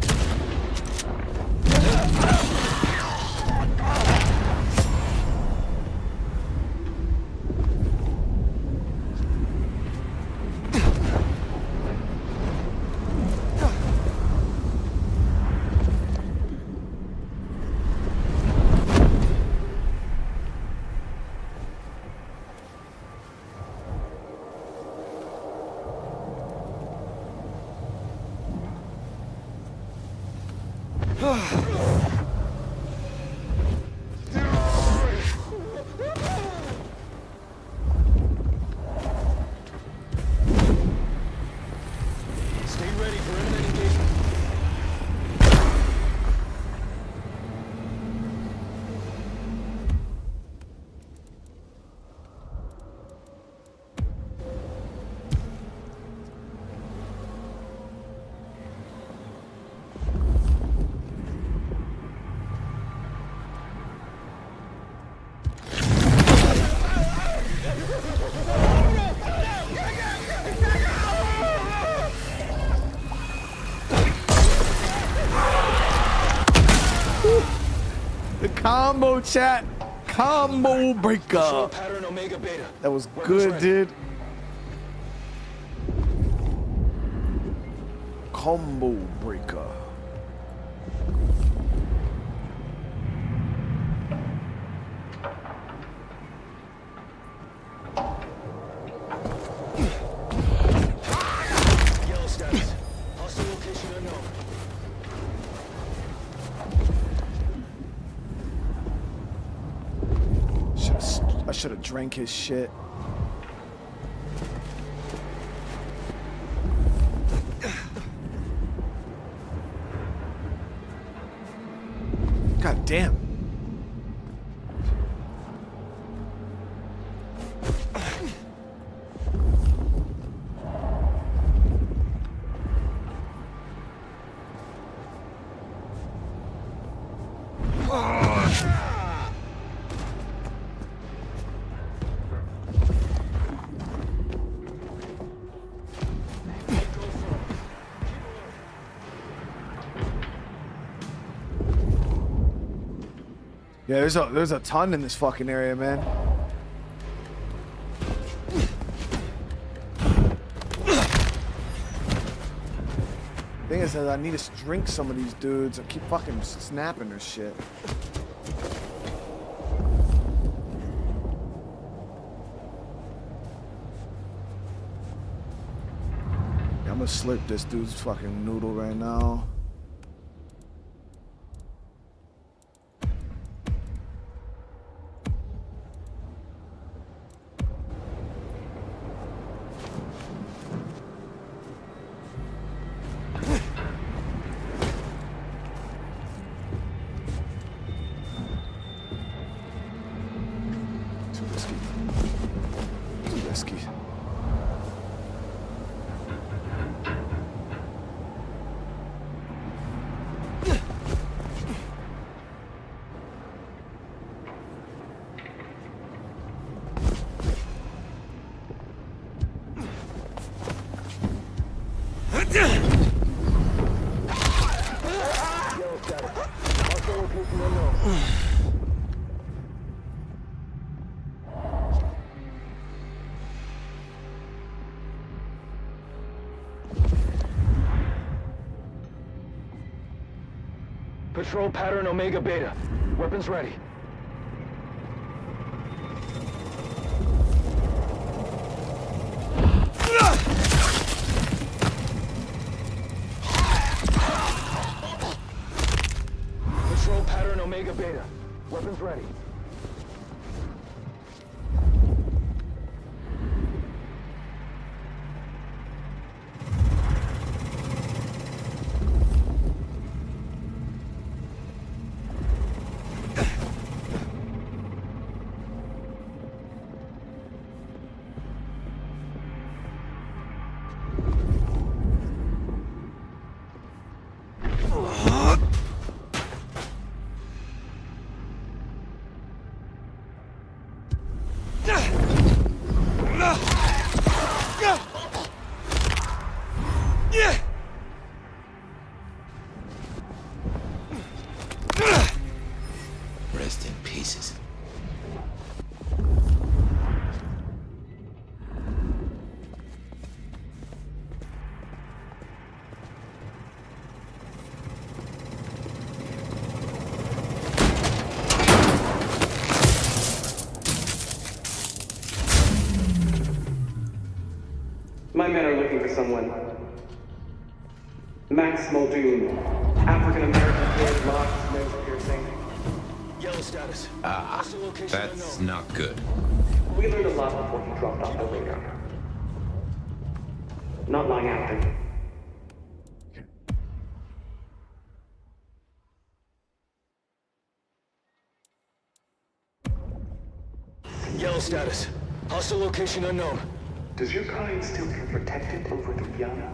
Stay ready for imminent engagement. The combo chat. Combo breaker. Control pattern Omega Beta. That was Weapons good, ready. dude. Combo breaker. should have drank his shit. God damn. Yeah, there's a ton in this fucking area, man. Thing is that I need to drink some of these dudes. I keep fucking snapping their shit. Yeah, I'm gonna slurp this dude's fucking noodle right now. Patrol pattern Omega Beta. Weapons ready. Patrol pattern Omega Beta. Weapons ready. Rest in pieces. My men are looking for someone. Max Muldoon, African-American kid, locks, nose piercing. Yellow status. That's not good. We learned a lot before he dropped off the radar. Not long after. Yellow status. Hostile location unknown. Does your kind still feel protected over the Yana?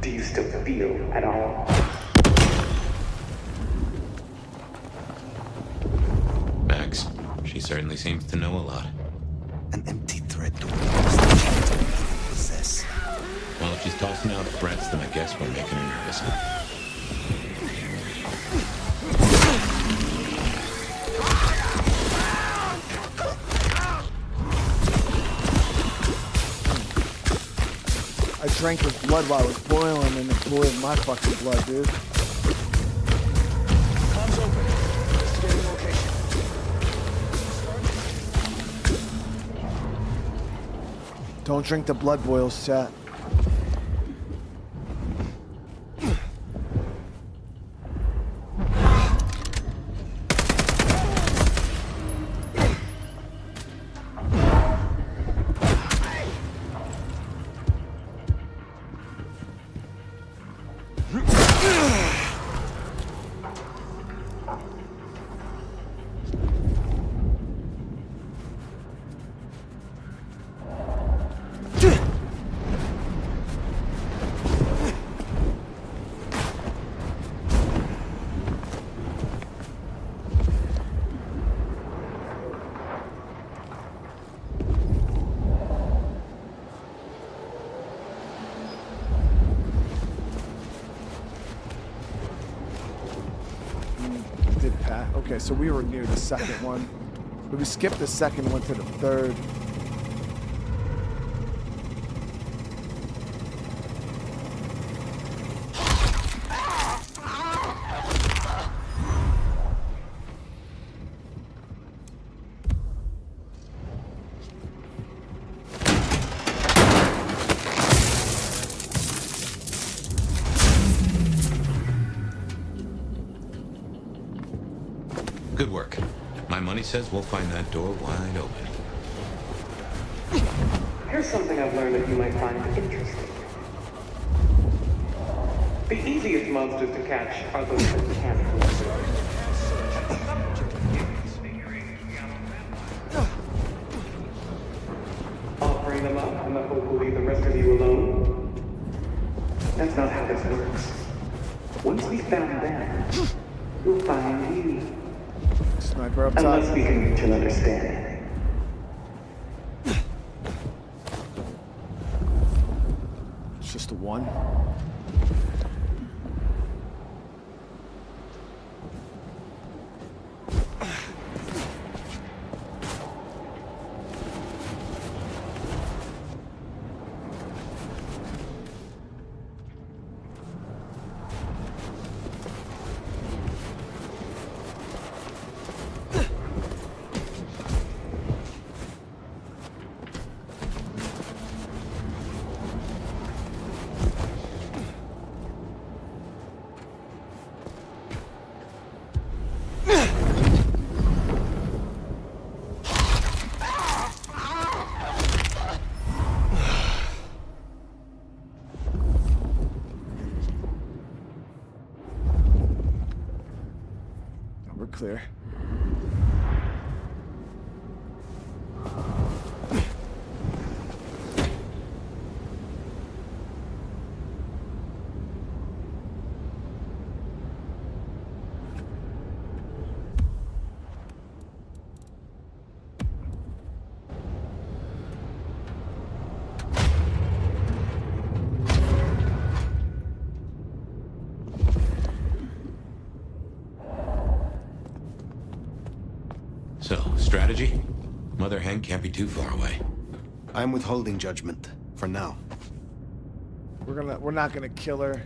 Do you still feel at all? Max, she certainly seems to know a lot. An empty threat to possess. Well, if she's tossing out threats, then I guess we're making her nervous. I drank his blood while it was boiling and it boiled my fucking blood, dude. Comms open. Investigating location. Don't drink the blood boils, chat. Okay, so we were near the second one. But we skipped the second one to the third. Good work. My money says we'll find that door wide open. Here's something I've learned that you might find interesting. The easiest monsters to catch are those that can't move. Offering them up in the hope we'll leave the rest of you alone? That's not how this works. Once we found them, we'll find you. Sniper up top. Unless we can reach an understanding. It's just a one. We're clear. So, strategy? Mother hen can't be too far away. I'm withholding judgment for now. We're not gonna kill her.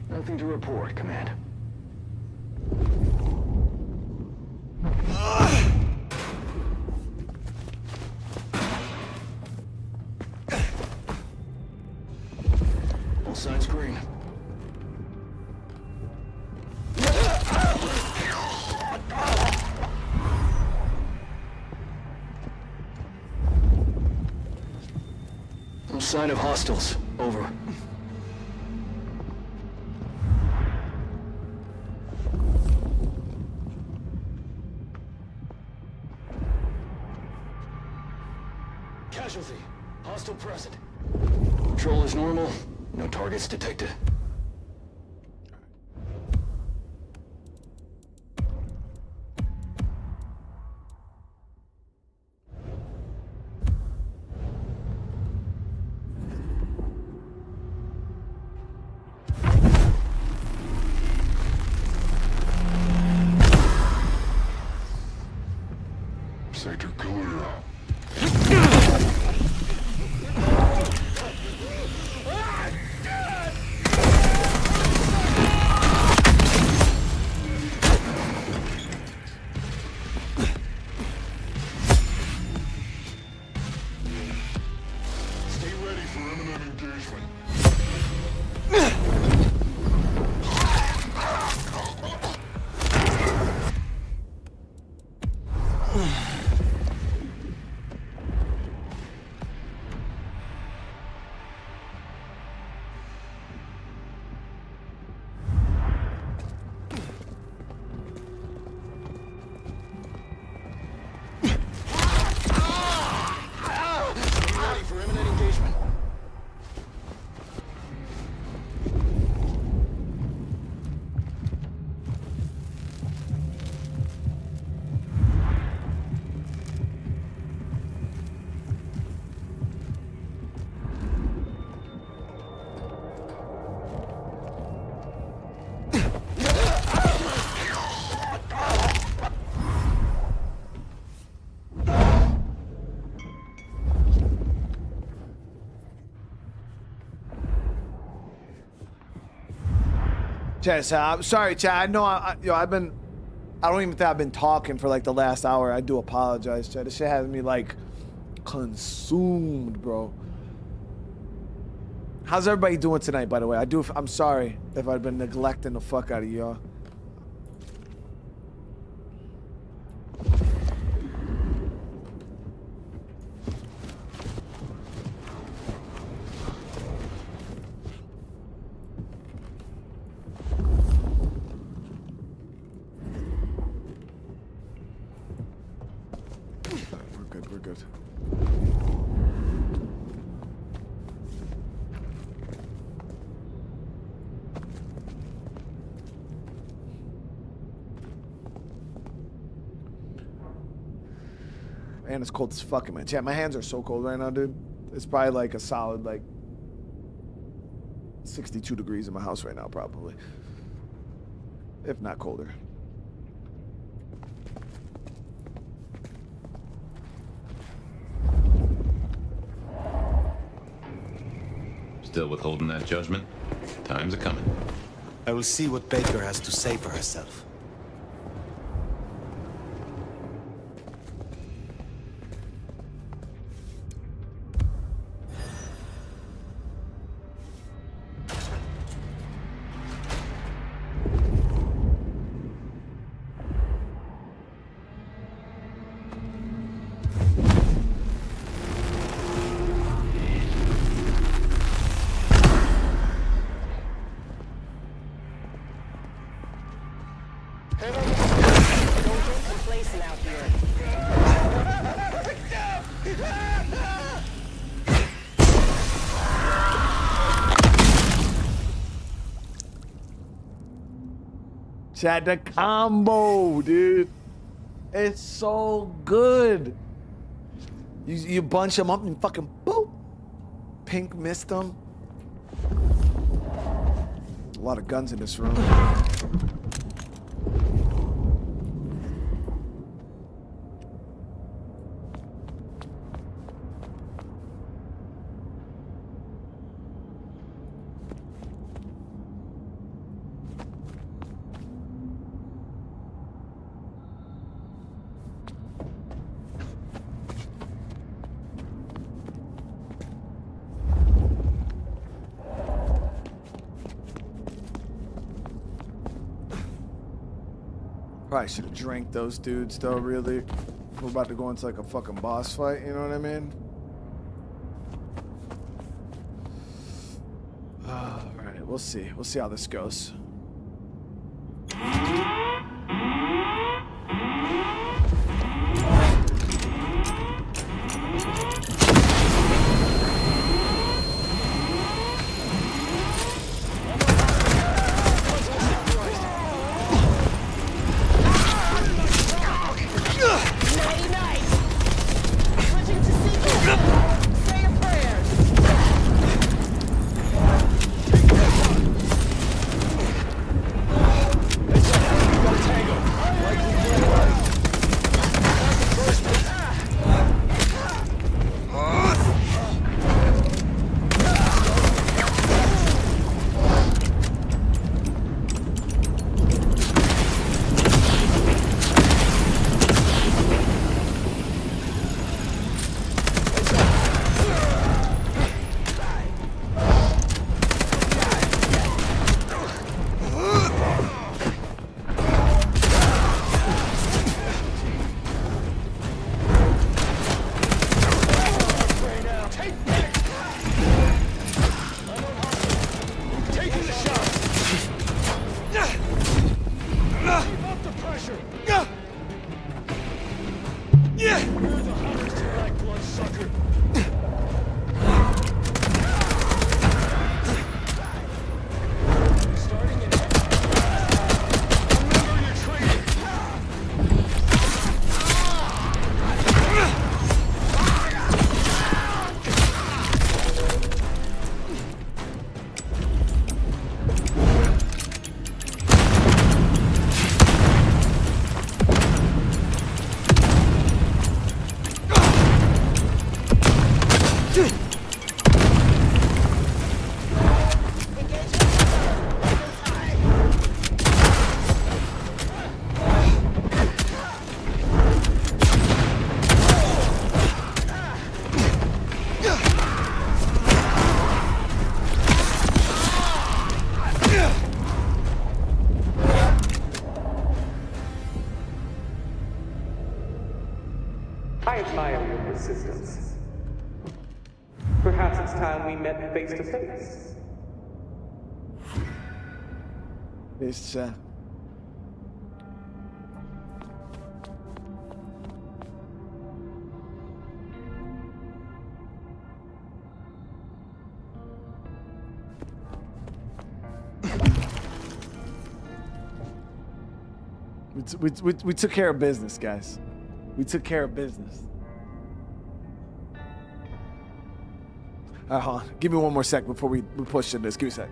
Nothing to report, Command. All signs green. No sign of hostiles. Over. Casualty. Hostile present. Patrol is normal. No targets detected. Sector clear. Chad, I'm sorry, Chad. I know I don't even think I've been talking for like the last hour. I do apologize, Chad. This shit has me like consumed, bro. How's everybody doing tonight, by the way? I'm sorry if I've been neglecting the fuck out of y'all. We're good. Man, it's cold as fuck, man. Chat, my hands are so cold right now, dude. It's probably like a solid, like, 62 degrees in my house right now, probably. If not colder. Still withholding that judgment? Time's a coming. I will see what Baker has to say for herself. Chat, the combo, dude. It's so good. You bunch them up and fucking boop. Pink missed them. A lot of guns in this room. Probably should have drank those dudes though, really. We're about to go into like a fucking boss fight, you know what I mean? Alright, we'll see. We'll see how this goes. persistence. Perhaps it's time we met face to face. It's we took care of business, guys. We took care of business. Hold on. Give me one more sec before we push into this. Give me a sec.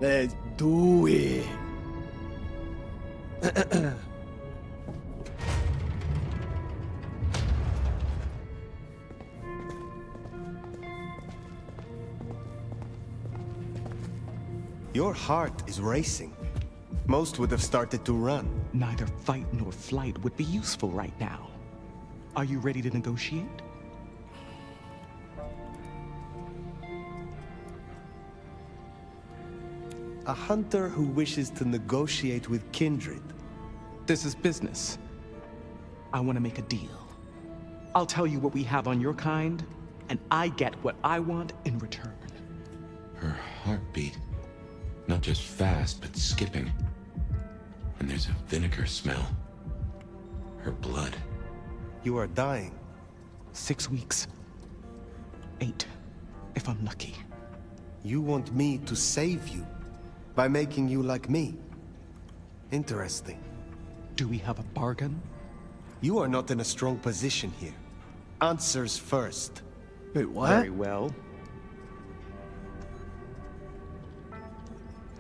Let's do it. Your heart is racing. Most would have started to run. Neither fight nor flight would be useful right now. Are you ready to negotiate? A hunter who wishes to negotiate with kindred. This is business. I want to make a deal. I'll tell you what we have on your kind, and I get what I want in return. Her heartbeat. Not just fast, but skipping. And there's a vinegar smell. Her blood. You are dying. 6 weeks. 8, if I'm lucky. You want me to save you by making you like me. Interesting. Do we have a bargain? You are not in a strong position here. Answers first. Wait, what? Very well.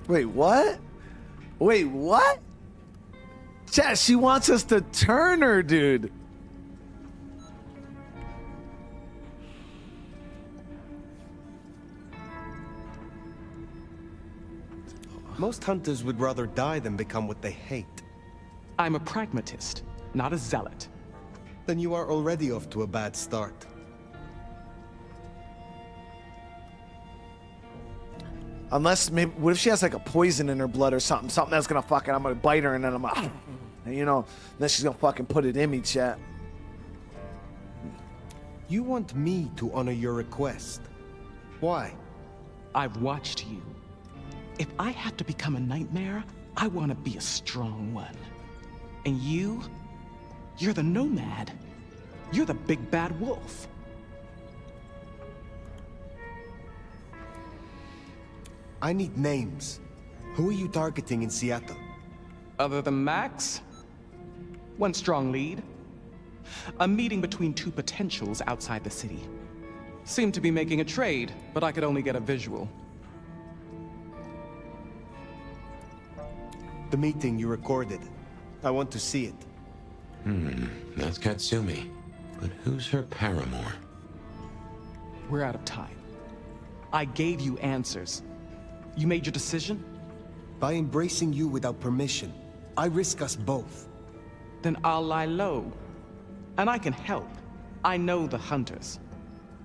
Wait, what? Wait, what? Chat, she wants us to turn her, dude. Most hunters would rather die than become what they hate. I'm a pragmatist, not a zealot. Then you are already off to a bad start. Unless, maybe, what if she has like a poison in her blood or something? Something that's gonna fucking, I'm gonna bite her and then I'm like, you know, then she's gonna fucking put it in me, chat. You want me to honor your request. Why? I've watched you. If I have to become a nightmare, I want to be a strong one. And you're the Nomad. You're the big bad wolf. I need names. Who are you targeting in Seattle? Other than Max? One strong lead. A meeting between two potentials outside the city. Seemed to be making a trade, but I could only get a visual. The meeting you recorded. I want to see it. That's Katsumi. But who's her paramour? We're out of time. I gave you answers. You made your decision? By embracing you without permission, I risk us both. Then I'll lie low. And I can help. I know the hunters.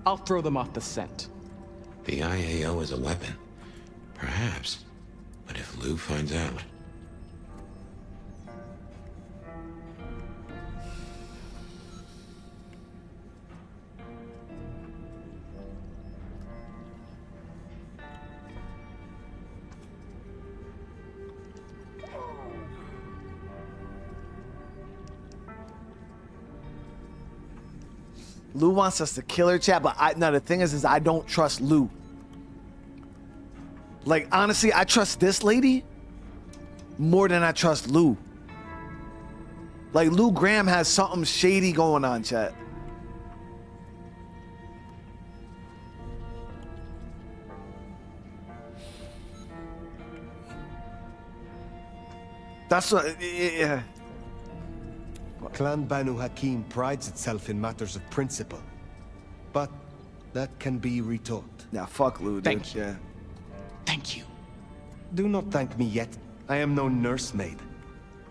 I'll throw them off the scent. The IAO is a weapon. Perhaps. But if Lou finds out... Lou wants us to kill her, chat, but the thing is I don't trust Lou. Like, honestly, I trust this lady more than I trust Lou. Like, Lou Graham has something shady going on, chat. That's what, yeah. Clan Banu Hakim prides itself in matters of principle. But that can be retaught. Yeah, fuck Lou, dude. Thank you. Yeah. Thank you. Do not thank me yet. I am no nursemaid.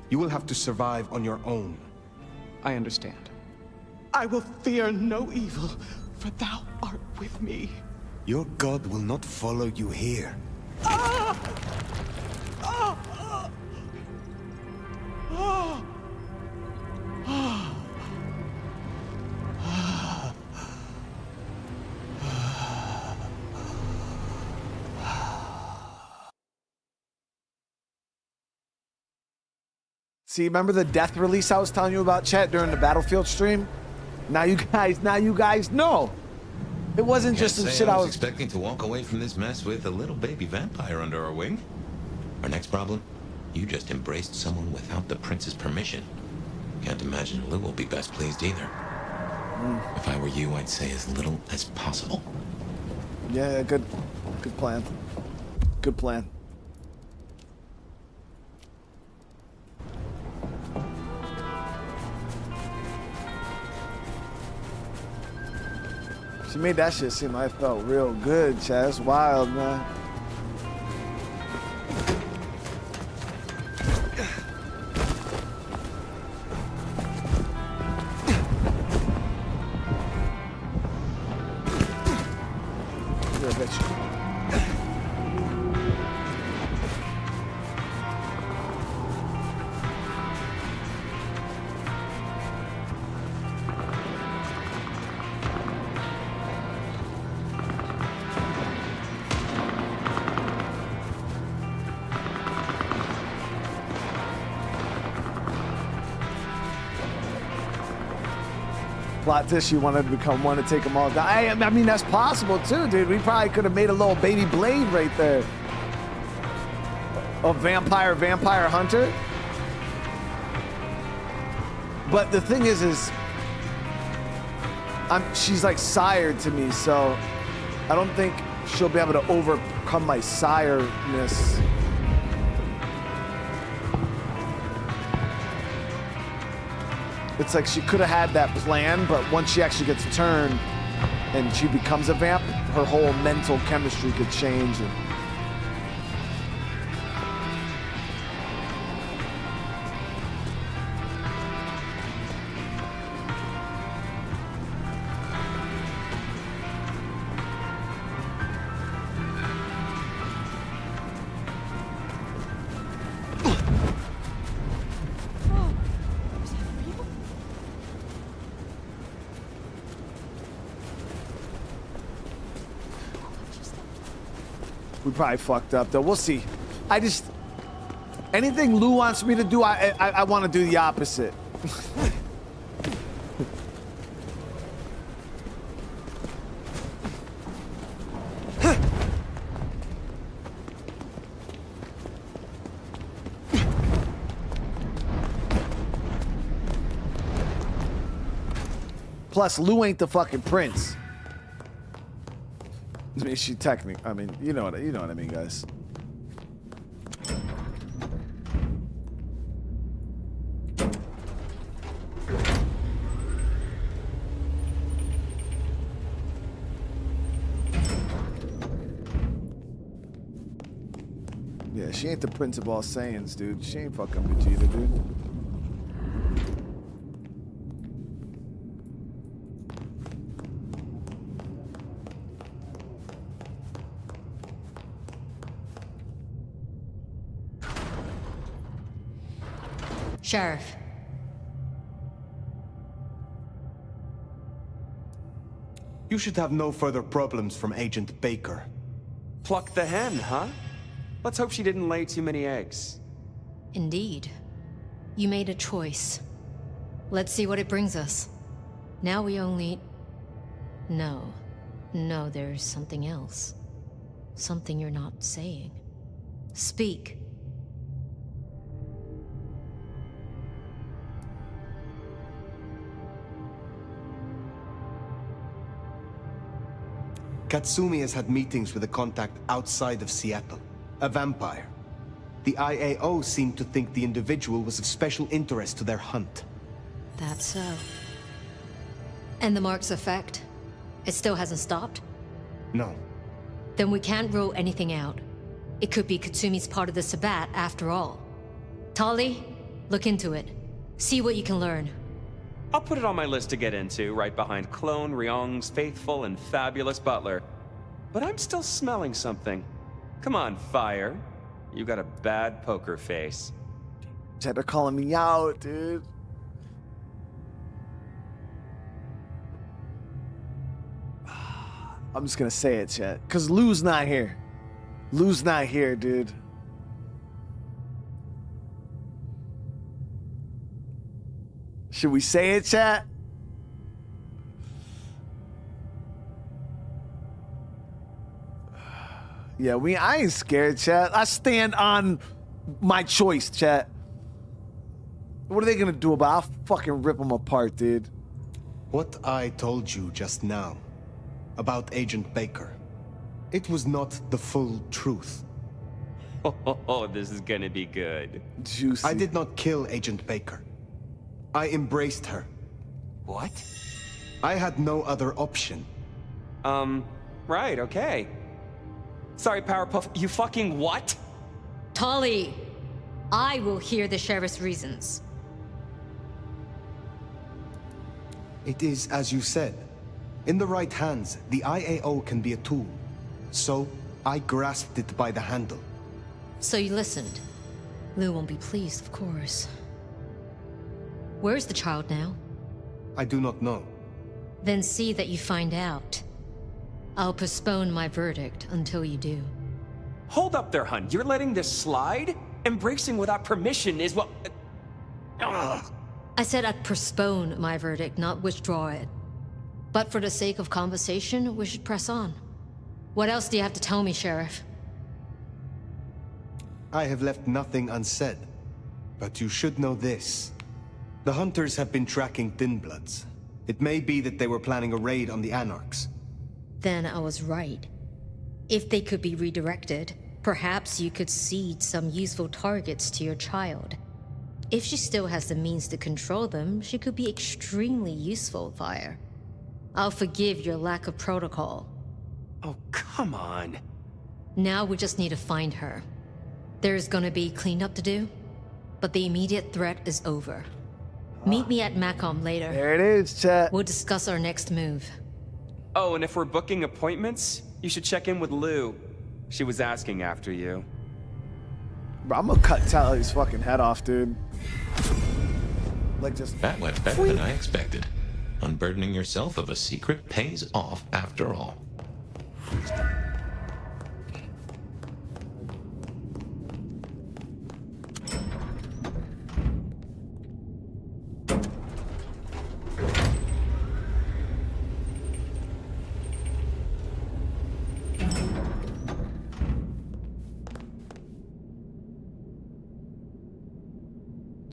You will have to survive on your own. I understand. I will fear no evil, for thou art with me. Your god will not follow you here. Ah! Ah! Ah! Ah! Ah! See, remember the death release I was telling you about, chat, during the Battlefield stream? Now you guys know. It wasn't just some shit I I was expecting to walk away from this mess with a little baby vampire under our wing. Our next problem? You just embraced someone without the prince's permission. Can't imagine Lou will be best pleased either. If I were you, I'd say as little as possible. Yeah, good plan. Good plan. She made that shit seem like it felt real good, chat. That's wild, man. Yeah, bitch. Plot tissue wanted to become one to take them all down. I mean, that's possible too, dude. We probably could have made a little baby Blade right there. A vampire hunter. But the thing is she's like sired to me, so I don't think she'll be able to overcome my sireness. It's like she could have had that plan, but once she actually gets turned and she becomes a vamp, her whole mental chemistry could change. We probably fucked up though. We'll see. Anything Lou wants me to do, I want to do the opposite. Plus, Lou ain't the fucking prince. I mean, she technically, I mean, you know what I mean, guys. Yeah, she ain't the prince of all Saiyans, dude. She ain't fucking Vegeta, dude. Sheriff. You should have no further problems from Agent Baker. Pluck the hen, huh? Let's hope she didn't lay too many eggs. Indeed. You made a choice. Let's see what it brings us. Now we only... No, there's something else. Something you're not saying. Speak. Katsumi has had meetings with a contact outside of Seattle, a vampire. The IAO seemed to think the individual was of special interest to their hunt. That's so. And the mark's effect? It still hasn't stopped? No. Then we can't rule anything out. It could be Katsumi's part of the Sabbat after all. Tali, look into it. See what you can learn. I'll put it on my list to get into, right behind Clone Ryong's faithful and fabulous butler. But I'm still smelling something. Come on, Fire. You got a bad poker face. Chat, they're calling me out, dude. I'm just gonna say it, chat. Cause Lou's not here. Lou's not here, dude. Should we say it, chat? Yeah, I ain't scared, chat. I stand on my choice, chat. What are they gonna do about it? I'll fucking rip them apart, dude. What I told you just now about Agent Baker, it was not the full truth. Oh, this is gonna be good. Juicy. I did not kill Agent Baker. I embraced her. What? I had no other option. Right, okay. Sorry, Powerpuff, you fucking what? Tali, I will hear the sheriff's reasons. It is as you said. In the right hands, the IAO can be a tool. So, I grasped it by the handle. So you listened. Lou won't be pleased, of course. Where's the child now? I do not know. Then see that you find out. I'll postpone my verdict until you do. Hold up there, hun. You're letting this slide? Embracing without permission is what... Ugh. I said I'd postpone my verdict, not withdraw it. But for the sake of conversation, we should press on. What else do you have to tell me, Sheriff? I have left nothing unsaid. But you should know this. The hunters have been tracking Thin Bloods. It may be that they were planning a raid on the Anarchs. Then I was right. If they could be redirected, perhaps you could seed some useful targets to your child. If she still has the means to control them, she could be extremely useful, Fire. I'll forgive your lack of protocol. Oh, come on. Now we just need to find her. There's gonna be cleanup to do, but the immediate threat is over. Meet me at Macomb later. There it is, chat. We'll discuss our next move. Oh, and if we're booking appointments, you should check in with Lou. She was asking after you. Bro, I'm gonna cut Tally's fucking head off, dude. Like just... That went better than I expected. Unburdening yourself of a secret pays off after all.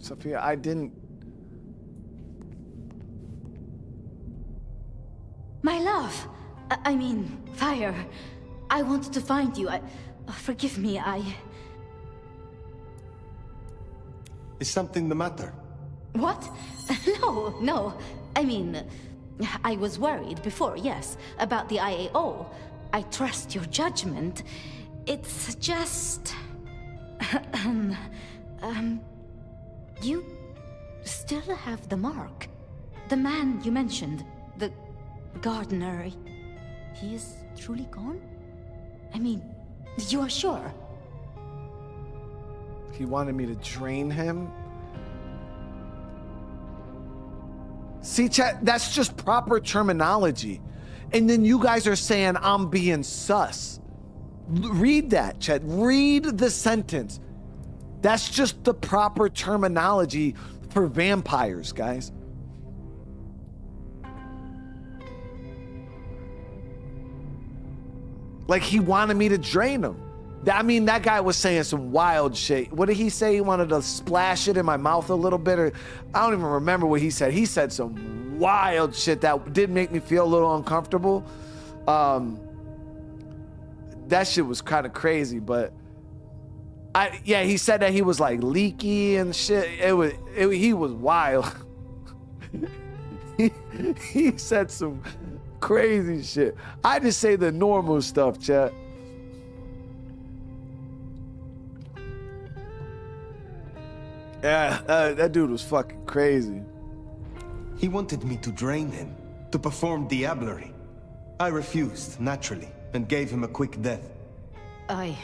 Sophia, I didn't... My love! I mean, Fire. I wanted to find you. Forgive me, Is something the matter? What? No. I mean, I was worried before, yes, about the IAO. I trust your judgment. It's just... You still have the mark. The man you mentioned, the gardener, he is truly gone? I mean, you are sure? He wanted me to drain him? See, chat, that's just proper terminology. And then you guys are saying I'm being sus. Read that, chat. Read the sentence. That's just the proper terminology for vampires, guys. Like he wanted me to drain him. I mean, that guy was saying some wild shit. What did he say? He wanted to splash it in my mouth a little bit, or I don't even remember what he said. He said some wild shit that did make me feel a little uncomfortable. That shit was kind of crazy, but yeah, he said that he was like leaky and shit. He was wild. he said some crazy shit. I just say the normal stuff, chat. Yeah, that dude was fucking crazy. He wanted me to drain him, to perform diablerie. I refused, naturally, and gave him a quick death. I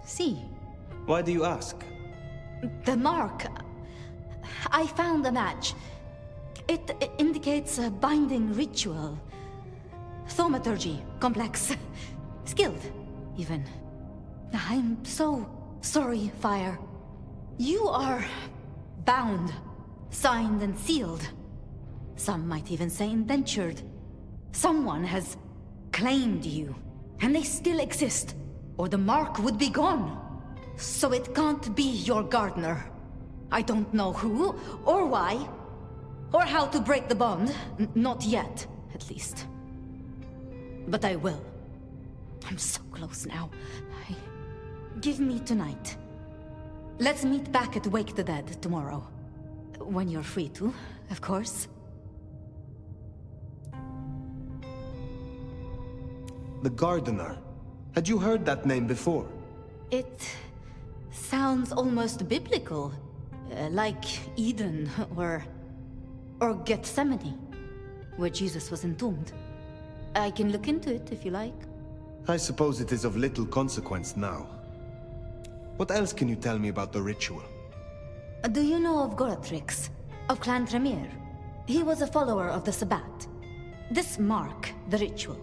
see. Why do you ask? The mark. I found a match. It indicates a binding ritual. Thaumaturgy, complex. Skilled, even. I'm so sorry, Fire. You are bound, signed and sealed. Some might even say indentured. Someone has claimed you, and they still exist, or the mark would be gone. So it can't be your gardener. I don't know who, or why, or how to break the bond. Not yet, at least. But I will. I'm so close now. Give me tonight. Let's meet back at Wake the Dead tomorrow. When you're free to, of course. The gardener. Had you heard that name before? It sounds almost biblical. Like Eden or Gethsemane, where Jesus was entombed. I can look into it if you like. I suppose it is of little consequence now. What else can you tell me about the ritual? Do you know of Goratrix, of Clan Tremere? He was a follower of the Sabbat. This mark, the ritual,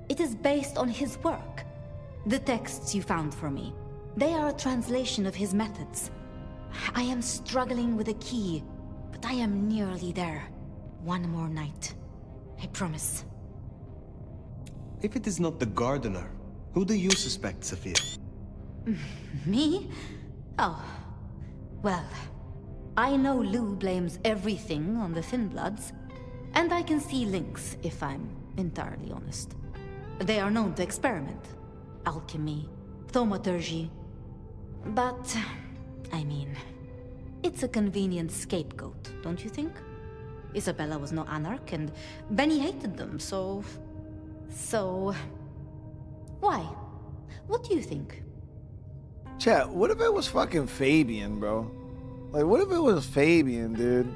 it is based on his work. The texts you found for me, they are a translation of his methods. I am struggling with a key, but I am nearly there. One more night. I promise. If it is not the gardener, who do you suspect, Sophia? Me? Oh. Well, I know Lou blames everything on the Thin Bloods, and I can see links, if I'm entirely honest. They are known to experiment. Alchemy, thaumaturgy. But, I mean, it's a convenient scapegoat, don't you think? Isabella was no anarch, and Benny hated them, so... Why? What do you think? Chat, what if it was fucking Fabien, bro? Like, what if it was Fabien, dude?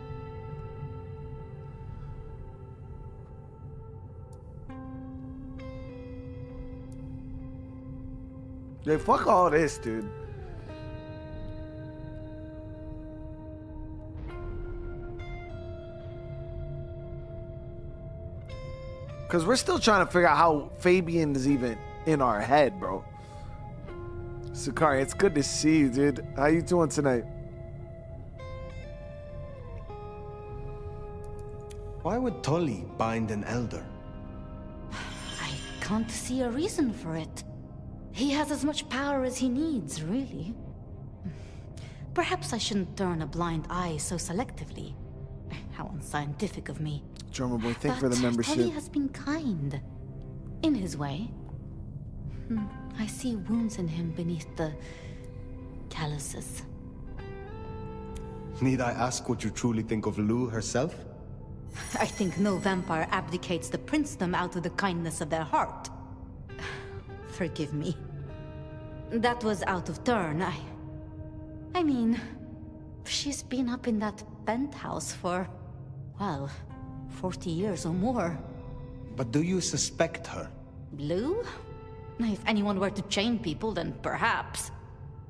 Like, fuck all this, dude. Because we're still trying to figure out how Fabien is even in our head, bro. Sakari, it's good to see you, dude. How you doing tonight? Why would Tully bind an elder? I can't see a reason for it. He has as much power as he needs, really. Perhaps I shouldn't turn a blind eye so selectively. How unscientific of me. Drummer boy, thank you for the membership. Tully has been kind. In his way. I see wounds in him beneath the calluses. Need I ask what you truly think of Lou herself? I think no vampire abdicates the princedom out of the kindness of their heart. Forgive me. That was out of turn. I mean, she's been up in that penthouse for, well, 40 years or more. But do you suspect her? Lou? If anyone were to chain people, then perhaps.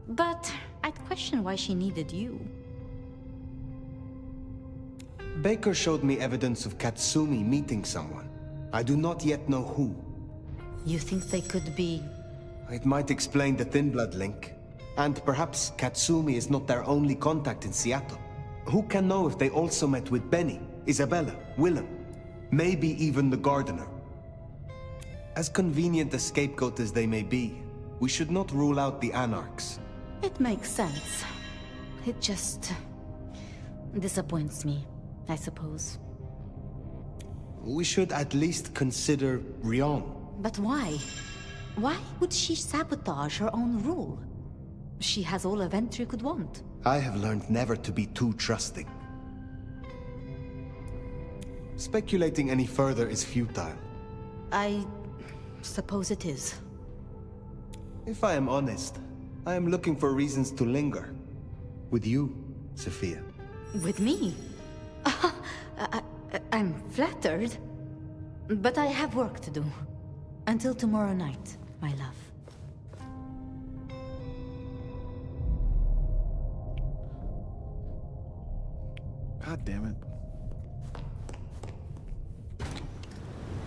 But I'd question why she needed you. Baker showed me evidence of Katsumi meeting someone. I do not yet know who. You think they could be... It might explain the Thin Blood link. And perhaps Katsumi is not their only contact in Seattle. Who can know if they also met with Benny, Isabella, Willem, maybe even the gardener? As convenient a scapegoat as they may be, we should not rule out the Anarchs. It makes sense. It just disappoints me, I suppose. We should at least consider Rion. But why? Why would she sabotage her own rule? She has all a Ventry could want. I have learned never to be too trusting. Speculating any further is futile. I suppose it is. If I am honest, I am looking for reasons to linger. With you, Sophia. With me? I'm flattered. But I have work to do. Until tomorrow night, my love. God damn it.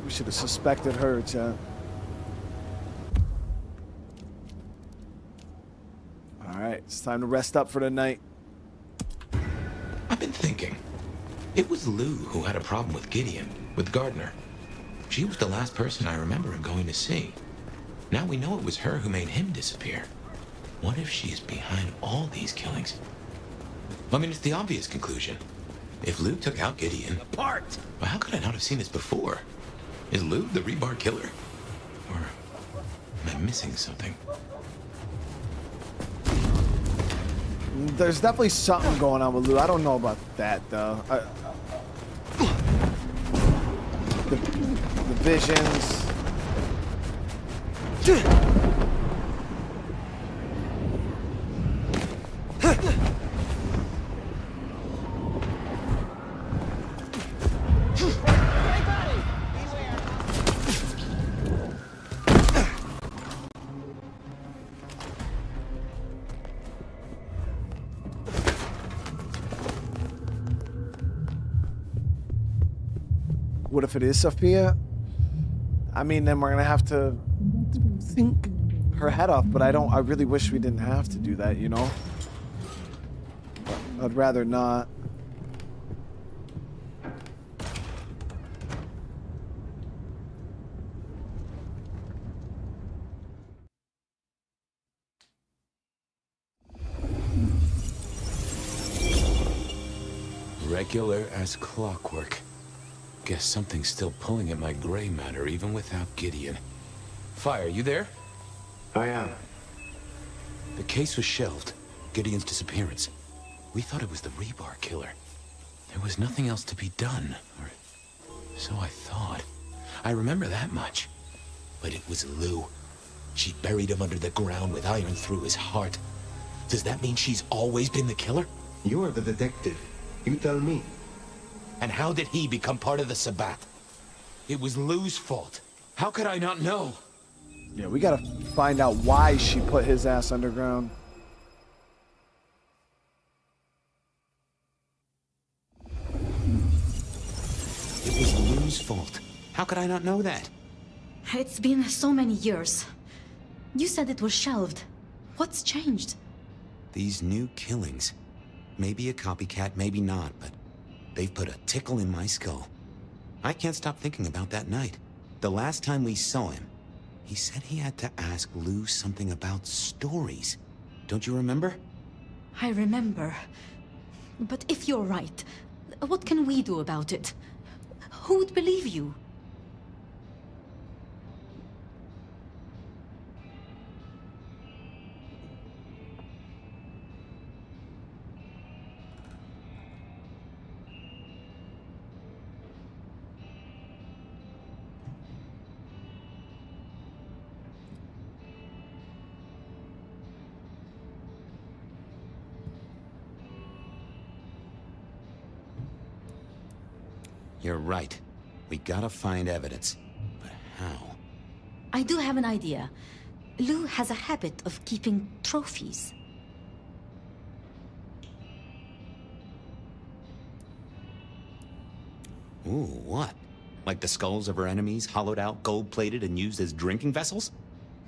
We should have suspected her, chat. Alright, it's time to rest up for the night. I've been thinking. It was Lou who had a problem with Gideon, with Gardner. She was the last person I remember him going to see. Now we know it was her who made him disappear. What if she's behind all these killings? I mean, it's the obvious conclusion. If Lou took out Gideon... Apart! Well, how could I not have seen this before? Is Lou the rebar killer? Or am I missing something? There's definitely something going on with Lou. I don't know about that, though. The visions. What if it is Sophia? I mean, then we're gonna have to think her head off, but I really wish we didn't have to do that, you know? But I'd rather not. Regular as clockwork. Guess something's still pulling at my gray matter even without Gideon. Fire, you there? I am. The case was shelved. Gideon's disappearance. We thought it was the rebar killer. There was nothing else to be done, or so I thought. I remember that much. But it was Lou. She buried him under the ground with iron through his heart. Does that mean she's always been the killer? You are the detective. You tell me. And how did he become part of the Sabbat? It was Lou's fault. How could I not know? Yeah, we gotta find out why she put his ass underground. It was Lou's fault. How could I not know that? It's been so many years. You said it was shelved. What's changed? These new killings. Maybe a copycat, maybe not, but they've put a tickle in my skull. I can't stop thinking about that night. The last time we saw him, he said he had to ask Lou something about stories. Don't you remember? I remember. But if you're right, what can we do about it? Who would believe you? You're right. We gotta find evidence. But how? I do have an idea. Lou has a habit of keeping trophies. Ooh, what? Like the skulls of her enemies, hollowed out, gold-plated, and used as drinking vessels?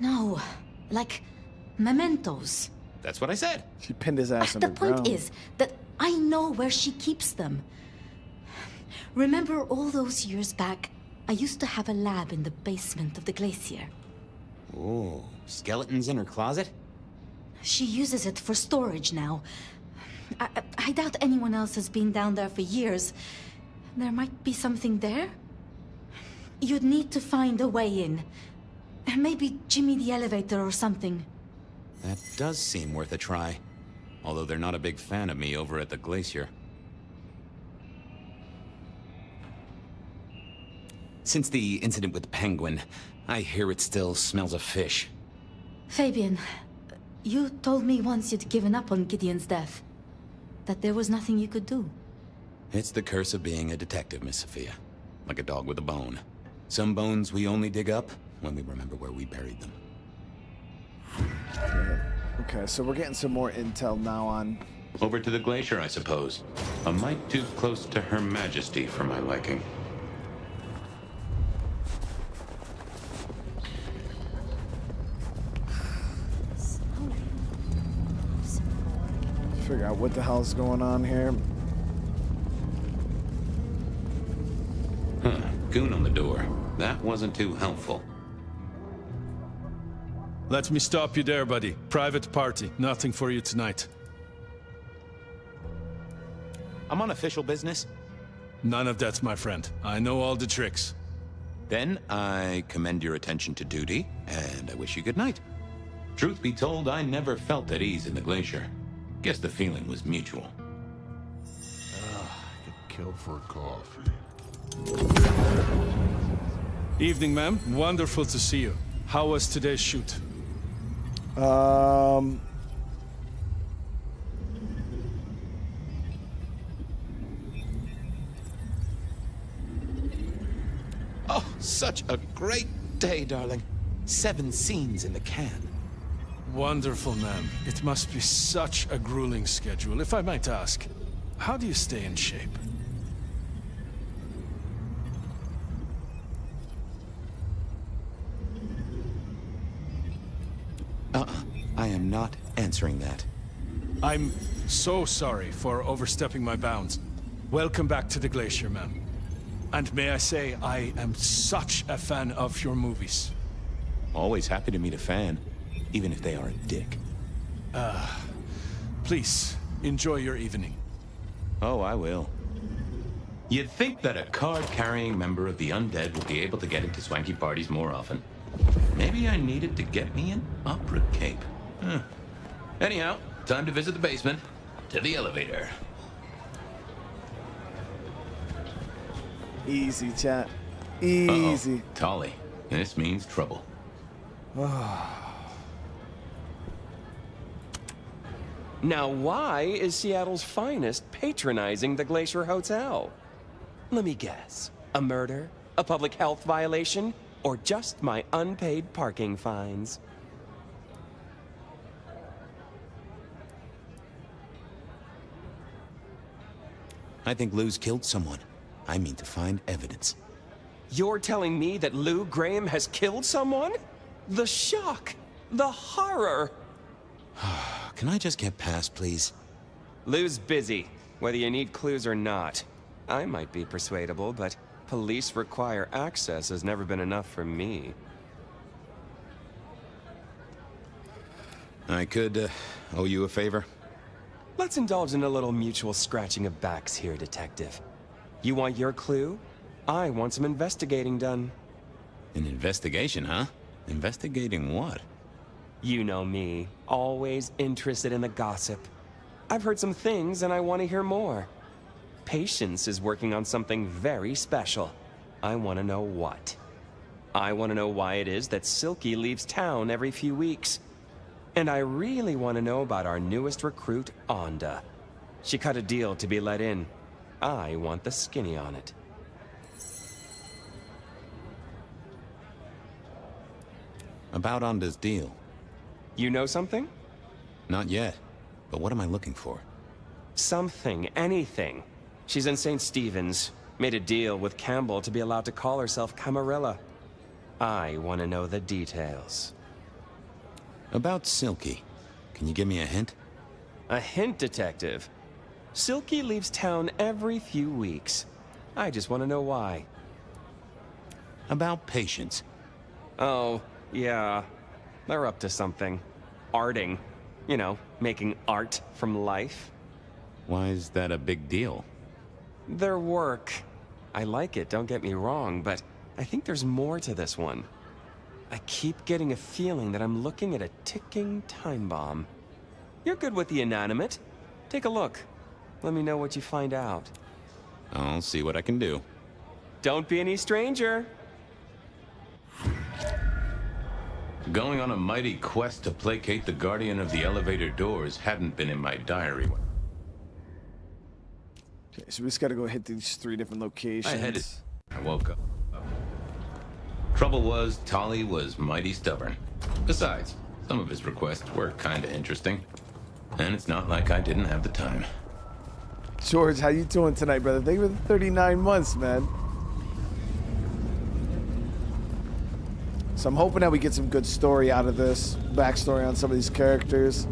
No, like mementos. That's what I said. She pinned his ass The underground. point is that I know where she keeps them. Remember all those years back I used to have a lab in the basement of the glacier. Oh, skeletons in her closet? She uses it for storage now. I doubt anyone else has been down there for years. There might be something there. You'd need to find a way in. Maybe Jimmy the elevator or something. That does seem worth a try. Although they're not a big fan of me over at the glacier. Since the incident with the penguin, I hear it still smells of fish. Fabien, you told me once you'd given up on Gideon's death. That there was nothing you could do. It's the curse of being a detective, Miss Sophia. Like a dog with a bone. Some bones we only dig up when we remember where we buried them. Okay, so we're getting some more intel now on... Over to the glacier, I suppose. A mite too close to Her Majesty for my liking. Figure out what the hell's going on here. Huh, goon on the door. That wasn't too helpful. Let me stop you there, buddy. Private party. Nothing for you tonight. I'm on official business. None of that, my friend. I know all the tricks. Then I commend your attention to duty, and I wish you good night. Truth be told, I never felt at ease in the glacier. Guess the feeling was mutual. I could kill for a coffee. Evening, ma'am. Wonderful to see you. How was today's shoot? Oh, such a great day, darling. 7 scenes in the can. Wonderful, ma'am. It must be such a grueling schedule. If I might ask, how do you stay in shape? I am not answering that. I'm so sorry for overstepping my bounds. Welcome back to the glacier, ma'am. And may I say, I am such a fan of your movies. Always happy to meet a fan, even if they are a dick. Please, enjoy your evening. Oh, I will. You'd think that a card-carrying member of the undead would be able to get into swanky parties more often. Maybe I needed to get me an opera cape. Anyhow, time to visit the basement. To the elevator. Easy, chat. Easy. Tolly. This means trouble. Now, why is Seattle's finest patronizing the Glacier Hotel? Let me guess. A murder? A public health violation? Or just my unpaid parking fines? I think Lou's killed someone. I mean to find evidence. You're telling me that Lou Graham has killed someone? The shock! The horror! Can I just get past, please? Lou's busy, whether you need clues or not. I might be persuadable, but police require access has never been enough for me. I could owe you a favor. Let's indulge in a little mutual scratching of backs here, Detective. You want your clue? I want some investigating done. An investigation, huh? Investigating what? You know me, always interested in the gossip. I've heard some things and I want to hear more. Patience is working on something very special. I want to know what. I want to know why it is that Silky leaves town every few weeks. And I really want to know about our newest recruit, Onda. She cut a deal to be let in. I want the skinny on it. About Onda's deal. You know something? Not yet. But what am I looking for? Something, anything. She's in St. Stephen's. Made a deal with Campbell to be allowed to call herself Camarilla. I want to know the details. About Silky. Can you give me a hint? A hint, Detective. Silky leaves town every few weeks. I just want to know why. About Patience. Oh, yeah. They're up to something. Arting. You know, making art from life. Why is that a big deal? Their work. I like it, don't get me wrong, but I think there's more to this one. I keep getting a feeling that I'm looking at a ticking time bomb. You're good with the inanimate. Take a look. Let me know what you find out. I'll see what I can do. Don't be any stranger. Going on a mighty quest to placate the guardian of the elevator doors hadn't been in my diary. Okay, so we just gotta go hit these 3 different locations. I woke up. Trouble was, Tolly was mighty stubborn. Besides, some of his requests were kinda interesting. And it's not like I didn't have the time. George, how you doing tonight, brother? Thank you for the 39 months, man. So I'm hoping that we get some good story out of this, backstory on some of these characters.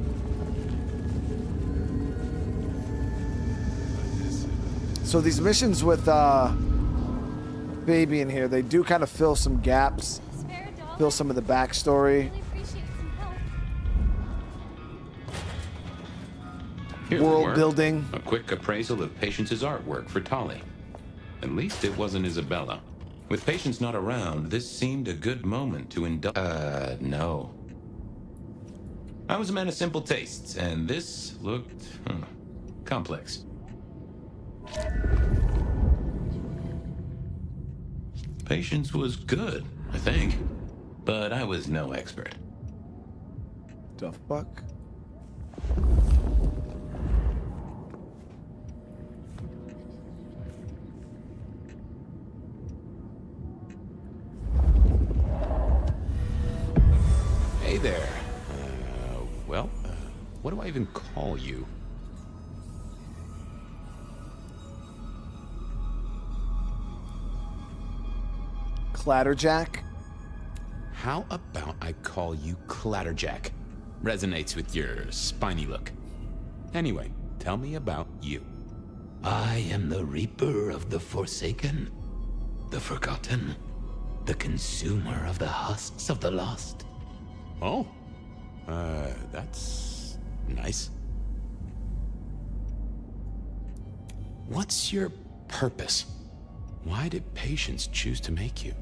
So these missions with Fabien here, they do kind of fill some gaps, fill some of the backstory. World building. A quick appraisal of Patience's artwork for Tolly. At least it wasn't Isabella. With Patience not around, this seemed a good moment to indulge. No. I was a man of simple tastes, and this looked complex. Patience was good, I think, but I was no expert. The fuck? Hey there. What do I even call you? Clatterjack? How about I call you Clatterjack? Resonates with your spiny look. Anyway, tell me about you. I am the Reaper of the Forsaken, the Forgotten, the consumer of the husks of the lost. Oh, that's nice. What's your purpose? Why did Patience choose to make you?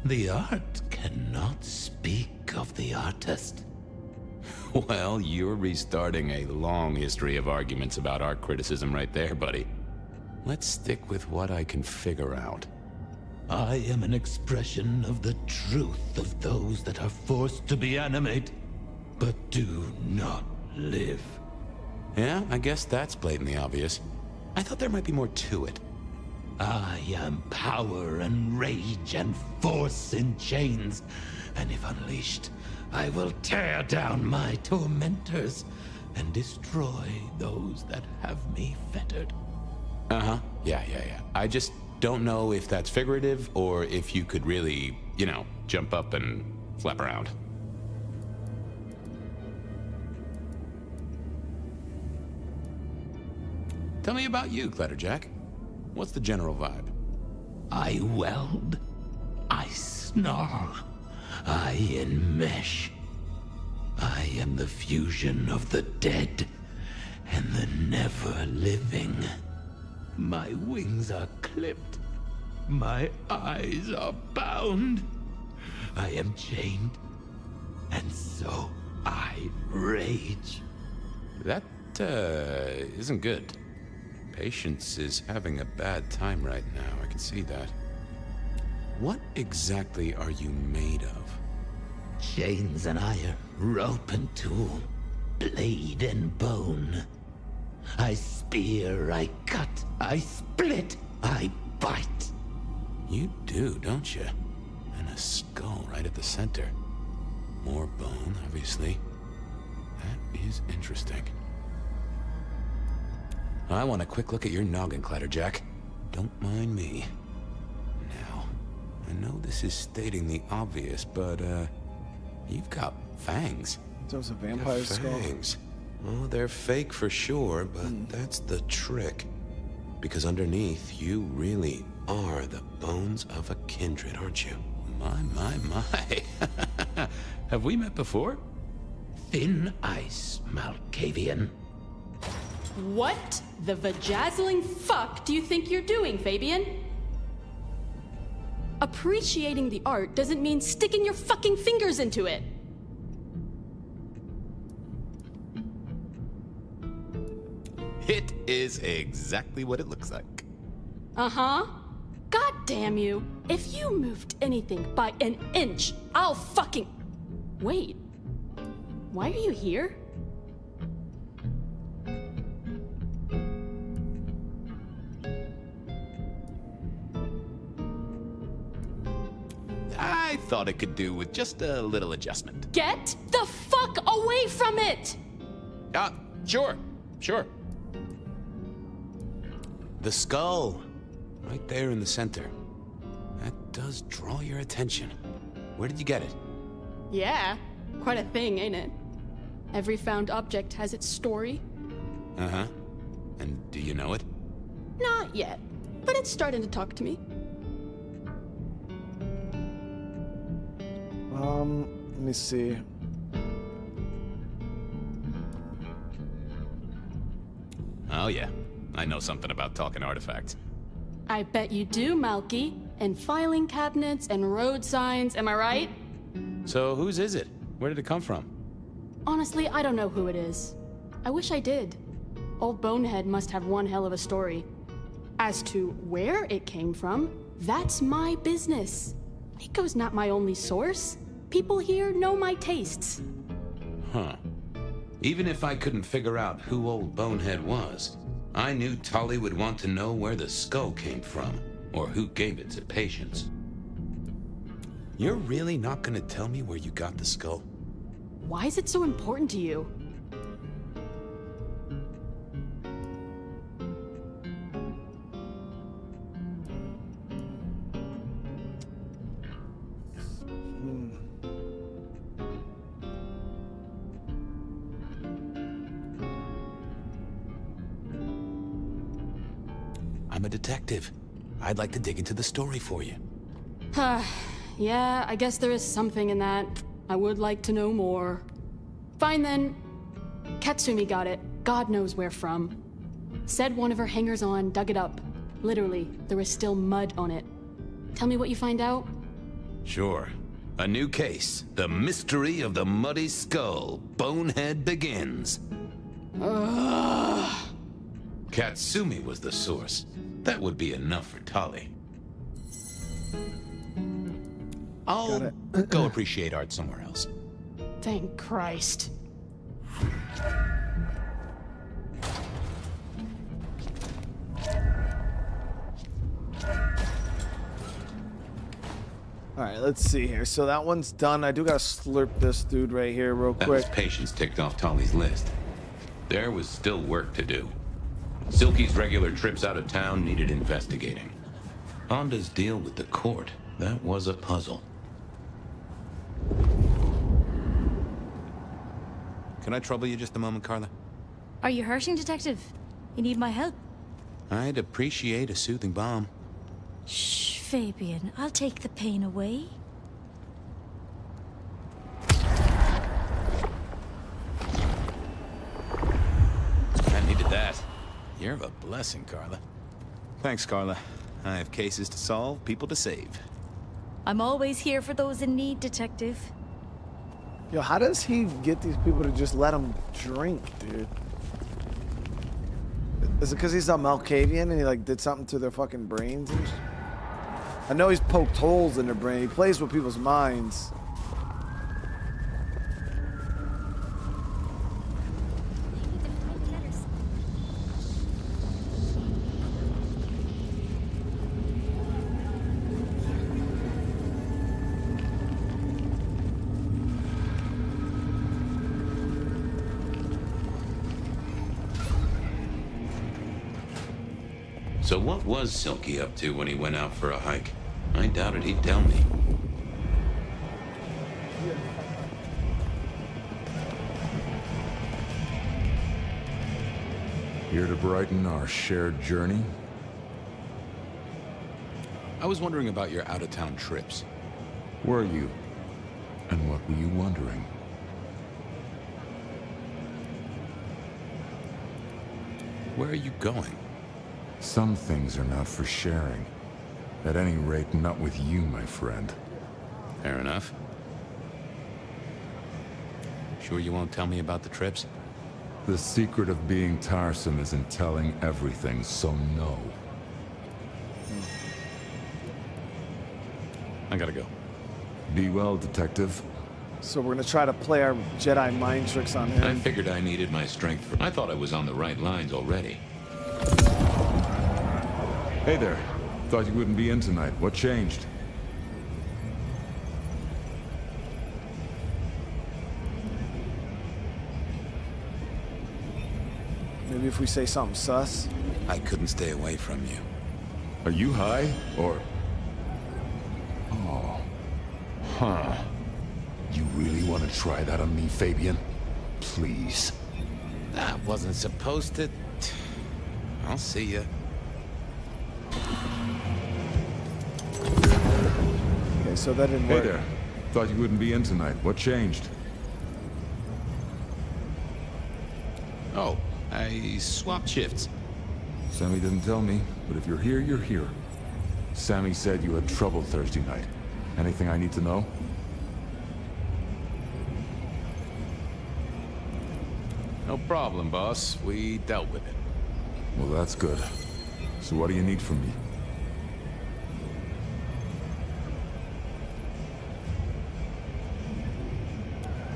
The art cannot speak of the artist. Well, you're restarting a long history of arguments about art criticism right there, buddy. Let's stick with what I can figure out. I am an expression of the truth of those that are forced to be animate, but do not live. Yeah, I guess that's blatantly obvious. I thought there might be more to it. I am power and rage and force in chains, and if unleashed, I will tear down my tormentors and destroy those that have me fettered. Uh-huh. Yeah. I just don't know if that's figurative or if you could really, jump up and flap around. Tell me about you, Clatterjack. What's the general vibe? I weld. I snarl. I enmesh. I am the fusion of the dead and the never-living. My wings are clipped. My eyes are bound. I am chained. And so I rage. That, isn't good. Patience is having a bad time right now, I can see that. What exactly are you made of? Chains and iron, rope and tool, blade and bone. I spear, I cut, I split, I bite. You do, don't you? And a skull right at the center. More bone, obviously. That is interesting. I want a quick look at your noggin, Clatterjack. Don't mind me. Now, I know this is stating the obvious, but, you've got fangs. So it's a vampire skull. Fangs. Oh, they're fake for sure, but that's the trick. Because underneath, you really are the Bones of a kindred, aren't you? My. Have we met before? Thin ice, Malkavian. What the vajazzling fuck do you think you're doing, Fabien? Appreciating the art doesn't mean sticking your fucking fingers into it. It is exactly what it looks like. Uh-huh. God damn you. If you moved anything by an inch, I'll fucking... Wait. Why are you here? I thought it could do with just a little adjustment. Get the fuck away from it! Sure. The skull, right there in the center. That does draw your attention. Where did you get it? Yeah, quite a thing, ain't it? Every found object has its story. Uh-huh. And do you know it? Not yet, but it's starting to talk to me. Let me see. Oh yeah, I know something about talking artifacts. I bet you do, Malky. And filing cabinets and road signs, am I right? So whose is it? Where did it come from? Honestly, I don't know who it is. I wish I did. Old Bonehead must have one hell of a story. As to where it came from, that's my business. Nico's not my only source. People here know my tastes. Huh. Even if I couldn't figure out who old Bonehead was, I knew Tolly would want to know where the skull came from, or who gave it to patients. You're really not gonna tell me where you got the skull? Why is it so important to you? I'm a detective. I'd like to dig into the story for you. Yeah, I guess there is something in that. I would like to know more. Fine then. Katsumi got it. God knows where from. Said one of her hangers-on dug it up. Literally, there was still mud on it. Tell me what you find out? Sure. A new case. The mystery of the muddy skull. Bonehead begins. Ugh. Katsumi was the source. That would be enough for Tolly. I'll go appreciate art somewhere else. Thank Christ. All right, let's see here. So that one's done. I do gotta slurp this dude right here real That quick. was patients ticked off Tolly's list. There was still work to do. Silky's regular trips out of town needed investigating. Onda's deal with the court, that was a puzzle. Can I trouble you just a moment, Carla? Are you hurting, Detective? You need my help? I'd appreciate a soothing balm. Shh, Fabien. I'll take the pain away. I needed that. You're a blessing, Carla. Thanks, Carla. I have cases to solve, people to save. I'm always here for those in need, Detective. Yo, how does he get these people to just let him drink, dude? Is it because he's a Malkavian and he like did something to their fucking brains and shit? I know he's poked holes in their brain. He plays with people's minds. So what was Silky up to when he went out for a hike? I doubted he'd tell me. Here to brighten our shared journey? I was wondering about your out-of-town trips. Were you? And what were you wondering? Where are you going? Some things are not for sharing. At any rate, not with you, my friend. Fair enough. Sure you won't tell me about the trips? The secret of being tiresome is in telling everything, so no. I gotta go. Be well, detective. So we're gonna try to play our Jedi mind tricks on him. I figured I needed my strength. I thought I was on the right lines already. Hey there. Thought you wouldn't be in tonight. What changed? Maybe if we say something sus. I couldn't stay away from you. Are you high, or... Oh. Huh. You really want to try that on me, Fabien? Please. That wasn't supposed to... I'll see ya. Okay, so that didn't work. Hey there. Thought you wouldn't be in tonight. What changed? Oh, I swapped shifts. Sammy didn't tell me, but if you're here, you're here. Sammy said you had trouble Thursday night. Anything I need to know? No problem, boss. We dealt with it. Well, that's good. So what do you need from me?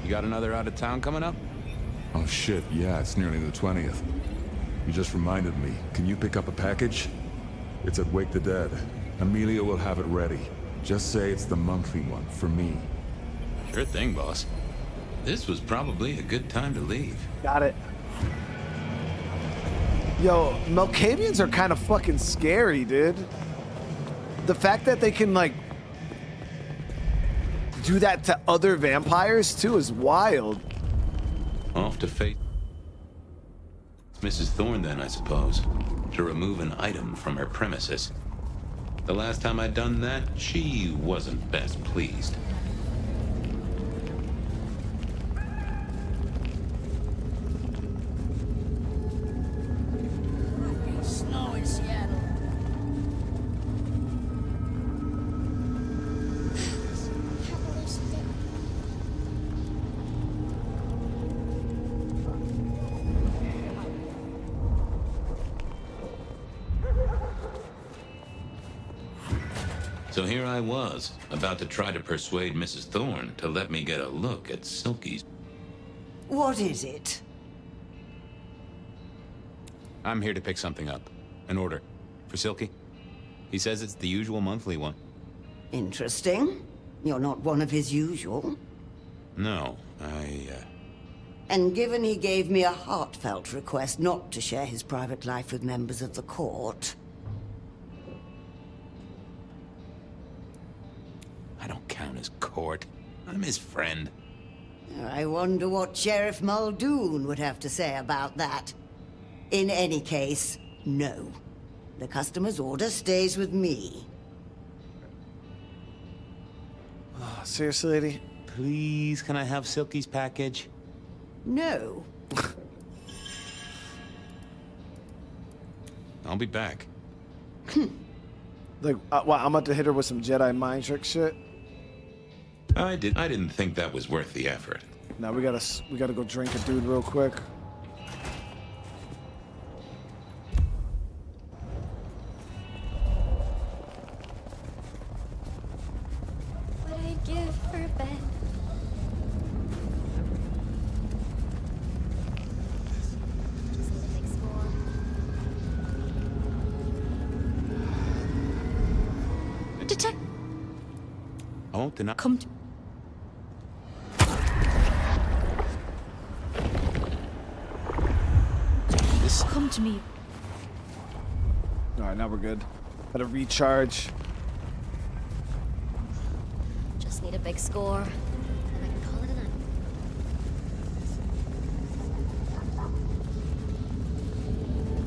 You got another out of town coming up? Oh shit, yeah, it's nearly the 20th. You just reminded me. Can you pick up a package? It's at Wake the Dead. Amelia will have it ready. Just say it's the monthly one, for me. Sure thing, boss. This was probably a good time to leave. Got it. Yo, Malkavians are kind of fucking scary, dude. The fact that they can, like, do that to other vampires, too, is wild. Off to fate. Mrs. Thorne, then, I suppose. To remove an item from her premises. The last time I'd done that, she wasn't best pleased. Snow in Seattle. So here I was, about to try to persuade Mrs. Thorne to let me get a look at Silky's. What is it? I'm here to pick something up. An order. For Silky. He says it's the usual monthly one. Interesting. You're not one of his usual. No, And given he gave me a heartfelt request not to share his private life with members of the court... I don't count as court. I'm his friend. I wonder what Sheriff Muldoon would have to say about that. In any case, no. The customer's order stays with me. Oh, seriously, lady? Please, can I have Silky's package? No. I'll be back. Like, what, I'm about to hit her with some Jedi mind trick shit? I didn't think that was worth the effort. Now we gotta go drink a dude real quick. What I give for bed. Just need a big score. Detect. I won't deny. Come to. Come to me. All right, now we're good. Gotta recharge. Just need a big score. Then I can call it a night.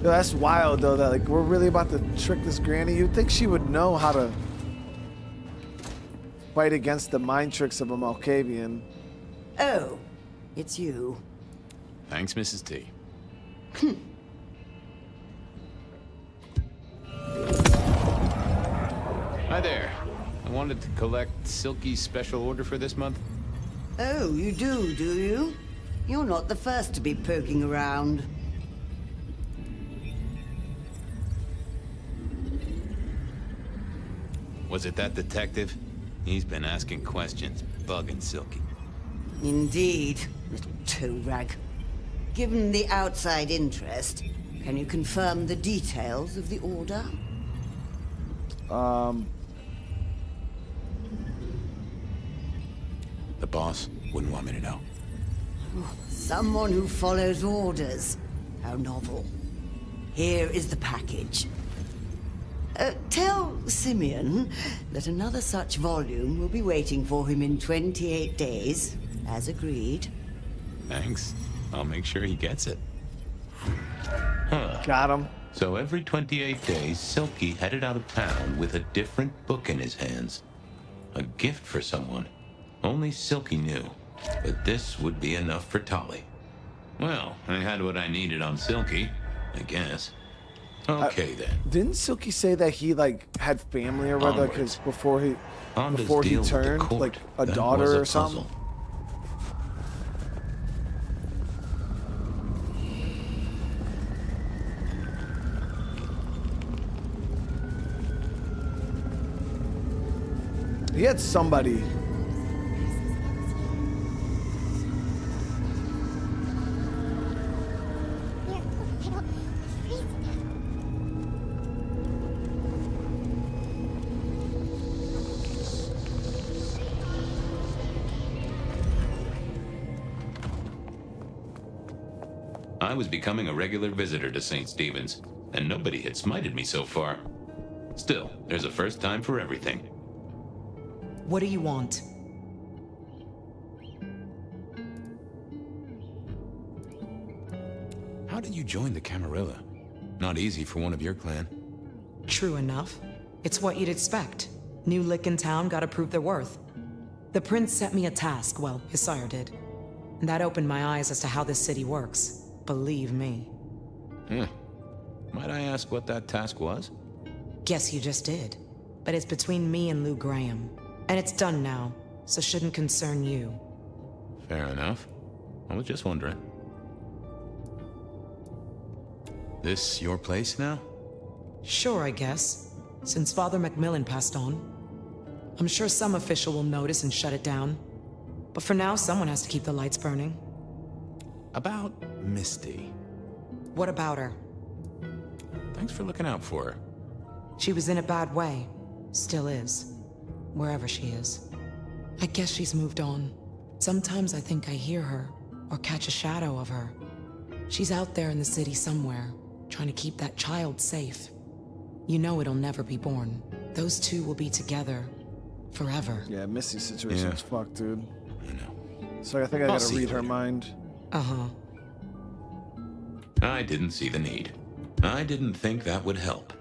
Yo, that's wild though. That like we're really about to trick this granny. You'd think she would know how to fight against the mind tricks of a Malkavian. Oh, it's you. Thanks, Mrs. T. Hi there. I wanted to collect Silky's special order for this month. Oh, you do you? You're not the first to be poking around. Was it that detective? He's been asking questions, bugging Silky. Indeed, little toe rag. Given the outside interest, can you confirm the details of the order? The boss wouldn't want me to know. Someone who follows orders. How novel. Here is the package. Tell Simeon that another such volume will be waiting for him in 28 days, as agreed. Thanks. I'll make sure he gets it. Huh. Got him. So every 28 days, Silky headed out of town with a different book in his hands. A gift for someone. Only Silky knew. But this would be enough for Tolly. Well, I had what I needed on Silky, I guess. Okay, then. Didn't Silky say that he like had family or whatever? Because before he turned, like a daughter or something. He had somebody. I was becoming a regular visitor to St. Stephen's, and nobody had smited me so far. Still, there's a first time for everything. What do you want? How did you join the Camarilla? Not easy for one of your clan. True enough. It's what you'd expect. New lick in town, gotta prove their worth. The prince set me a task, well, his sire did. And that opened my eyes as to how this city works. Believe me. Might I ask what that task was? Guess you just did. But it's between me and Lou Graham. And it's done now, so shouldn't concern you. Fair enough. I was just wondering. This your place now? Sure, I guess. Since Father Macmillan passed on. I'm sure some official will notice and shut it down. But for now, someone has to keep the lights burning. About Misty. What about her? Thanks for looking out for her. She was in a bad way. Still is. Wherever she is. I guess she's moved on. Sometimes I think I hear her, or catch a shadow of her. She's out there in the city somewhere, trying to keep that child safe. You know it'll never be born. Those two will be together. Forever. Yeah, Misty's situation's fucked, dude. I know. So I think I gotta read her mind. Uh-huh. I didn't see the need. I didn't think that would help.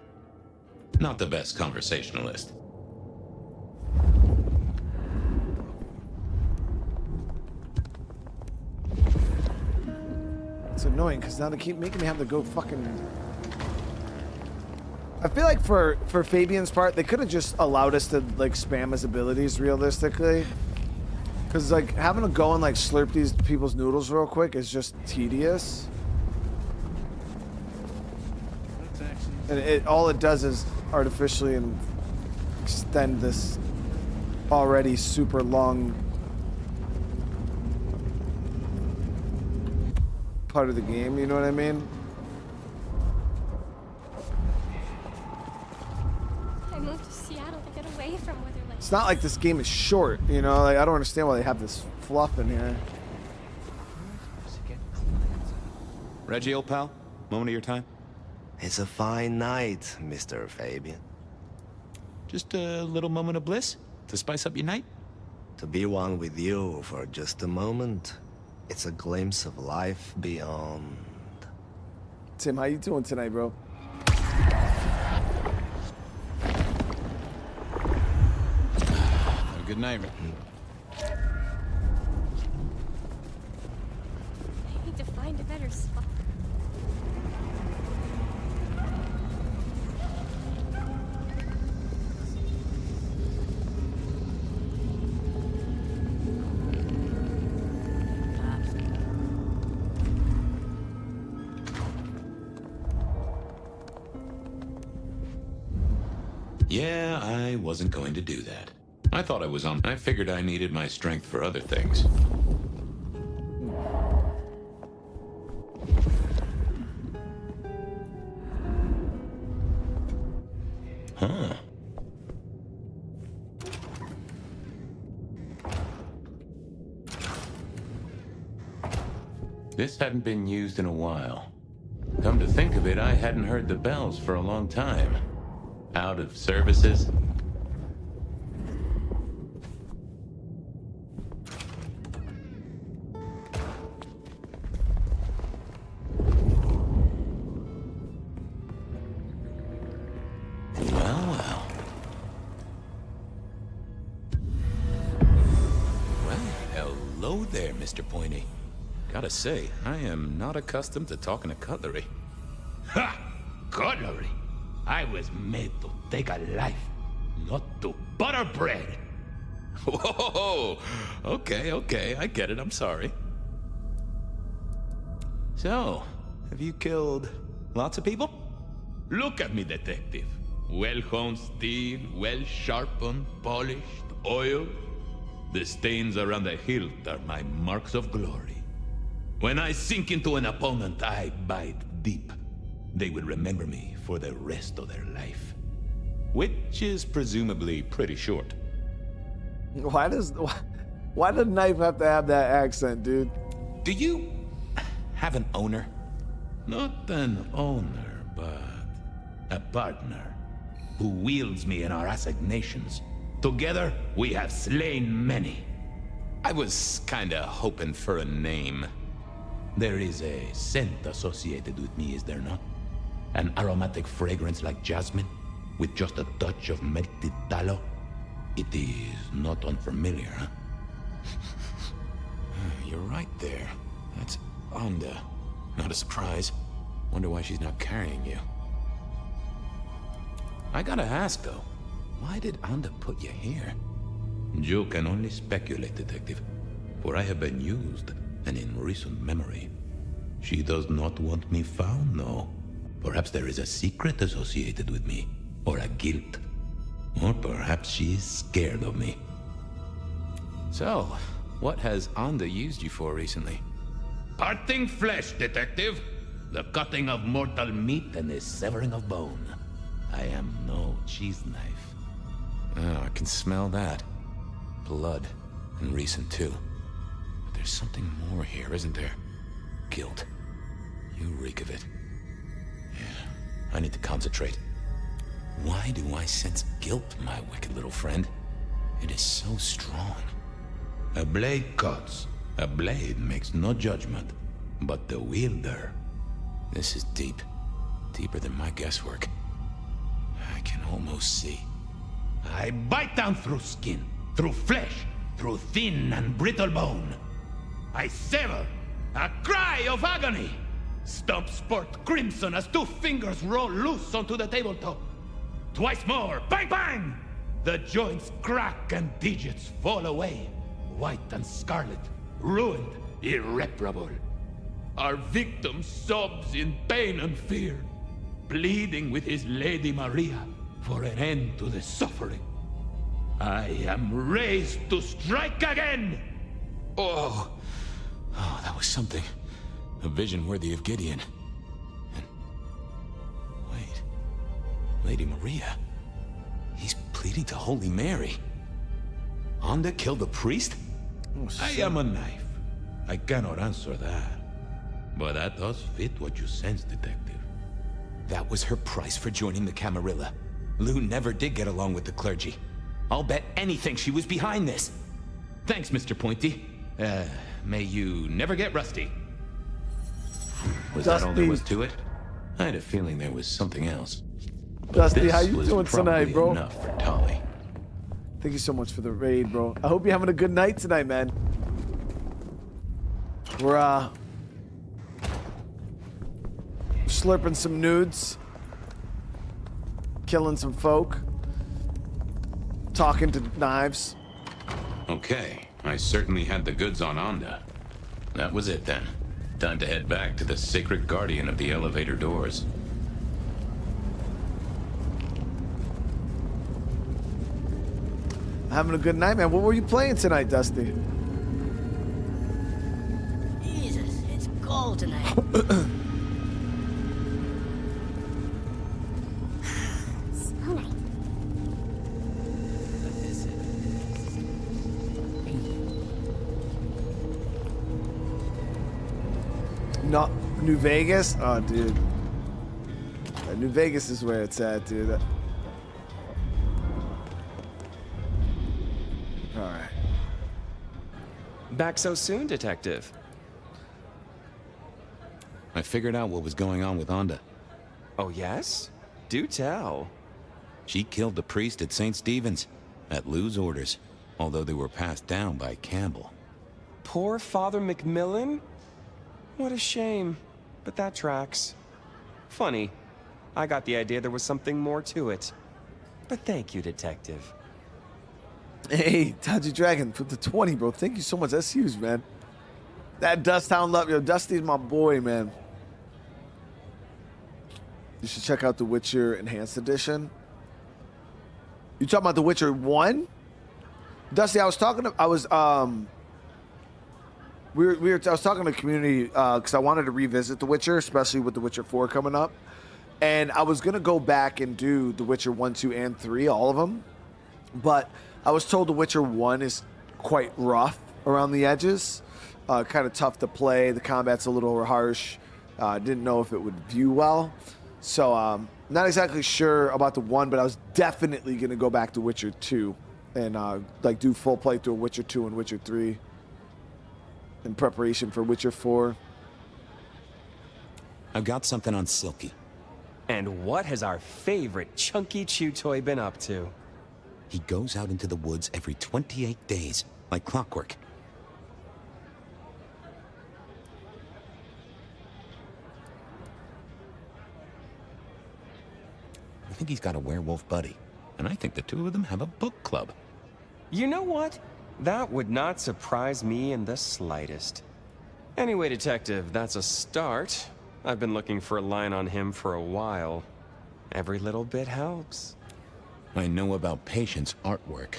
Not the best conversationalist. It's annoying because now they keep making me have to go fucking. I feel like for Fabian's part, they could have just allowed us to like spam his abilities realistically. Because like having to go and like slurp these people's noodles real quick is just tedious. And all it does is artificially extend this already super long part of the game, you know what I mean? I moved to Seattle to get away from weather like It's not like this game is short, you know? Like I don't understand why they have this fluff in here. Reggie, old pal, moment of your time? It's a fine night, Mr. Fabien. Just a little moment of bliss to spice up your night? To be one with you for just a moment, it's a glimpse of life beyond. Tim, how you doing tonight, bro? a good night. I need to find a better spot. Yeah, I wasn't going to do that. I thought I was on. I figured I needed my strength for other things. Huh. This hadn't been used in a while. Come to think of it, I hadn't heard the bells for a long time. Out of services? Well. Well, hello there, Mr. Pointy. Gotta say, I am not accustomed to talking to cutlery. Ha! Cutlery? I was made to take a life, not to butter bread. Whoa! Okay, I get it, I'm sorry. So, have you killed lots of people? Look at me, detective. Well-honed steel, well-sharpened, polished, oiled. The stains around the hilt are my marks of glory. When I sink into an opponent, I bite deep. They will remember me for the rest of their life. Which is presumably pretty short. Why does the knife have to have that accent, dude? Do you have an owner? Not an owner, but a partner who wields me in our assignations. Together, we have slain many. I was kinda hoping for a name. There is a scent associated with me, is there not? An aromatic fragrance like jasmine, with just a touch of melted tallow. It is not unfamiliar, huh? You're right there. That's Onda. Not a surprise. Wonder why she's not carrying you. I gotta ask, though. Why did Onda put you here? You can only speculate, detective. For I have been used, and in recent memory. She does not want me found, no. Perhaps there is a secret associated with me, or a guilt. Or perhaps she is scared of me. So, what has Onda used you for recently? Parting flesh, detective. The cutting of mortal meat and the severing of bone. I am no cheese knife. Oh, I can smell that. Blood, and recent too. But there's something more here, isn't there? Guilt. You reek of it. Yeah, I need to concentrate. Why do I sense guilt, my wicked little friend? It is so strong. A blade cuts. A blade makes no judgment. But the wielder... This is deep. Deeper than my guesswork. I can almost see. I bite down through skin, through flesh, through thin and brittle bone. I sever, a cry of agony. Stumps spurt crimson as 2 fingers roll loose onto the tabletop. Twice more, bang bang! The joints crack and digits fall away. White and scarlet, ruined, irreparable. Our victim sobs in pain and fear, pleading with his Lady Maria for an end to the suffering. I am raised to strike again! Oh, that was something. A vision worthy of Gideon. And... wait. Lady Maria. He's pleading to Holy Mary. Onda killed the priest? Oh, I am a knife. I cannot answer that. But that does fit what you sense, detective. That was her price for joining the Camarilla. Lou never did get along with the clergy. I'll bet anything she was behind this. Thanks, Mr. Pointy. May you never get rusty. Was that all there was to it? I had a feeling there was something else. Dusty, how you doing tonight, bro? Enough for Tommy. Thank you so much for the raid, bro. I hope you're having a good night tonight, man. We're slurping some nudes, killing some folk, talking to knives. Okay, I certainly had the goods on Onda. That was it then. Time to head back to the sacred guardian of the elevator doors. Having a good night, man. What were you playing tonight, Dusty? Jesus, it's cold tonight. So nice. Not New Vegas? Oh, dude. New Vegas is where it's at, dude. All right. Back so soon, Detective? I figured out what was going on with Onda. Oh, yes? Do tell. She killed the priest at St. Stephen's, at Lou's orders, although they were passed down by Campbell. Poor Father Macmillan? What a shame, but that tracks. Funny, I got the idea there was something more to it. But thank you, Detective. Hey, Taji Dragon, for the 20, bro. Thank you so much. That's huge, man. That Dust Hound love. Yo, Dusty's my boy, man. You should check out The Witcher Enhanced Edition. You talking about The Witcher 1? Dusty, I was talking to, I was talking to the community because I wanted to revisit The Witcher, especially with The Witcher 4 coming up. And I was going to go back and do The Witcher 1, 2, and 3, all of them. But I was told The Witcher 1 is quite rough around the edges. Kind of tough to play. The combat's a little harsh. Didn't know if it would view well. So not exactly sure about the 1, but I was definitely going to go back to Witcher 2 and like do full playthrough of Witcher 2 and Witcher 3 in preparation for Witcher 4. I've got something on Silky. And what has our favorite chunky chew toy been up to? He goes out into the woods every 28 days, like clockwork. I think he's got a werewolf buddy, and I think the two of them have a book club. You know what? That would not surprise me in the slightest. Anyway, Detective, that's a start. I've been looking for a line on him for a while. Every little bit helps. I know about Patient's artwork.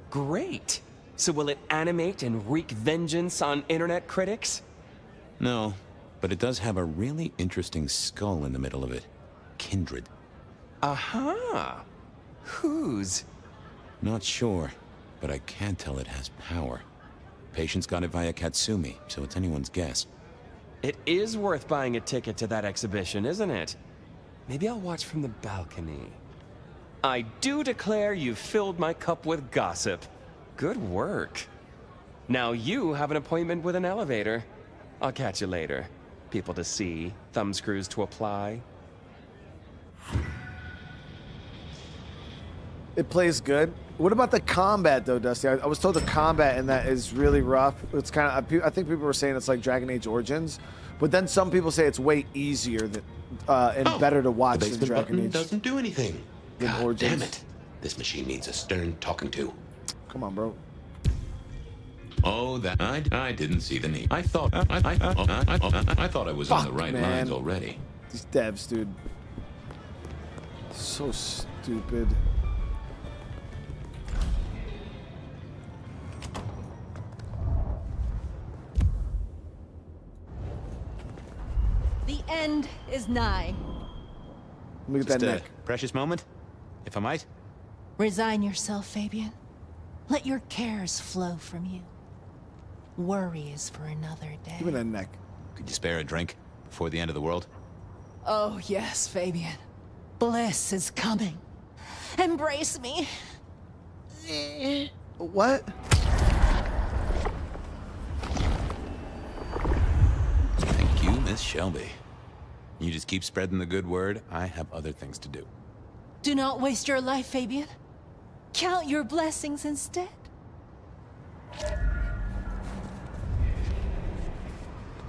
Great! So will it animate and wreak vengeance on internet critics? No, but it does have a really interesting skull in the middle of it. Kindred. Aha! Whose? Not sure, but I can tell it has power. Patient's got it via Katsumi, so it's anyone's guess. It is worth buying a ticket to that exhibition, isn't it? Maybe I'll watch from the balcony. I do declare you've filled my cup with gossip. Good work. Now you have an appointment with an elevator. I'll catch you later. People to see, thumbscrews to apply. It plays good. What about the combat, though, Dusty? I was told the combat in that is really rough. It's kind of, I think people were saying it's like Dragon Age Origins, but then some people say it's way easier than, and better to watch than Dragon Age. Doesn't do anything. God Origins. damn it. This machine needs a stern talking to. Come on, bro. Oh, that I didn't see the need. I thought I thought I was on the right lines already. These devs, dude. So stupid. The end is nigh. Look at Just that a neck. precious moment, if I might. Resign yourself, Fabien. Let your cares flow from you. Worry is for another day. Give me that neck. Could you spare a drink before the end of the world? Oh, yes, Fabien. Bliss is coming. Embrace me. What? Thank you, Miss Shelby. You just keep spreading the good word. I have other things to do. Do not waste your life, Fabien. Count your blessings instead.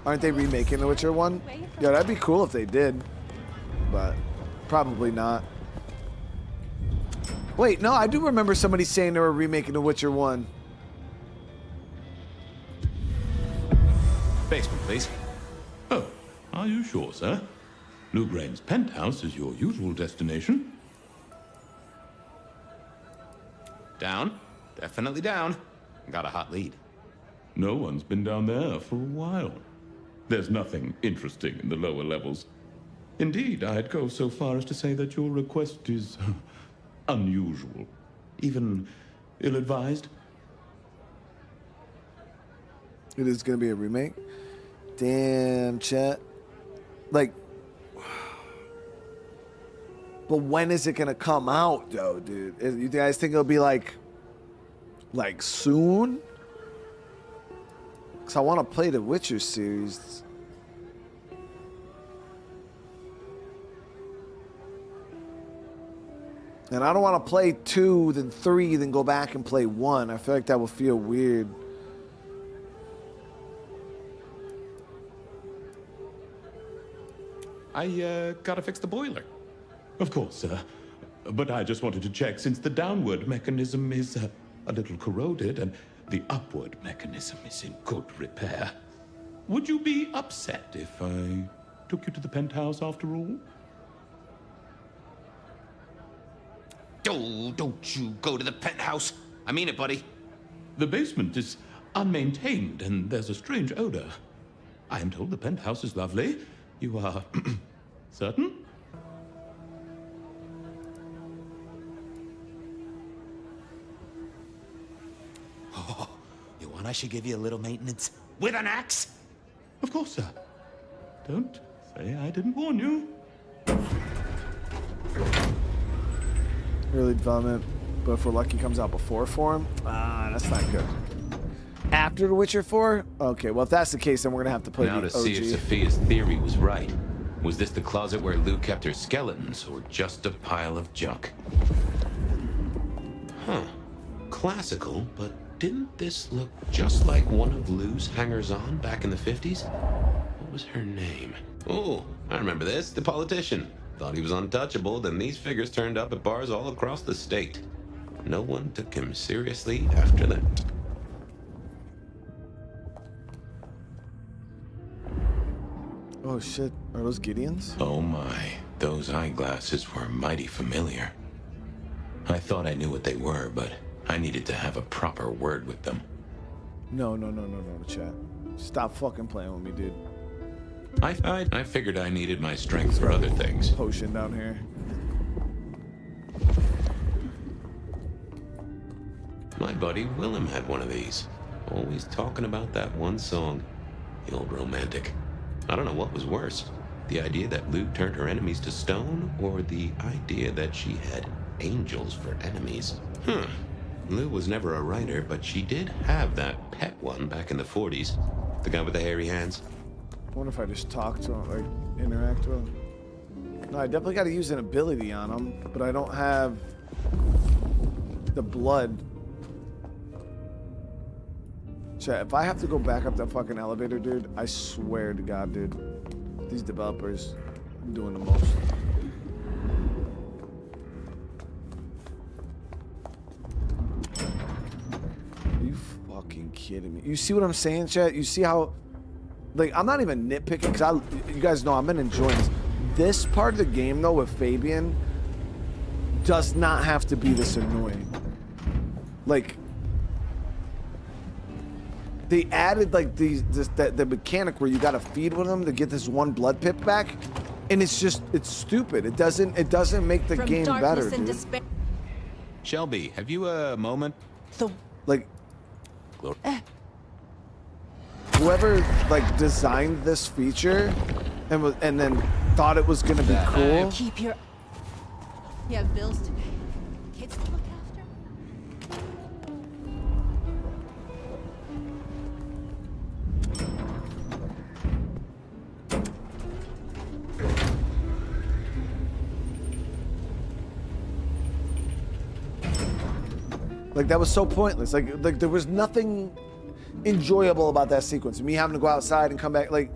Aren't they remaking The Witcher 1? Yeah, that'd be cool if they did. But probably not. Wait, no, I do remember somebody saying they were remaking The Witcher 1. Basement, please. Oh, are you sure, sir? Lou Graham's penthouse is your usual destination. Down. Definitely down. Got a hot lead. No one's been down there for a while. There's nothing interesting in the lower levels. Indeed, I'd go so far as to say that your request is unusual, even ill-advised. It is going to be a remake? Damn, chat. Like, but when is it going to come out, though, dude? You guys think it'll be like soon? Because I want to play the Witcher series. And I don't want to play 2, then 3, then go back and play 1. I feel like that would feel weird. I gotta fix the boiler. Of course, sir. But I just wanted to check since the downward mechanism is a little corroded and the upward mechanism is in good repair. Would you be upset if I took you to the penthouse after all? Oh, don't you go to the penthouse. I mean it, buddy. The basement is unmaintained and there's a strange odor. I am told the penthouse is lovely. You are certain? Oh, you want I should give you a little maintenance with an axe? Of course, sir. Don't say I didn't warn you. Early development, but if we're lucky, comes out before 4. That's not good. After The Witcher 4? Okay, well, if that's the case, then we're going to have to play Now the to OG. see if Sophia's theory was right. Was this the closet where Lou kept her skeletons, or just a pile of junk? Huh. Classical, but didn't this look just like one of Lou's hangers-on back in the 50s? What was her name? Oh, I remember this. The politician. Thought he was untouchable, then these figures turned up at bars all across the state. No one took him seriously after that. Oh shit, are those Gideons? Oh my, those eyeglasses were mighty familiar. I thought I knew what they were, but I needed to have a proper word with them. No, chat. Stop fucking playing with me, dude. I figured I needed my strength for other things. Potion down here. My buddy Willem had one of these. Always talking about that one song. The old romantic. I don't know what was worse. The idea that Lou turned her enemies to stone, or the idea that she had angels for enemies. Lou was never a writer, but she did have that pet one back in the 40s. The guy with the hairy hands. I wonder if I just talk to him, like, interact with him. No, I definitely got to use an ability on him, but I don't have the blood. Chat, if I have to go back up that fucking elevator, dude, I swear to God, dude, these developers are doing the most. Are you fucking kidding me? You see what I'm saying, chat? You see how, like, I'm not even nitpicking, because you guys know I've been enjoying this. This part of the game, though, with Fabien, does not have to be this annoying. Like, they added like the mechanic where you gotta feed with them to get this one blood pip back, and it's stupid. It doesn't make the game better, dude. Shelby, have you a moment? Like, whoever like designed this feature and then thought it was gonna be cool. Keep your... You have bills to pay. Kids to look after. Like that was so pointless. Like there was nothing enjoyable about that sequence. Me having to go outside and come back. Like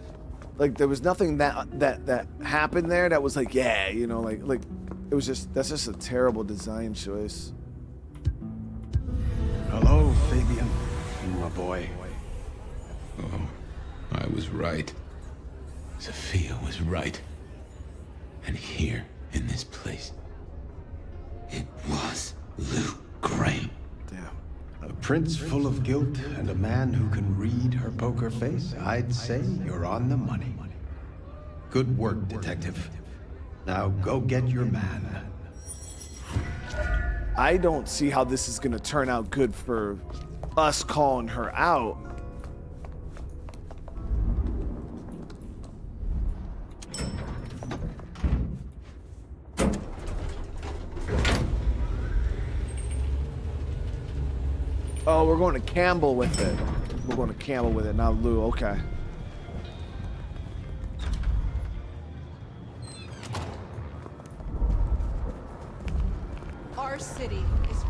there was nothing that happened there that was like, yeah, you know, like it was just, that's just a terrible design choice. Hello, Fabien, my boy. Oh, I was right. Sophia was right. And here, in this place, it was Lou Graham. Damn. A prince full of guilt and a man who can read her poker face. I'd say you're on the money. Good work, detective. Now go get your man. I don't see how this is gonna turn out good for us calling her out. Oh, we're going to Campbell with it. We're going to Campbell with it, not Lou. Okay. Our city is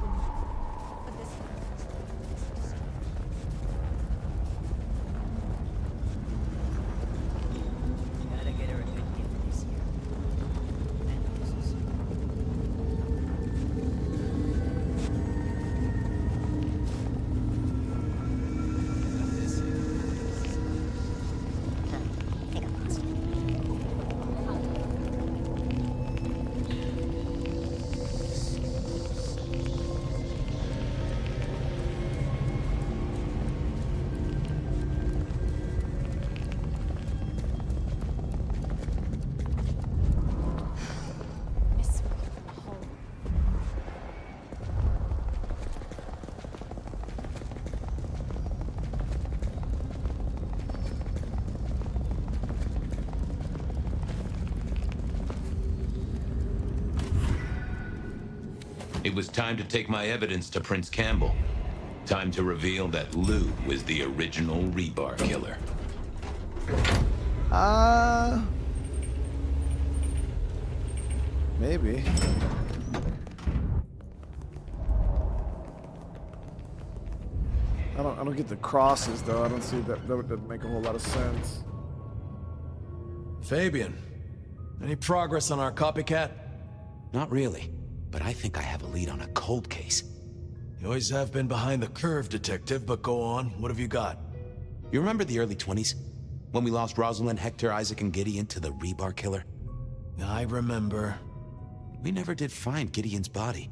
It was time to take my evidence to Prince Campbell. Time to reveal that Lou was the original rebar killer. Maybe. I don't get the crosses though. I don't see that would make a whole lot of sense. Fabien, any progress on our copycat? Not really, but I think I have a lead on a cold case. You always have been behind the curve, detective, but go on. What have you got? You remember the early 20s? When we lost Rosalind, Hector, Isaac, and Gideon to the rebar killer? I remember. We never did find Gideon's body,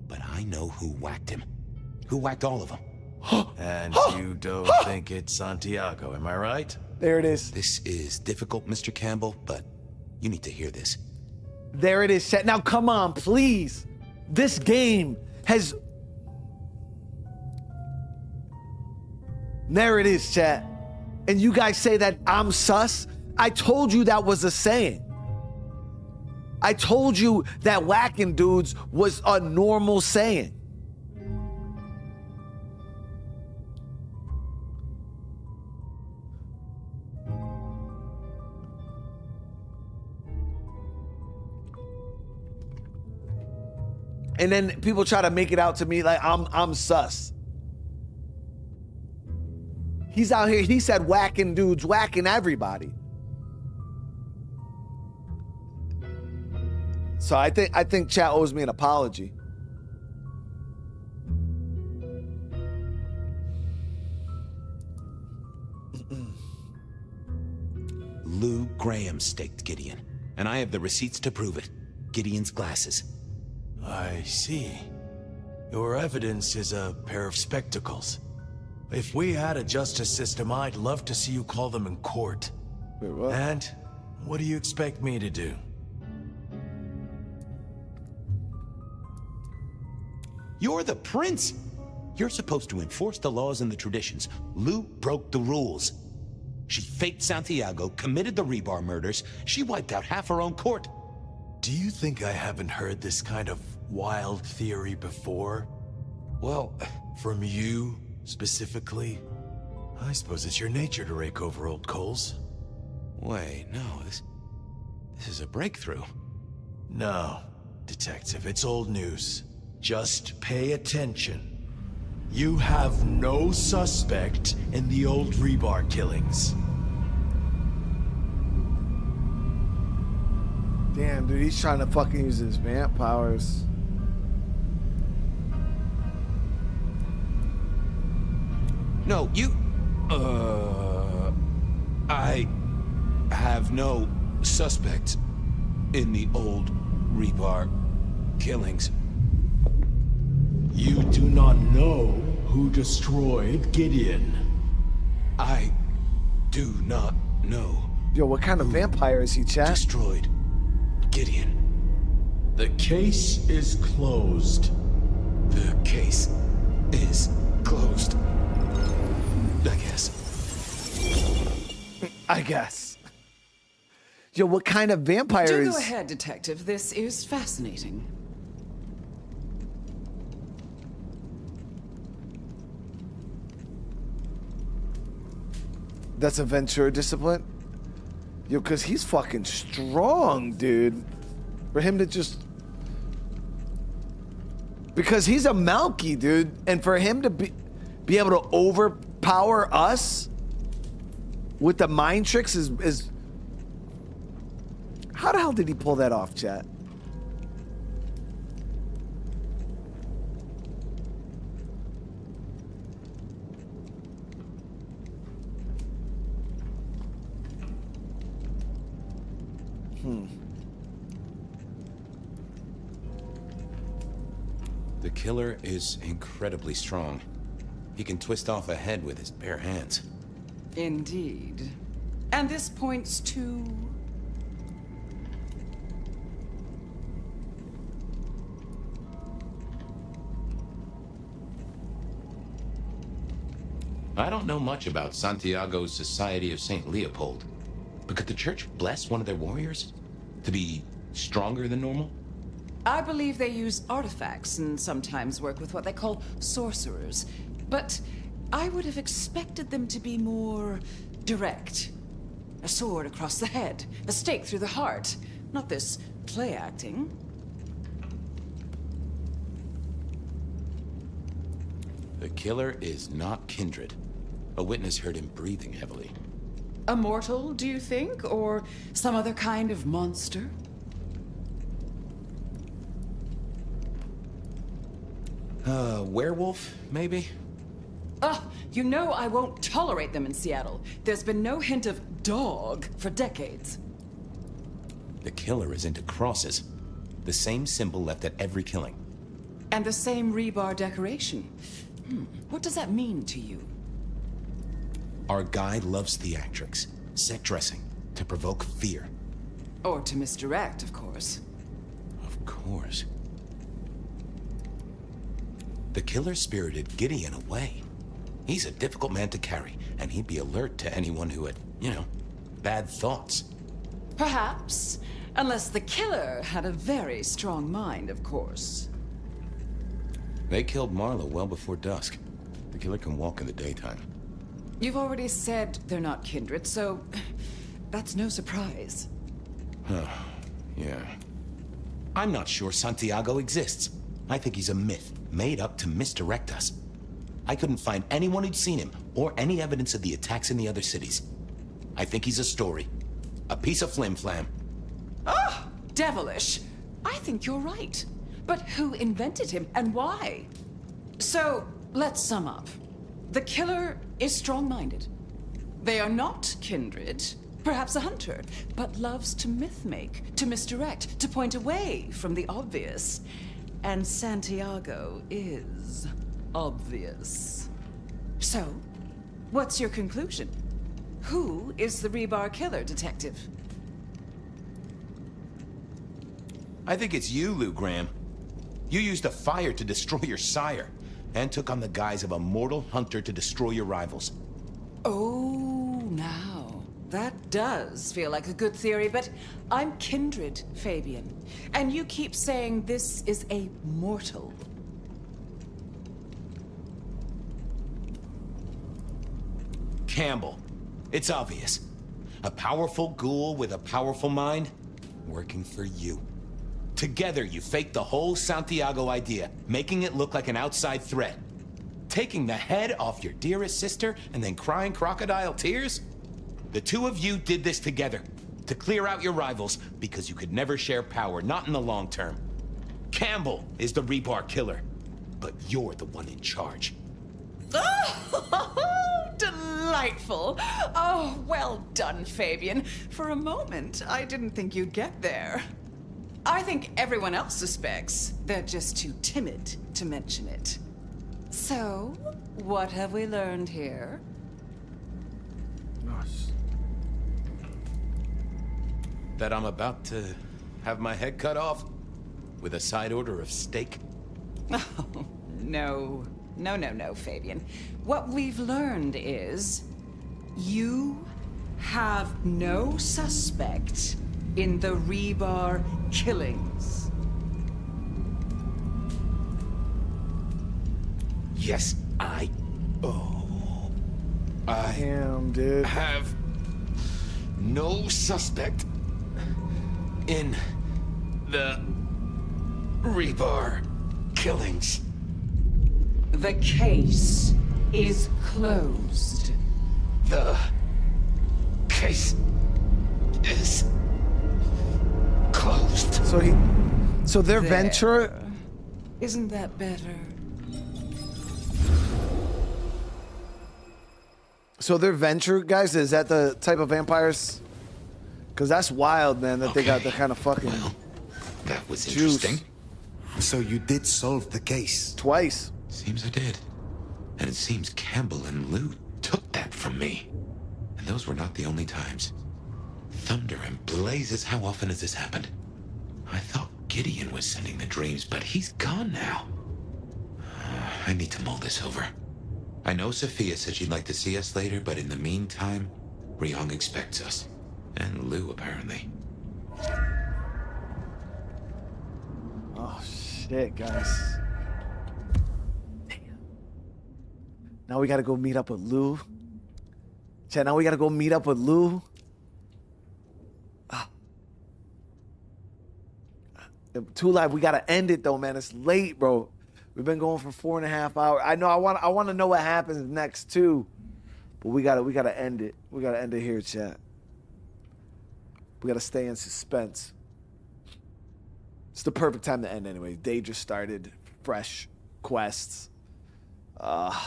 but I know who whacked him. Who whacked all of them. And you don't think it's Santiago, am I right? There it is. This is difficult, Mr. Campbell, but you need to hear this. There it is, chat. Now come on, please. This game has... There it is, chat. And you guys say that I'm sus? I told you that was a saying. I told you that whacking dudes was a normal saying. And then people try to make it out to me like I'm sus. He's out here, he said whacking dudes, whacking everybody. So I think chat owes me an apology. Lou Graham staked Gideon, and I have the receipts to prove it. Gideon's glasses. I see. Your evidence is a pair of spectacles. If we had a justice system, I'd love to see you call them in court. Wait, what? And what do you expect me to do? You're the prince! You're supposed to enforce the laws and the traditions. Lou broke the rules. She faked Santiago, committed the rebar murders. She wiped out half her own court. Do you think I haven't heard this kind of wild theory before? Well, from you, specifically? I suppose it's your nature to rake over old coals. Wait, no, this is a breakthrough. No, detective, it's old news. Just pay attention. You have no suspect in the old rebar killings. Damn, dude, he's trying to fucking use his vamp powers. No, you... I have no suspect in the old rebar killings. You do not know who destroyed Gideon. I do not know. Yo, what kind of vampire is he, chat? Destroyed Gideon. The case is closed. The case is closed. I guess. I guess. Yo, what kind of vampire Do is... go ahead, Detective. This is fascinating. That's a Ventura discipline? Yo, because he's fucking strong, dude. For him to just... Because he's a Malky, dude. And for him to be able to overpower us with the mind tricks is... How the hell did he pull that off, chat? The killer is incredibly strong. He can twist off a head with his bare hands. Indeed. And this points to... I don't know much about Santiago's Society of St. Leopold, but could the church bless one of their warriors to be stronger than normal? I believe they use artifacts and sometimes work with what they call sorcerers. But I would have expected them to be more direct. A sword across the head, a stake through the heart. Not this play acting. The killer is not kindred. A witness heard him breathing heavily. A mortal, do you think? Or some other kind of monster? Werewolf, maybe? You know I won't tolerate them in Seattle. There's been no hint of dog for decades. The killer is into crosses. The same symbol left at every killing. And the same rebar decoration. What does that mean to you? Our guy loves theatrics, set dressing, to provoke fear. Or to misdirect, of course. Of course. The killer spirited Gideon away. He's a difficult man to carry, and he'd be alert to anyone who had, bad thoughts. Perhaps. Unless the killer had a very strong mind, of course. They killed Marla well before dusk. The killer can walk in the daytime. You've already said they're not kindred, so that's no surprise. Yeah. I'm not sure Santiago exists. I think he's a myth, made up to misdirect us. I couldn't find anyone who'd seen him, or any evidence of the attacks in the other cities. I think he's a story. A piece of flim-flam. Ah, devilish. I think you're right. But who invented him, and why? So, let's sum up. The killer is strong-minded. They are not kindred, perhaps a hunter, but loves to myth-make, to misdirect, to point away from the obvious. And Santiago is obvious. So, what's your conclusion? Who is the rebar killer, Detective? I think it's you, Lou Graham. You used a fire to destroy your sire, and took on the guise of a mortal hunter to destroy your rivals. Oh, now. That does feel like a good theory, but I'm kindred, Fabien. And you keep saying this is a mortal. Campbell. It's obvious. A powerful ghoul with a powerful mind, working for you. Together, you faked the whole Santiago idea, making it look like an outside threat. Taking the head off your dearest sister and then crying crocodile tears? The two of you did this together to clear out your rivals because you could never share power, not in the long term. Campbell is the rebar killer, but you're the one in charge. Oh, delightful. Oh, well done, Fabien. For a moment, I didn't think you'd get there. I think everyone else suspects. They're just too timid to mention it. So, what have we learned here? Nice. That I'm about to have my head cut off with a side order of steak? Oh, no. No, Fabien. What we've learned is you have no suspect in the rebar killings. Yes, I Damn, dude. have no suspect in the rebar killings. The case is closed. The case is closed. So their venture. Isn't that better? So their venture, guys, is that the type of vampires? Because that's wild, man, that they got the kind of fucking That was juice. interesting. So you did solve the case? Twice. Seems I did. And it seems Campbell and Lou took that from me. And those were not the only times. Thunder and blazes, how often has this happened? I thought Gideon was sending the dreams, but he's gone now. I need to mull this over. I know Sophia said she'd like to see us later, but in the meantime, Ryong expects us. And Lou, apparently. Oh, shit, guys. Damn. Now we gotta go meet up with Lou. Chat, now we gotta go meet up with Lou. Too Live, we gotta end it though, man. It's late, bro. We've been going for 4.5 hours. I know I want to know what happens next too. But we gotta end it. We gotta end it here, chat. We gotta stay in suspense. It's the perfect time to end anyway. Day just started. Fresh quests. What'd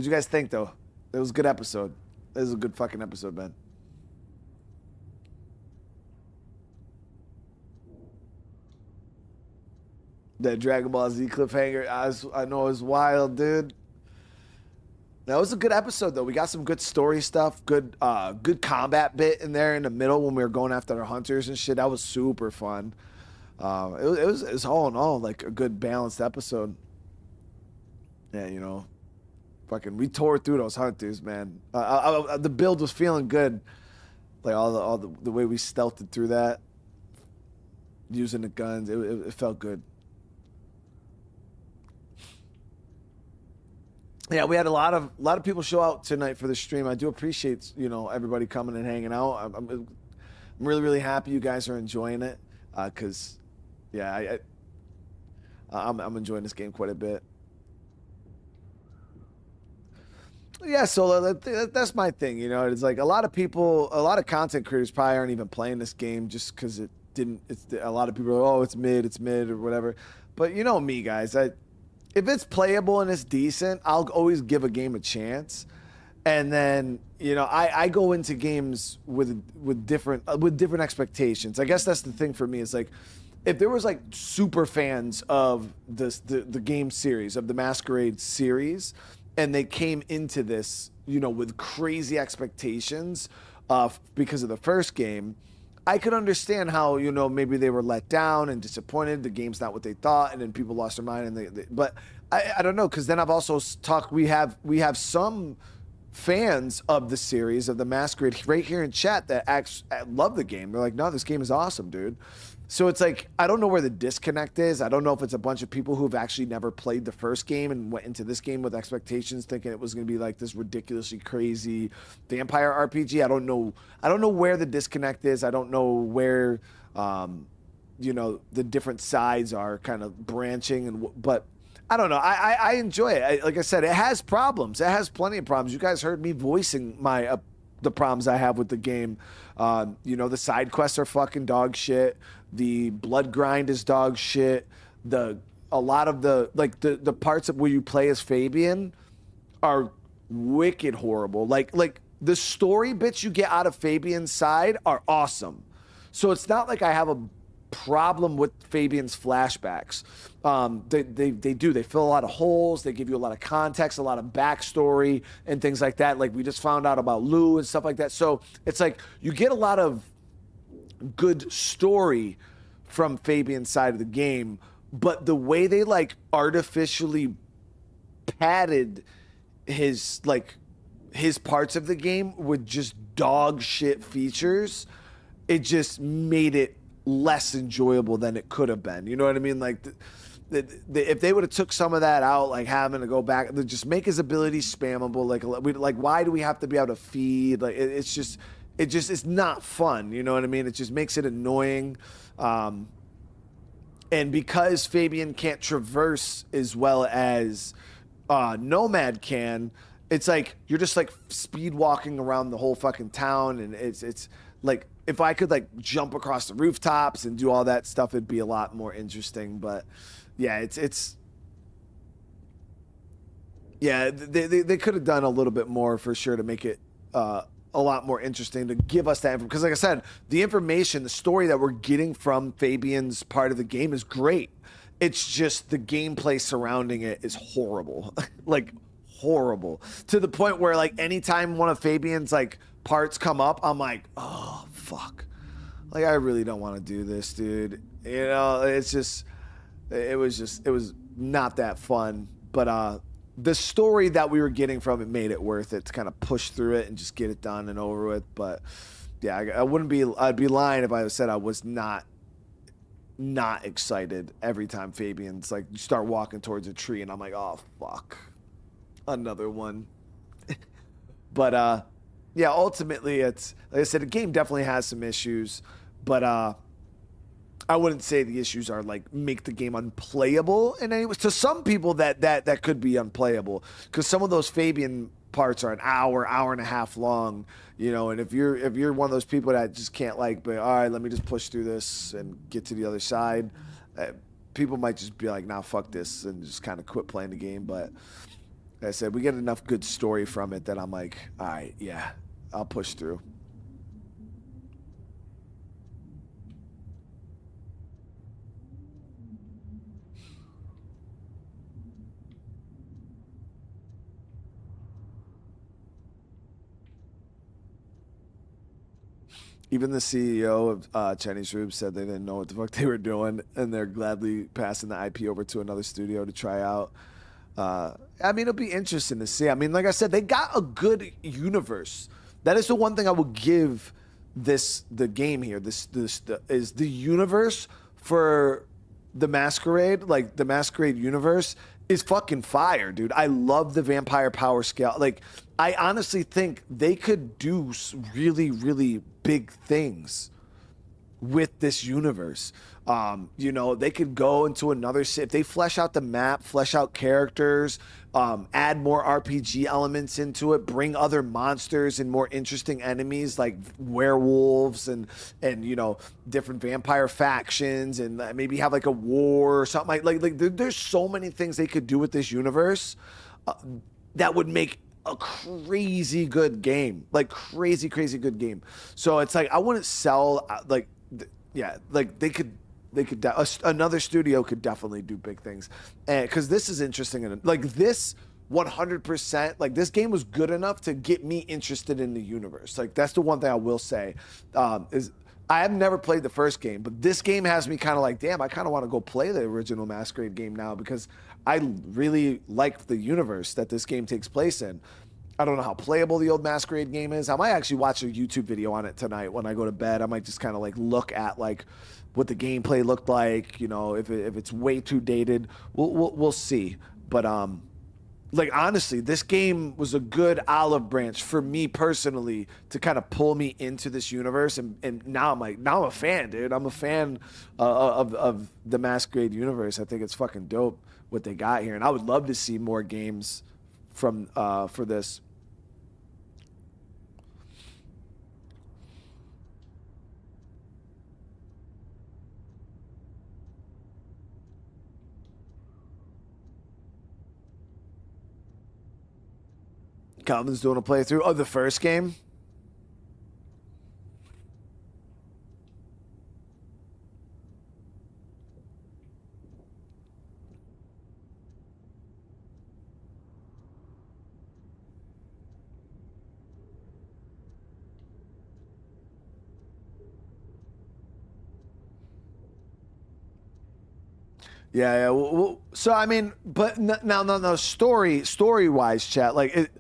you guys think though? It was a good episode. It was a good fucking episode, man. That Dragon Ball Z cliffhanger, I know it was wild, dude. That was a good episode, though. We got some good story stuff, good combat bit in there in the middle when we were going after our hunters and shit. That was super fun. It was all in all like a good balanced episode. Yeah, you know, fucking we tore through those hunters, man. The build was feeling good, like all the way we stealthed it through that, using the guns. It felt good. Yeah, we had a lot of people show out tonight for the stream. I do appreciate, you know, everybody coming and hanging out. I'm really, really happy you guys are enjoying it, cause yeah, I'm enjoying this game quite a bit. Yeah, so that's my thing, you know. It's like a lot of people, a lot of content creators probably aren't even playing this game just because it didn't. A lot of people are, oh, it's mid or whatever. But you know me, guys. If it's playable and it's decent, I'll always give a game a chance. And then, you know, I go into games with different expectations. I guess that's the thing for me. It's like, if there was like super fans of the game series, of the Masquerade series, and they came into this, you know, with crazy expectations because of the first game, I could understand how, you know, maybe they were let down and disappointed. The game's not what they thought, and then people lost their mind. But I don't know, because then I've also talked. We have some fans of the series of the Masquerade right here in chat that love the game. They're like, no, this game is awesome, dude. So it's like, I don't know where the disconnect is. I don't know if it's a bunch of people who've actually never played the first game and went into this game with expectations thinking it was going to be like this ridiculously crazy vampire RPG. I don't know where the disconnect is. I don't know where, you know, the different sides are kind of branching. But I don't know. I enjoy it. Like I said, it has problems. It has plenty of problems. You guys heard me voicing my the problems I have with the game. You know, the side quests are fucking dog shit. The blood grind is dog shit. A lot of the parts of where you play as Fabien are wicked horrible. Like the story bits you get out of Fabien's side are awesome. So it's not like I have a problem with Fabien's flashbacks. They fill a lot of holes. They give you a lot of context, a lot of backstory and things like that. Like we just found out about Lou and stuff like that. So it's like you get a lot of good story from Fabien's side of the game, but the way they like artificially padded his parts of the game with just dog shit features, it just made it less enjoyable than it could have been. You know what I mean? Like if they would have took some of that out, like having to go back, just make his abilities spammable. Like why do we have to be able to feed? Like it's not fun. You know what I mean? It just makes it annoying. And because Fabien can't traverse as well as Nomad can, it's like you're just like speed walking around the whole fucking town, and it's like if I could like jump across the rooftops and do all that stuff, it'd be a lot more interesting. But yeah, they could have done a little bit more for sure to make it a lot more interesting, to give us that, because like I said, the information, the story that we're getting from Fabien's part of the game is great. It's just the gameplay surrounding it is horrible. Like horrible, to the point where like anytime one of Fabien's like parts come up, I'm like, oh fuck, like I really don't want to do this, dude. You know, it was not that fun. But the story that we were getting from it made it worth it to kind of push through it and just get it done and over with. But yeah, I'd be lying if I said I was not excited every time Fabien's like, you start walking towards a tree and I'm like, oh fuck, another one. But yeah, ultimately it's, like I said, the game definitely has some issues, but I wouldn't say the issues are like make the game unplayable in any way. To some people that could be unplayable, because some of those Fabien parts are an hour and a half long, you know, and if you're one of those people that just can't like, but all right, let me just push through this and get to the other side, people might just be like, nah, fuck this, and just kind of quit playing the game. But like I said, we get enough good story from it that I'm like, all right, yeah, I'll push through. Even the CEO of Chinese Room said they didn't know what the fuck they were doing, and they're gladly passing the IP over to another studio to try out. I mean, it'll be interesting to see. I mean, like I said, they got a good universe. That is the one thing I will give the game here. This is the universe for the Masquerade. Like the Masquerade universe is fucking fire, dude. I love the vampire power scale. Like, I honestly think they could do really, really big things with this universe. You know, they could go into another city. If they flesh out the map, flesh out characters, add more RPG elements into it, bring other monsters and more interesting enemies like werewolves and you know, different vampire factions, and maybe have like a war or something like there's so many things they could do with this universe that would make a crazy good game, like crazy good game. So it's like I wouldn't sell another studio could definitely do big things, because this is interesting, and like this 100%, like this game was good enough to get me interested in the universe. Like that's the one thing I will say, is I have never played the first game, but this game has me kind of like, damn, I kind of want to go play the original Masquerade game now, because I really like the universe that this game takes place in. I don't know how playable the old Masquerade game is. I might actually watch a YouTube video on it tonight when I go to bed. I might just kind of like look at like what the gameplay looked like. You know, if it's way too dated, we'll see. But like honestly, this game was a good olive branch for me personally to kind of pull me into this universe, and now I'm a fan, dude. I'm a fan of the Masquerade universe. I think it's fucking dope. what they got here. And I would love to see more games from for this. Calvin's doing a playthrough of the first game. Yeah. Well, so I mean, but no. Story wise, chat. Like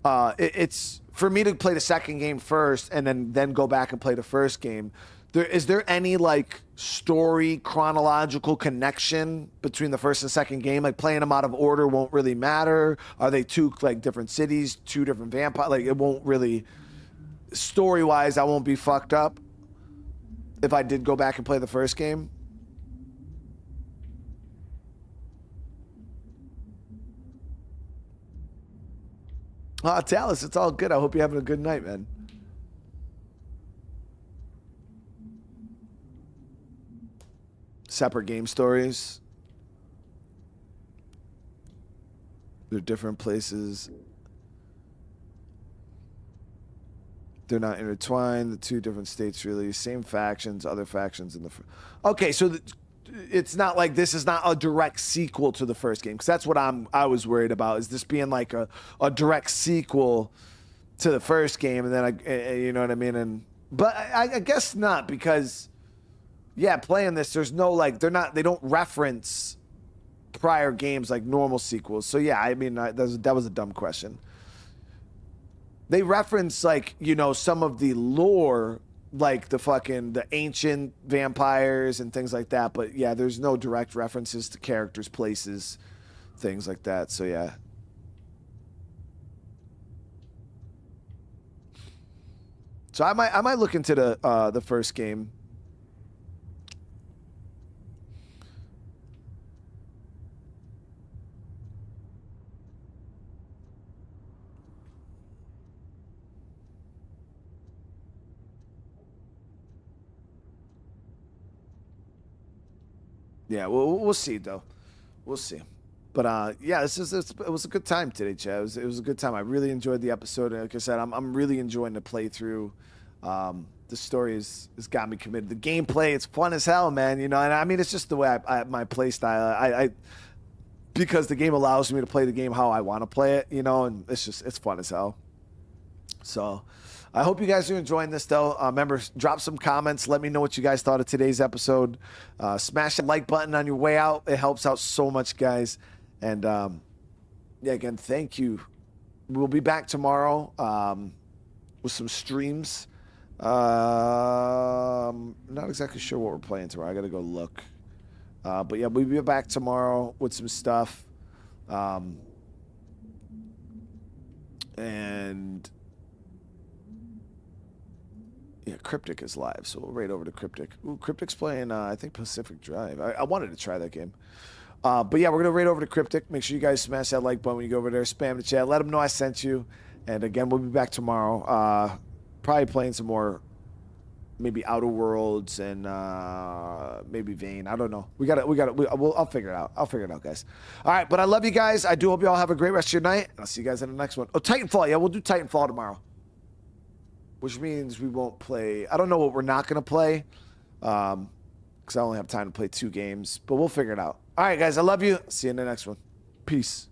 it's for me to play the second game first, and then go back and play the first game. Is there any like story chronological connection between the first and second game? Like playing them out of order won't really matter. Are they two like different cities, two different vampires? Like it won't really story wise. I won't be fucked up if I did go back and play the first game. Talus, it's all good. I hope you're having a good night, man. Separate game stories. They're different places. They're not intertwined. The two different states, really. Same factions, other factions in the... Okay, so... It's not like this is not a direct sequel to the first game, because that's what I was worried about, is this being like a direct sequel to the first game, and then you know what I mean? But I guess not, because yeah, playing this, there's no like they don't reference prior games like normal sequels. So yeah, I mean that was a dumb question. They reference like, you know, some of the lore, like the ancient vampires and things like that. But yeah, there's no direct references to characters, places, things like that. So yeah. So I might look into the first game. Yeah, we'll see though. We'll see. But yeah, it was a good time today, Chad. It was a good time. I really enjoyed the episode. And like I said, I'm really enjoying the playthrough. The story has got me committed. The gameplay, it's fun as hell, man. You know, and I mean, it's just the way my play style. I because the game allows me to play the game how I want to play it. You know, and it's fun as hell. So. I hope you guys are enjoying this, though. Remember, drop some comments. Let me know what you guys thought of today's episode. Smash that like button on your way out. It helps out so much, guys. And, yeah, again, thank you. We'll be back tomorrow with some streams. Not exactly sure what we're playing tomorrow. I got to go look. But, yeah, we'll be back tomorrow with some stuff. And... yeah, Cryptic is live, so we'll raid over to Cryptic. Ooh, Cryptic's playing, I think, Pacific Drive. I wanted to try that game. But yeah, we're going to raid over to Cryptic. Make sure you guys smash that like button when you go over there. Spam the chat. Let them know I sent you. And again, we'll be back tomorrow. Probably playing some more, maybe Outer Worlds and maybe Vane. I don't know. I'll figure it out. I'll figure it out, guys. All right, but I love you guys. I do hope you all have a great rest of your night. I'll see you guys in the next one. Oh, Titanfall. Yeah, we'll do Titanfall tomorrow. Which means we won't play. I don't know what we're not going to play. Because I only have time to play 2 games. But we'll figure it out. All right, guys. I love you. See you in the next one. Peace.